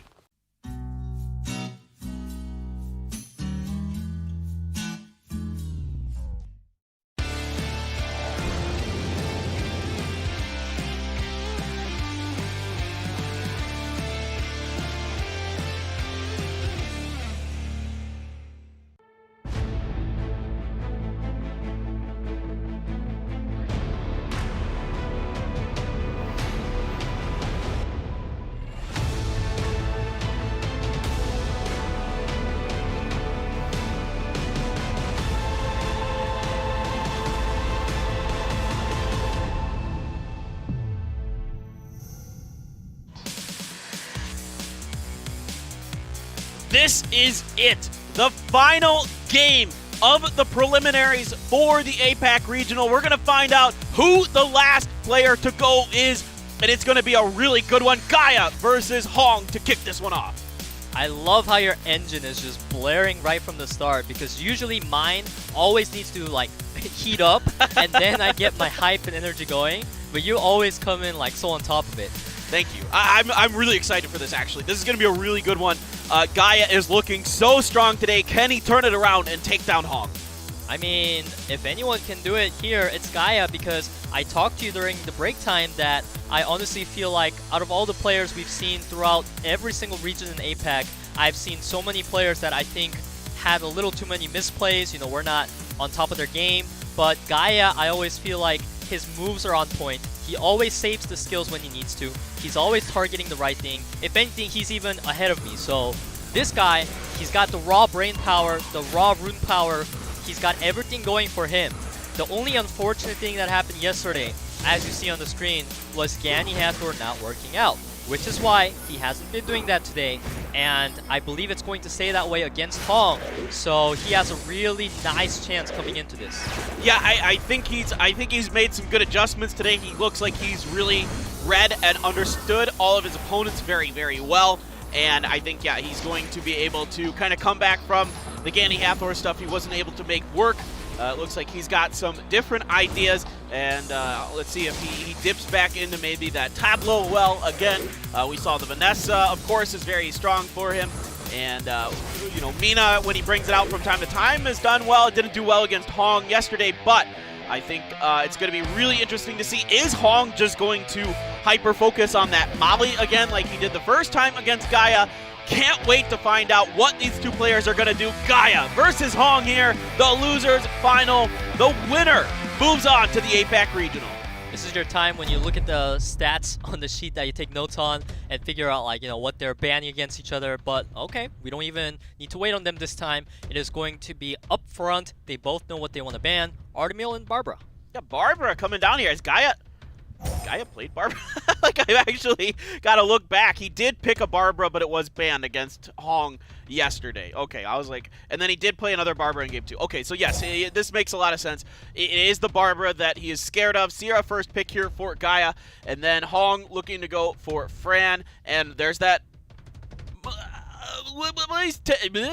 S3: This is it, the final game of the preliminaries for the APAC Regional. We're going to find out who the last player to go is, and it's going to be a really good one. GAIA versus Hong to kick this one off.
S4: I love how your engine is just blaring right from the start, because usually mine always needs to like heat up and then I get my hype and energy going, but you always come in like so on top of it.
S3: Thank you. I'm really excited for this, actually. This is going to be a really good one. GAIA is looking so strong today. Can he turn it around and take down Hong?
S4: I mean, if anyone can do it here, it's GAIA, because I talked to you during the break time that I honestly feel like out of all the players we've seen throughout every single region in APAC, I've seen so many players that I think had a little too many misplays. You know, we're not on top of their game. But GAIA, I always feel like his moves are on point. He always saves the skills when he needs to. He's always targeting the right thing. If anything, he's even ahead of me. So this guy, he's got the raw brain power, the raw rune power. He's got everything going for him. The only unfortunate thing that happened yesterday, as you see on the screen, was Gani Hathor not working out, which is why he hasn't been doing that today. And I believe it's going to stay that way against Hong. So he has a really nice chance coming into this.
S3: Yeah, I think he's made some good adjustments today. He looks like he's really read and understood all of his opponents very, very well. And I think, yeah, he's going to be able to kind of come back from the Gani Hathor stuff he wasn't able to make work. It looks like he's got some different ideas, and let's see if he dips back into maybe that Tableau well again. We saw the Vanessa, of course, is very strong for him. And, you know, Mina, when he brings it out from time to time, has done well. It didn't do well against Hong yesterday, but I think it's going to be really interesting to see. Is Hong just going to hyper-focus on that Molly again like he did the first time against GAIA? Can't wait to find out what these two players are going to do. GAIA versus Hong here, the losers final. The winner moves on to the APAC Regional.
S4: This is your time when you look at the stats on the sheet that you take notes on and figure out, like, you know, what they're banning against each other. But okay, we don't even need to wait on them this time. It is going to be up front. They both know what they want to ban. Artemil and Barbara.
S3: Yeah, Barbara coming down here. Is GAIA Gaia played Barbara? Like, I actually got to look back. He did pick a Barbara, but it was banned against Hong yesterday. Okay, I was like, and then he did play another Barbara in game 2. Okay, so yes, this makes a lot of sense. It is the Barbara that he is scared of. Sierra first pick here for Gaia, and then Hong looking to go for Fran, and there's that.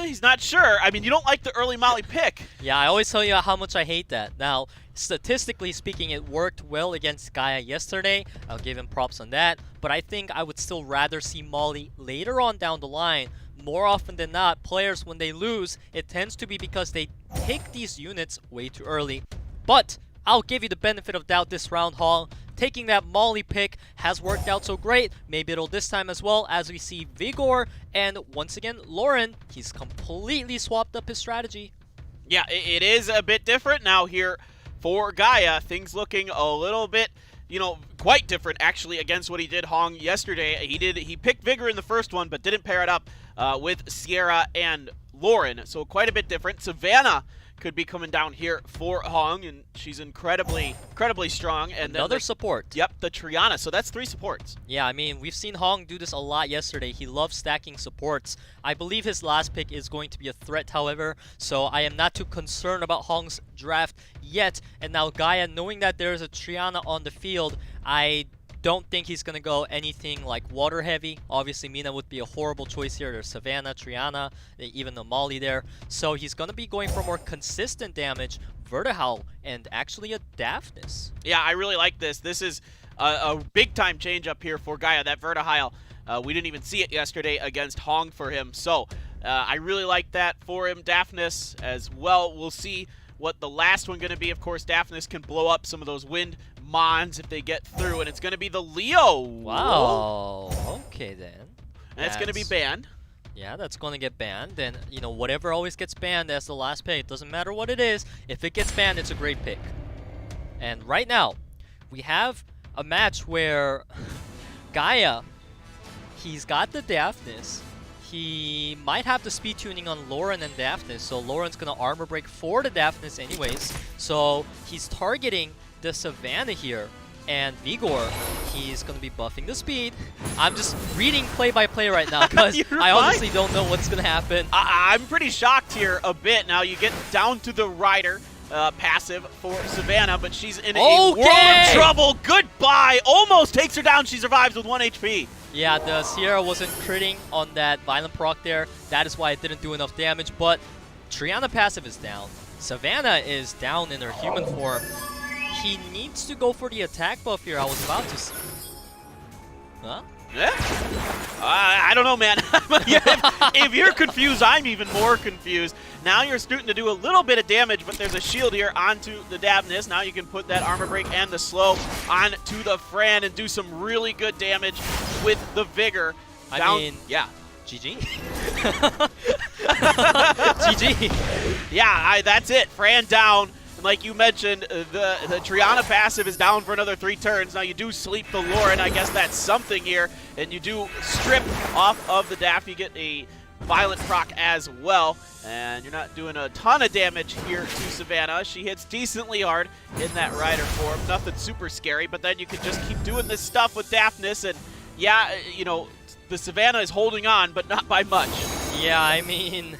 S3: He's not sure. I mean, you don't like the early Molly pick.
S4: Yeah, I always tell you how much I hate that. Now, statistically speaking, it worked well against Gaia yesterday. I'll give him props on that. But I think I would still rather see Molly later on down the line. More often than not, players, when they lose, it tends to be because they pick these units way too early. But I'll give you the benefit of doubt this round, Hong. Taking that Molly pick has worked out so great. Maybe it'll this time as well, as we see Vigor and once again Lauren. He's completely swapped up his strategy.
S3: Yeah, it is a bit different now here for Gaia. Things looking a little bit, you know, quite different actually against what he did Hong yesterday. He picked Vigor in the first one, but didn't pair it up with Sierra and Lauren. So quite a bit different. Savannah could be coming down here for Hong, and she's incredibly strong. And
S4: another support.
S3: Yep, the Triana. So that's 3 supports.
S4: Yeah, I mean, we've seen Hong do this a lot yesterday. He loves stacking supports. I believe his last pick is going to be a threat, however, so I am not too concerned about Hong's draft yet. And now Gaia, knowing that there's a Triana on the field, I don't think he's going to go anything like water heavy. Obviously, Mina would be a horrible choice here. There's Savannah, Triana, even the Molly there. So he's going to be going for more consistent damage, Vertihowl, and actually a Daphnis.
S3: Yeah, I really like this. This is a big-time change up here for Gaia, that Vertihowl. We didn't even see it yesterday against Hong for him. So I really like that for him. Daphnis as well. We'll see what the last one going to be. Of course, Daphnis can blow up some of those wind mons if they get through, and it's going to be the Leo.
S4: Wow. Okay, then.
S3: And it's going to be banned.
S4: Yeah, that's going to get banned. Then, you know, whatever always gets banned as the last pick. It doesn't matter what it is. If it gets banned, it's a great pick. And right now, we have a match where Gaia, he's got the Daphnis. He might have the speed tuning on Lauren and Daphnis, so Lauren's going to armor break for the Daphnis anyways. So he's targeting the Savannah here, and Vigor, he's going to be buffing the speed. I'm just reading play-by-play right now because I honestly don't know what's going to happen.
S3: I'm pretty shocked here a bit. Now you get down to the Rider passive for Savannah, but she's in a world of trouble. Goodbye. Almost takes her down. She survives with 1 HP.
S4: Yeah, the Sierra wasn't critting on that Violent proc there. That is why it didn't do enough damage, but Triana passive is down. Savannah is down in her human form. He needs to go for the attack buff here. I was about to say. Huh?
S3: Yeah? I don't know, man. If you're confused, I'm even more confused. Now you're starting to do a little bit of damage, but there's a shield here onto the Daphnis. Now you can put that armor break and the slow onto the Fran and do some really good damage with the Vigor.
S4: I mean,
S3: yeah.
S4: GG. GG.
S3: Yeah, that's it. Fran down. Like you mentioned, the Triana passive is down for another 3 turns. Now you do sleep the Lauren. I guess that's something here. And you do strip off of the Daff. You get a Violent proc as well. And you're not doing a ton of damage here to Savannah. She hits decently hard in that Rider form. Nothing super scary. But then you can just keep doing this stuff with Daphnis. And yeah, you know, the Savannah is holding on, but not by much.
S4: Yeah, I mean,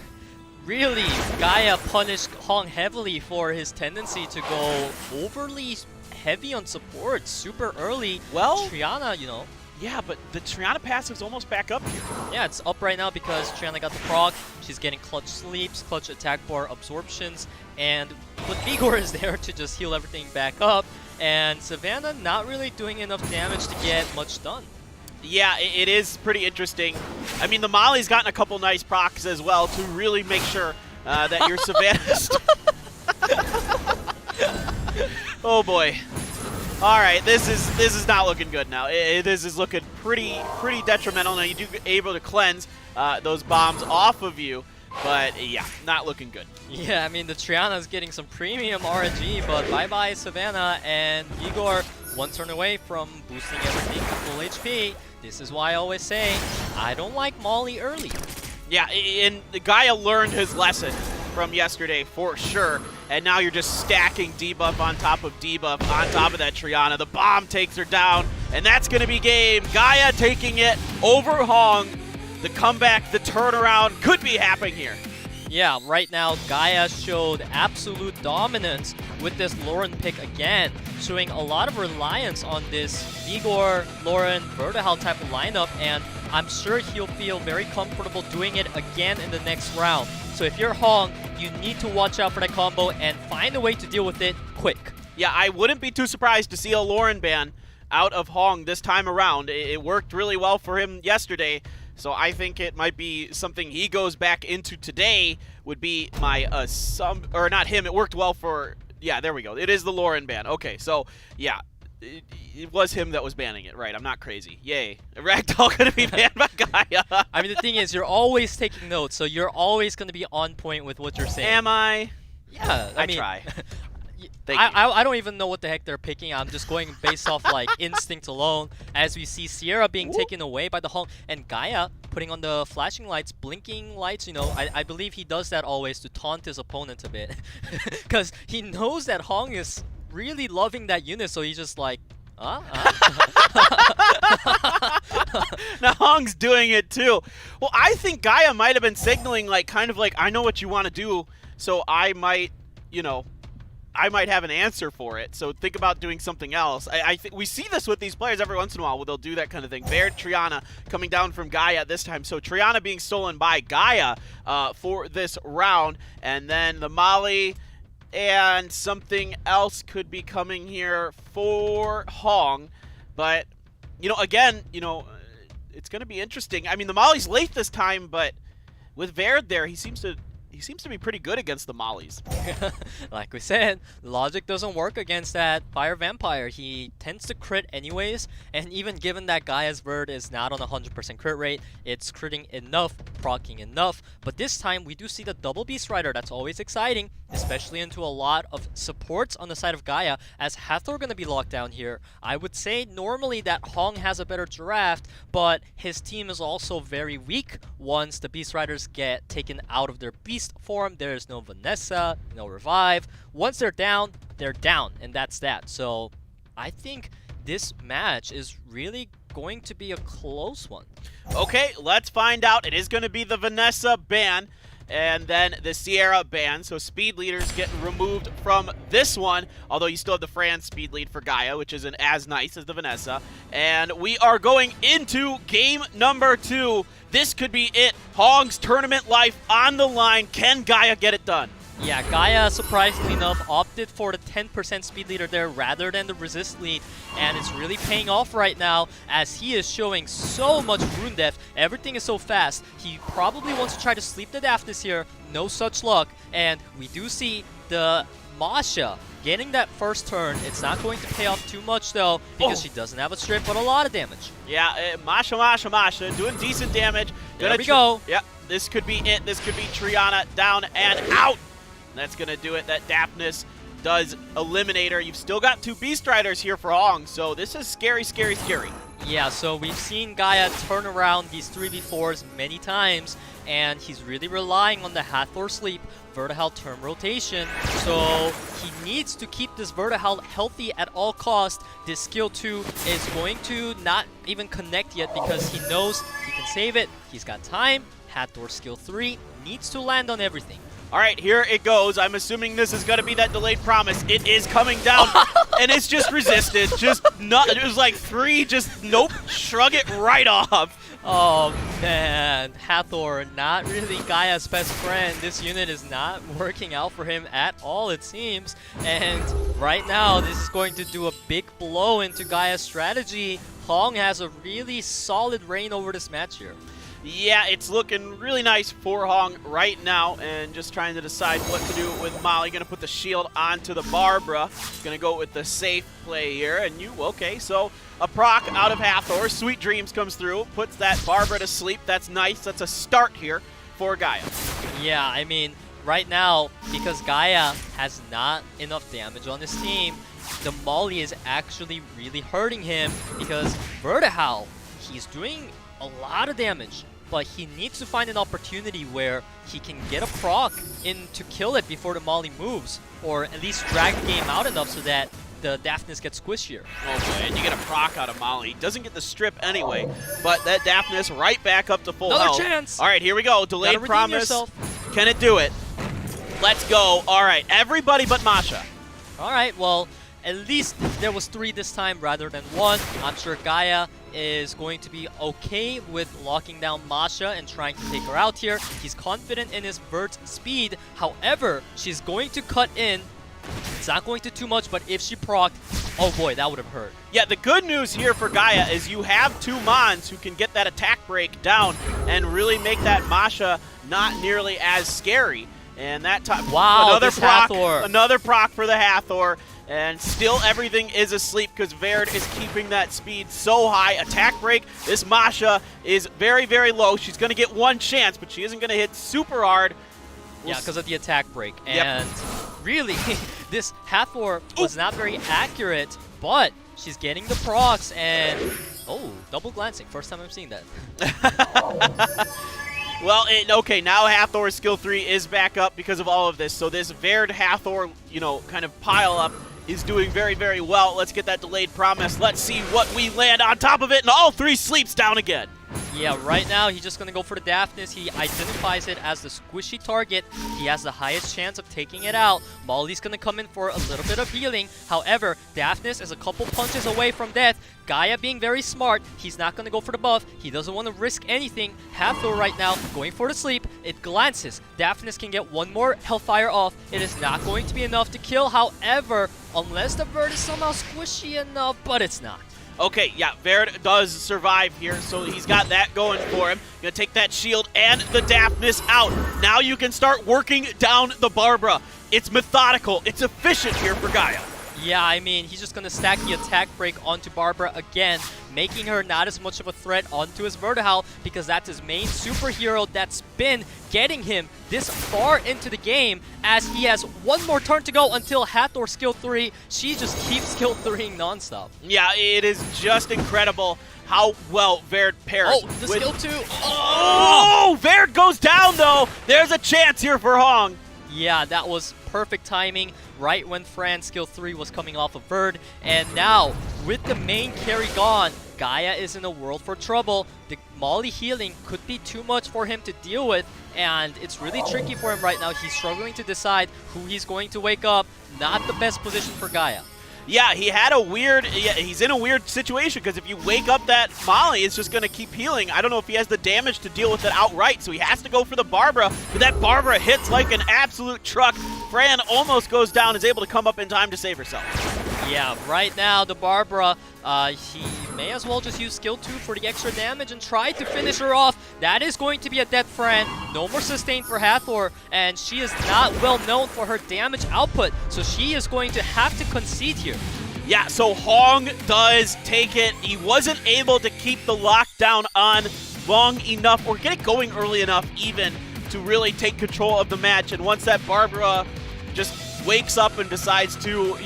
S4: really, Gaia punished Hong heavily for his tendency to go overly heavy on support super early.
S3: Well,
S4: Triana, you know.
S3: Yeah, but the Triana passive's almost back up here.
S4: Yeah, it's up right now because Triana got the proc. She's getting clutch sleeps, clutch attack bar absorptions, and but Vigor is there to just heal everything back up. And Savannah not really doing enough damage to get much done.
S3: Yeah, it is pretty interesting. I mean, the Molly's gotten a couple nice procs as well to really make sure that your Savannah's... Oh boy. All right, this is not looking good now. This is looking pretty detrimental. Now you do able to cleanse those bombs off of you, but yeah, not looking good.
S4: Yeah, I mean the Triana's getting some premium RNG, but bye-bye Savannah, and Igor 1 turn away from boosting everything to full HP. This is why I always say I don't like Molly early.
S3: Yeah, and the Gaia learned his lesson from yesterday for sure. and now you're just stacking debuff on top of debuff on top of that Triana. The bomb takes her down, and that's going to be game. Gaia taking it over Hong. The comeback, the turnaround could be happening here.
S4: Yeah, right now Gaia showed absolute dominance with this Lauren pick again, showing a lot of reliance on this Vigor, Lauren, Vertihal type of lineup, and I'm sure he'll feel very comfortable doing it again in the next round. So if you're Hong, you need to watch out for that combo and find a way to deal with it quick.
S3: Yeah, I wouldn't be too surprised to see a Lauren ban out of Hong this time around. It worked really well for him yesterday. So I think it might be something he goes back into today would be my or not him. It worked well for, yeah, there we go. It is the Lauren ban. Okay, so yeah, it was him that was banning it, right? I'm not crazy. Yay. Ragdoll going to be banned by Gaia.
S4: I mean, the thing is, you're always taking notes, so you're always going to be on point with what you're saying.
S3: Am I?
S4: Yeah, I mean,
S3: try.
S4: I don't even know what the heck they're picking. I'm just going based off like instinct alone. As we see Sierra being taken away by the Hong and Gaia putting on the flashing lights, blinking lights. You know, I believe he does that always to taunt his opponent a bit, because he knows that Hong is really loving that unit. So he's just like, Now
S3: Hong's doing it too. Well, I think Gaia might have been signaling like kind of like, I know what you want to do, so I might, you know, I might have an answer for it, so think about doing something else. I think we see this with these players every once in a while where they'll do that kind of thing. Baird, Triana coming down from Gaia this time. So Triana being stolen by Gaia for this round. And then the Molly and something else could be coming here for Hong. But, you know, again, you know, it's going to be interesting. I mean, the Molly's late this time, but with Baird there, he seems to be pretty good against the mollies.
S4: Like we said, logic doesn't work against that Fire Vampire. He tends to crit anyways, and even given that Gaia's Bird is not on 100% crit rate, it's critting enough, proccing enough. But this time, we do see the double Beast Rider. That's always exciting, especially into a lot of supports on the side of Gaia, as Hathor going to be locked down here. I would say normally that Hong has a better draft, but his team is also very weak once the Beast Riders get taken out of their Beast form. There's no Vanessa, no revive. Once they're down, and that's that. So I think this match is really going to be a close one.
S3: Okay, let's find out. It is going to be the Vanessa ban and then the Sierra ban. So speed leaders getting removed from this one, although you still have the Fran speed lead for Gaia, which isn't as nice as the Vanessa. And we are going into game number 2. This could be it. Hong's tournament life on the line. Can Gaia get it done?
S4: Yeah, Gaia, surprisingly enough, opted for the 10% speed leader there rather than the resist lead, and it's really paying off right now as he is showing so much rune depth. Everything is so fast. He probably wants to try to sleep the Daft this year. No such luck, and we do see the Masha getting that first turn. It's not going to pay off too much though, because she doesn't have a strip, but a lot of damage.
S3: Yeah, Masha doing decent damage.
S4: There we go.
S3: Yeah, this could be it. This could be Triana down and out. That's going to do it. That Daphnis does eliminate her. You've still got 2 Beast Riders here for Hong, so this is scary, scary, scary.
S4: Yeah, so we've seen Gaia turn around these 3v4s many times, and he's really relying on the Hathor sleep, Vertihal turn rotation. So he needs to keep this Vertihal healthy at all costs. This skill 2 is going to not even connect yet because he knows he can save it. He's got time. Hathor skill 3 needs to land on everything.
S3: All right, here it goes. I'm assuming this is going to be that delayed promise. It is coming down, and it's just resisted. Just not. It was like 3, just nope, shrug it right off.
S4: Oh, man. Hathor, not really Gaia's best friend. This unit is not working out for him at all, it seems. And right now, this is going to do a big blow into Gaia's strategy. Hong has a really solid reign over this match here.
S3: Yeah, it's looking really nice for Hong right now, and just trying to decide what to do with Molly. Gonna put the shield onto the Barbara. Gonna go with the safe play here, and okay, so a proc out of Hathor. Sweet Dreams comes through, puts that Barbara to sleep. That's nice. That's a start here for Gaia.
S4: Yeah, I mean, right now, because Gaia has not enough damage on his team, the Molly is actually really hurting him because Vertihal, he's doing a lot of damage. but he needs to find an opportunity where he can get a proc in to kill it before the Molly moves, or at least drag the game out enough so that the Daphnis gets squishier.
S3: Oh boy, and you get a proc out of Molly. He doesn't get the strip anyway, but that Daphnis right back up to full health.
S4: Another chance!
S3: All right, here we go. Delayed promise. Can it do it? Let's go. All right, everybody but Masha.
S4: All right, well, at least there was 3 this time rather than 1. I'm sure GAIA is going to be okay with locking down Masha and trying to take her out here. He's confident in his Bird's speed. However, she's going to cut in. It's not going to too much, but if she procced, oh boy, that would have hurt.
S3: Yeah, the good news here for GAIA is you have 2 Mons who can get that attack break down and really make that Masha not nearly as scary. And that time,
S4: wow,
S3: another proc,
S4: Hathor.
S3: Another proc for the Hathor. And still everything is asleep because Verd is keeping that speed so high. Attack break. This Masha is very, very low. She's going to get 1 chance, but she isn't going to hit super hard.
S4: Yeah, because of the attack break. And really, this Hathor was not very accurate, but she's getting the procs and... Oh, double glancing. First time I'm seeing that.
S3: Well, okay, now Hathor's skill 3 is back up because of all of this. So this Verd Hathor, kind of pile up is doing very, very well. Let's get that delayed promise. Let's see what we land on top of it, and all 3 sleeps down again.
S4: Yeah, right now he's just going to go for the Daphnis. He identifies it as the squishy target. He has the highest chance of taking it out. Molly's going to come in for a little bit of healing. However, Daphnis is a couple punches away from death. GAIA being very smart. He's not going to go for the buff. He doesn't want to risk anything. Hathor right now going for the sleep. It glances. Daphnis can get 1 more Hellfire off. It is not going to be enough to kill. However, unless the bird is somehow squishy enough, but it's not.
S3: Okay, yeah, Verd does survive here, so he's got that going for him. Gonna take that shield and the Daphnis out. Now you can start working down the Barbara. It's methodical. It's efficient here for GAIA.
S4: Yeah, I mean, he's just going to stack the attack break onto Barbara again, making her not as much of a threat onto his Vertihau because that's his main superhero that's been getting him this far into the game as he has 1 more turn to go until Hathor skill 3. She just keeps skill 3ing nonstop.
S3: Yeah, it is just incredible how well Verd pairs.
S4: Oh, the skill 2.
S3: Oh, Verd goes down though. There's a chance here for Hong.
S4: Yeah, that was perfect timing right when Fran's skill 3 was coming off of Verd. And now, with the main carry gone, GAIA is in a world for trouble. The Molly healing could be too much for him to deal with, and it's really tricky for him right now. He's struggling to decide who he's going to wake up. Not the best position for GAIA.
S3: Yeah, he's in a weird situation because if you wake up that Molly, it's just going to keep healing. I don't know if he has the damage to deal with it outright, so he has to go for the Barbara, but that Barbara hits like an absolute truck. Fran almost goes down, is able to come up in time to save herself.
S4: Yeah, right now the Barbara, he may as well just use skill 2 for the extra damage and try to finish her off. That is going to be a dead Fran. No more sustain for Hathor, and she is not well known for her damage output, so she is going to have to concede here.
S3: Yeah, so Hong does take it. He wasn't able to keep the lockdown on long enough or get it going early enough even to really take control of the match. And once that Barbara just wakes up and decides to,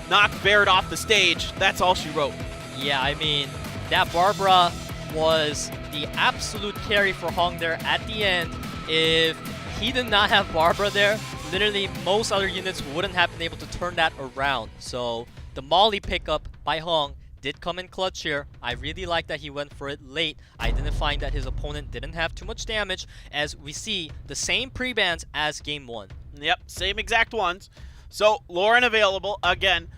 S3: knock Verd off the stage, that's all she wrote.
S4: Yeah, I mean, that Barbara was the absolute carry for Hong there at the end. If he did not have Barbara there, literally most other units wouldn't have been able to turn that around. So the Molly pickup by Hong did come in clutch here. I really like that he went for it late, identifying that his opponent didn't have too much damage, as we see the same pre-bans as game 1.
S3: Yep, same exact ones. So Lauren available again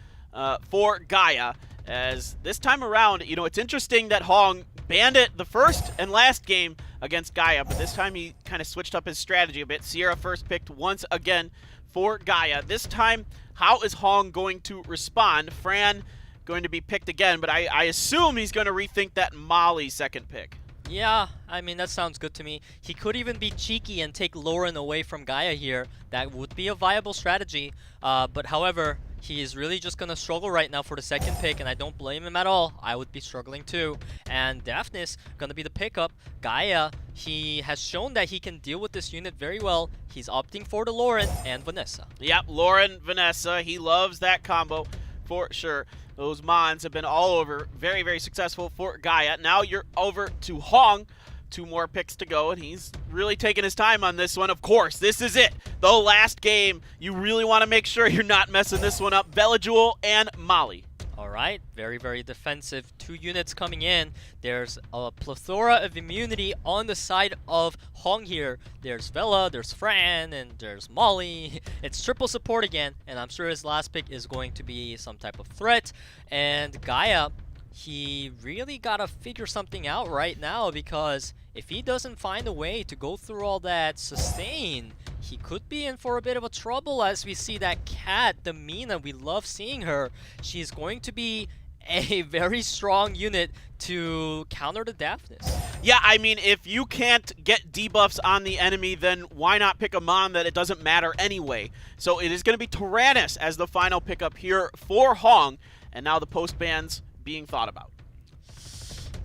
S3: for GAIA. As this time around, it's interesting that Hong banned it the first and last game against GAIA, but this time he kind of switched up his strategy a bit. Sierra first picked once again for GAIA. This time, how is Hong going to respond? Fran going to be picked again, but I assume he's going to rethink that Molly second pick.
S4: Yeah, I mean, that sounds good to me. He could even be cheeky and take Lauren away from GAIA here. That would be a viable strategy. But however, he is really just going to struggle right now for the second pick, and I don't blame him at all. I would be struggling too. And Daphnis going to be the pickup. GAIA, he has shown that he can deal with this unit very well. He's opting for the Lauren and Vanessa.
S3: Yep, Lauren, Vanessa. He loves that combo for sure. Those Mons have been all over. Very, very successful for GAIA. Now you're over to Hong. 2 more picks to go, and he's really taking his time on this one. Of course, this is it. The last game. You really want to make sure you're not messing this one up. Velajewel and Molly.
S4: All right, very, very defensive. 2 units coming in. There's a plethora of immunity on the side of Hong here. There's Vela, there's Fran, and there's Molly. It's triple support again, and I'm sure his last pick is going to be some type of threat. And Gaia, he really gotta figure something out right now, because if he doesn't find a way to go through all that sustain, he could be in for a bit of a trouble. As we see that cat, the Mina, we love seeing her. She's going to be a very strong unit to counter the Daphnis.
S3: Yeah, I mean, if you can't get debuffs on the enemy, then why not pick a Mon that it doesn't matter anyway? So it is going to be Tyrannus as the final pickup here for Hong, and now the post bans being thought about.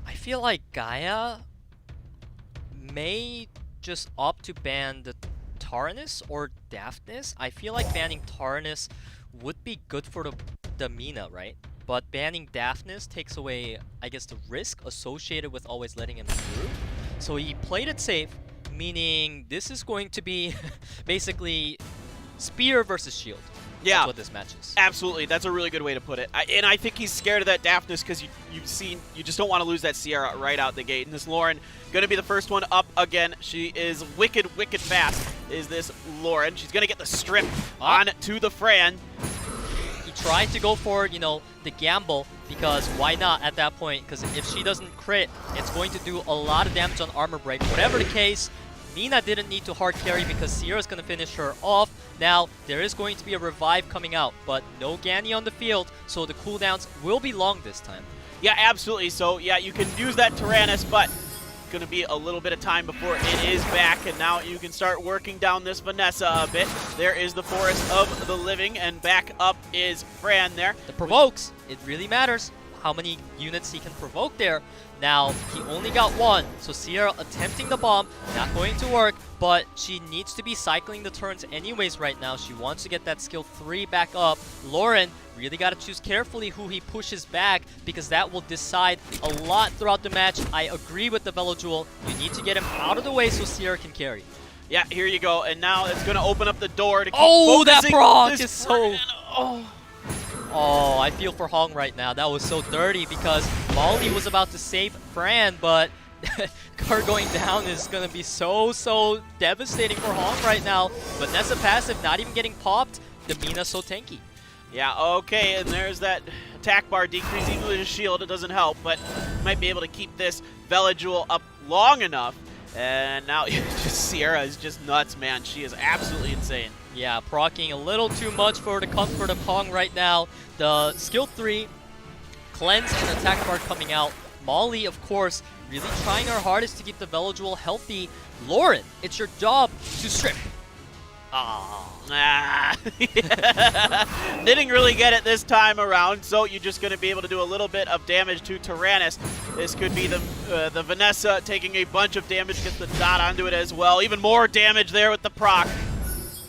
S4: I feel like Gaia may just opt to ban the Tyrannus or Daphnis. I feel like banning Tyrannus would be good for the Mina, right? But banning Daphnis takes away, I guess, the risk associated with always letting him through. So he played it safe, meaning this is going to be basically spear versus shield.
S3: Yeah,
S4: that's what this match is.
S3: Absolutely. That's a really good way to put it. And I think he's scared of that Daphnis because you just don't want to lose that Sierra right out the gate. And this Lauren going to be the first one up again. She is wicked, wicked fast, is this Lauren. She's going to get the strip on to the Fran.
S4: He tried to go for, you know, the gamble, because why not at that point? Because if she doesn't crit, it's going to do a lot of damage on armor break. Whatever the case, Mina didn't need to hard carry because Sierra's going to finish her off. Now, there is going to be a revive coming out, but no Ganny on the field, so the cooldowns will be long this time.
S3: Yeah, absolutely. So, yeah, you can use that Tyrannus, but going to be a little bit of time before it is back, and now you can start working down this Vanessa a bit. There is the Forest of the Living, and back up is Fran there.
S4: The provokes, it really matters how many units he can provoke there. Now, he only got 1, so Sierra attempting the bomb, not going to work, but she needs to be cycling the turns anyways right now. She wants to get that skill 3 back up. Lauren really got to choose carefully who he pushes back, because that will decide a lot throughout the match. I agree with the Velajewel. You need to get him out of the way so Sierra can carry.
S3: Yeah, here you go, and now it's going to open up the door to keep
S4: that
S3: focusing
S4: proc
S3: this
S4: is so...
S3: Oh.
S4: Oh, I feel for Hong right now. That was so dirty, because Molly was about to save Fran, but her going down is going to be so devastating for Hong right now. Vanessa passive not even getting popped. The Mina's so tanky.
S3: Yeah, okay, and there's that attack bar decrease. Even with his shield, it doesn't help, but might be able to keep this Velajewel up long enough. And now Sierra is just nuts, man. She is absolutely insane.
S4: Yeah, proccing a little too much for the comfort of Hong right now. The skill 3, cleanse and attack bar coming out. Molly, of course, really trying her hardest to keep the Velajewel healthy. Lauren, it's your job to strip.
S3: Didn't really get it this time around, so you're just going to be able to do a little bit of damage to Tyrannus. This could be the Vanessa taking a bunch of damage, gets the dot onto it as well. Even more damage there with the proc.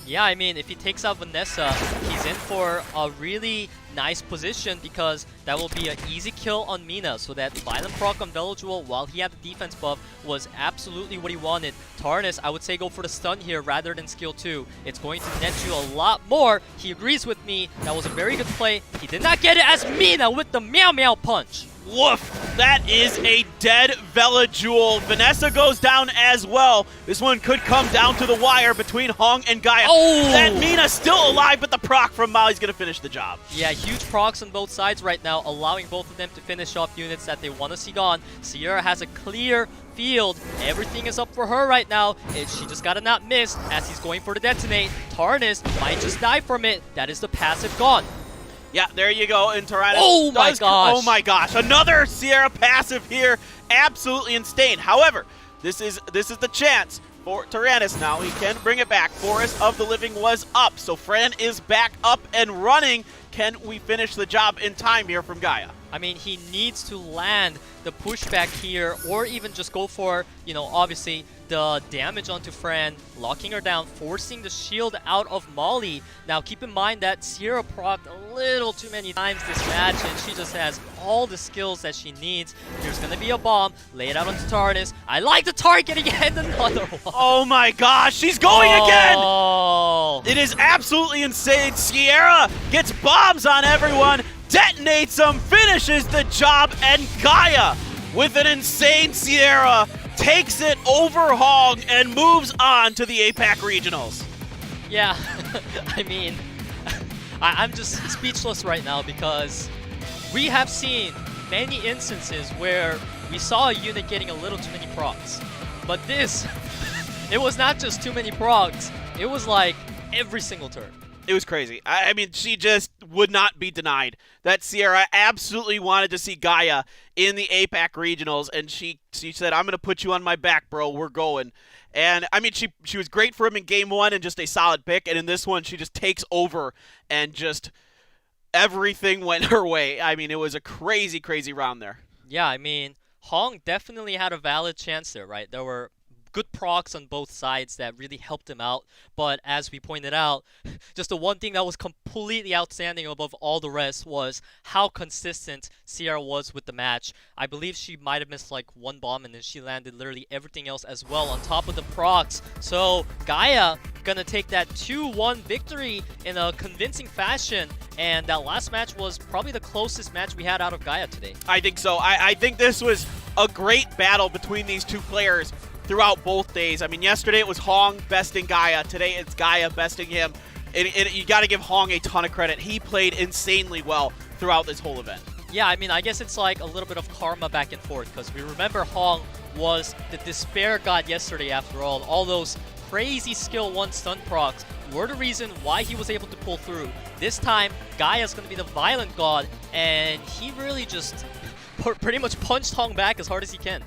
S4: Yeah, I mean, if he takes out Vanessa, he's in for a really nice position, because that will be an easy kill on Mina. So that violent proc on Velajewel while he had the defense buff was absolutely what he wanted. Tyrannus, I would say go for the stun here rather than skill 2. It's going to net you a lot more. He agrees with me. That was a very good play. He did not get it as Mina with the meow meow punch.
S3: Woof! That is a dead Velajewel. Vanessa goes down as well. This one could come down to the wire between Hong and Gaia.
S4: Oh!
S3: That Mina's still alive, but the proc from Molly's going to finish the job.
S4: Yeah, huge procs on both sides right now, allowing both of them to finish off units that they want to see gone. Sierra has a clear field. Everything is up for her right now. She just got to not miss as he's going for the detonate. Tyrannus might just die from it. That is the passive gone.
S3: Yeah, there you go. And Tyrannus
S4: Oh my gosh.
S3: Oh my gosh. Another Sierra passive here. Absolutely insane. However, this is the chance for Tyrannus now. He can bring it back. Forest of the Living was up. So Fran is back up and running. Can we finish the job in time here from Gaia?
S4: I mean, he needs to land the pushback here or even just go for, you know, obviously the damage onto Fran, locking her down, forcing the shield out of Molly. Now, keep in mind that Sierra procced a little too many times this match, and she just has all the skills that she needs. There's going to be a bomb, lay it out onto TARDIS. I like the targeting and another one.
S3: Oh my gosh, she's going again!
S4: Oh.
S3: It is absolutely insane. Sierra gets bombs on everyone, detonates them, finishes the job, and Gaia, with an insane Sierra, takes it over Hong and moves on to the APAC Regionals.
S4: Yeah, I mean, I'm just speechless right now because we have seen many instances where we saw a unit getting a little too many procs. But this, it was not just too many procs, it was like every single turn.
S3: It was crazy. I mean, she just would not be denied. That Sierra absolutely wanted to see Gaia in the APAC Regionals, and she said, I'm going to put you on my back, bro. We're going. And, I mean, she was great for him in Game 1 and just a solid pick, and in this one, she just takes over and just everything went her way. I mean, it was a crazy, crazy round there.
S4: Yeah, I mean, Hong definitely had a valid chance there, right? There were good procs on both sides that really helped him out, but as we pointed out, just the one thing that was completely outstanding above all the rest was how consistent Sierra was with the match. I believe she might have missed like one bomb, and then she landed literally everything else as well on top of the procs. So Gaia gonna take that 2-1 victory in a convincing fashion, and that last match was probably the closest match we had out of Gaia today.
S3: I think so. I think this was a great battle between these two players throughout both days. I mean, yesterday it was Hong besting Gaia. Today it's Gaia besting him. You got to give Hong a ton of credit. He played insanely well throughout this whole event.
S4: Yeah, I mean, I guess it's like a little bit of karma back and forth, because we remember Hong was the despair god yesterday after all. All those crazy skill 1 stun procs were the reason why he was able to pull through. This time, Gaia's going to be the violent god, and he really just pretty much punched Hong back as hard as he can.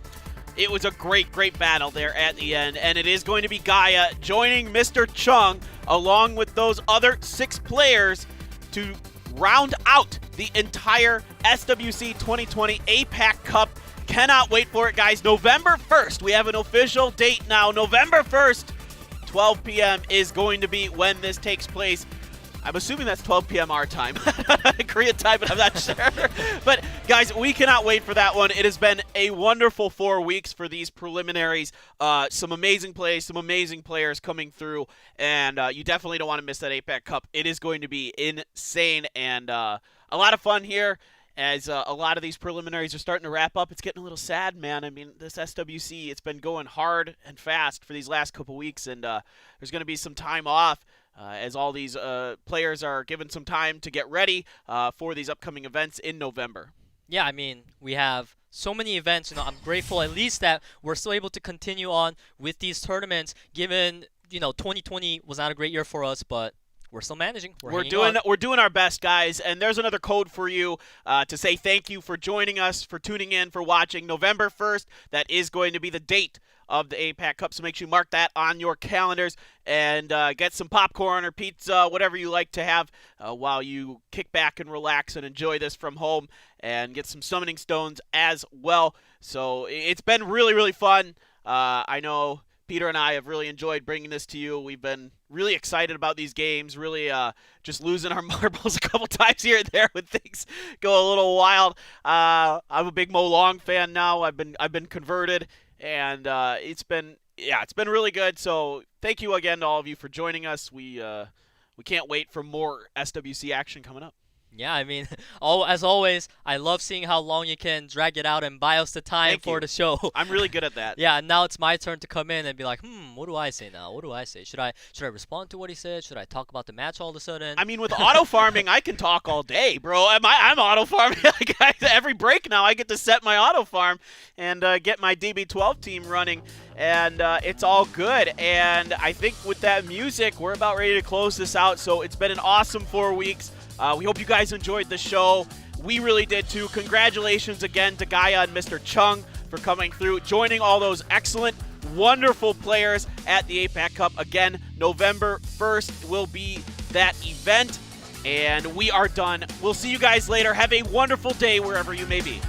S3: It was a great, great battle there at the end, and it is going to be Gaia joining Mr. Chung along with those other 6 players to round out the entire SWC 2020 APAC Cup. Cannot wait for it, guys. November 1st, we have an official date now. November 1st, 12 p.m. is going to be when this takes place. I'm assuming that's 12 p.m. our time, Korean time, but I'm not sure. But guys, we cannot wait for that one. It has been a wonderful 4 weeks for these preliminaries. Some amazing plays, some amazing players coming through, and you definitely don't want to miss that APAC Cup. It is going to be insane and a lot of fun here. As a lot of these preliminaries are starting to wrap up. It's getting a little sad, man. I mean, this SWC, it's been going hard and fast for these last couple weeks, and there's going to be some time off as all these players are given some time to get ready for these upcoming events in November.
S4: Yeah, I mean, we have so many events. You know, I'm grateful at least that we're still able to continue on with these tournaments, given, you know, 2020 was not a great year for us, but we're still managing. We're
S3: doing our best, guys. And there's another code for you to say thank you for joining us, for tuning in, for watching. November 1st, that is going to be the date of the APAC Cup, so make sure you mark that on your calendars and get some popcorn or pizza, whatever you like to have while you kick back and relax and enjoy this from home, and get some summoning stones as well. So it's been really, really fun. I know Peter and I have really enjoyed bringing this to you. We've been really excited about these games, really just losing our marbles a couple times here and there when things go a little wild. I'm a big Mo Long fan now. I've been converted, and it's been really good. So thank you again to all of you for joining us. We can't wait for more SWC action coming up.
S4: Yeah, I mean, as always, I love seeing how long you can drag it out and buy us the time for the show.
S3: I'm really good at that.
S4: Yeah, and now it's my turn to come in and be like, what do I say now? What do I say? Should I respond to what he said? Should I talk about the match all of a sudden?
S3: I mean, with auto farming, I can talk all day, bro. I'm auto farming. Every break now, I get to set my auto farm and get my DB12 team running, and it's all good. And I think with that music, we're about ready to close this out. So it's been an awesome 4 weeks. We hope you guys enjoyed the show. We really did too. Congratulations again to Gaia and Mr. Chung for coming through, joining all those excellent, wonderful players at the APAC Cup. Again, November 1st will be that event. And we are done. We'll see you guys later. Have a wonderful day wherever you may be.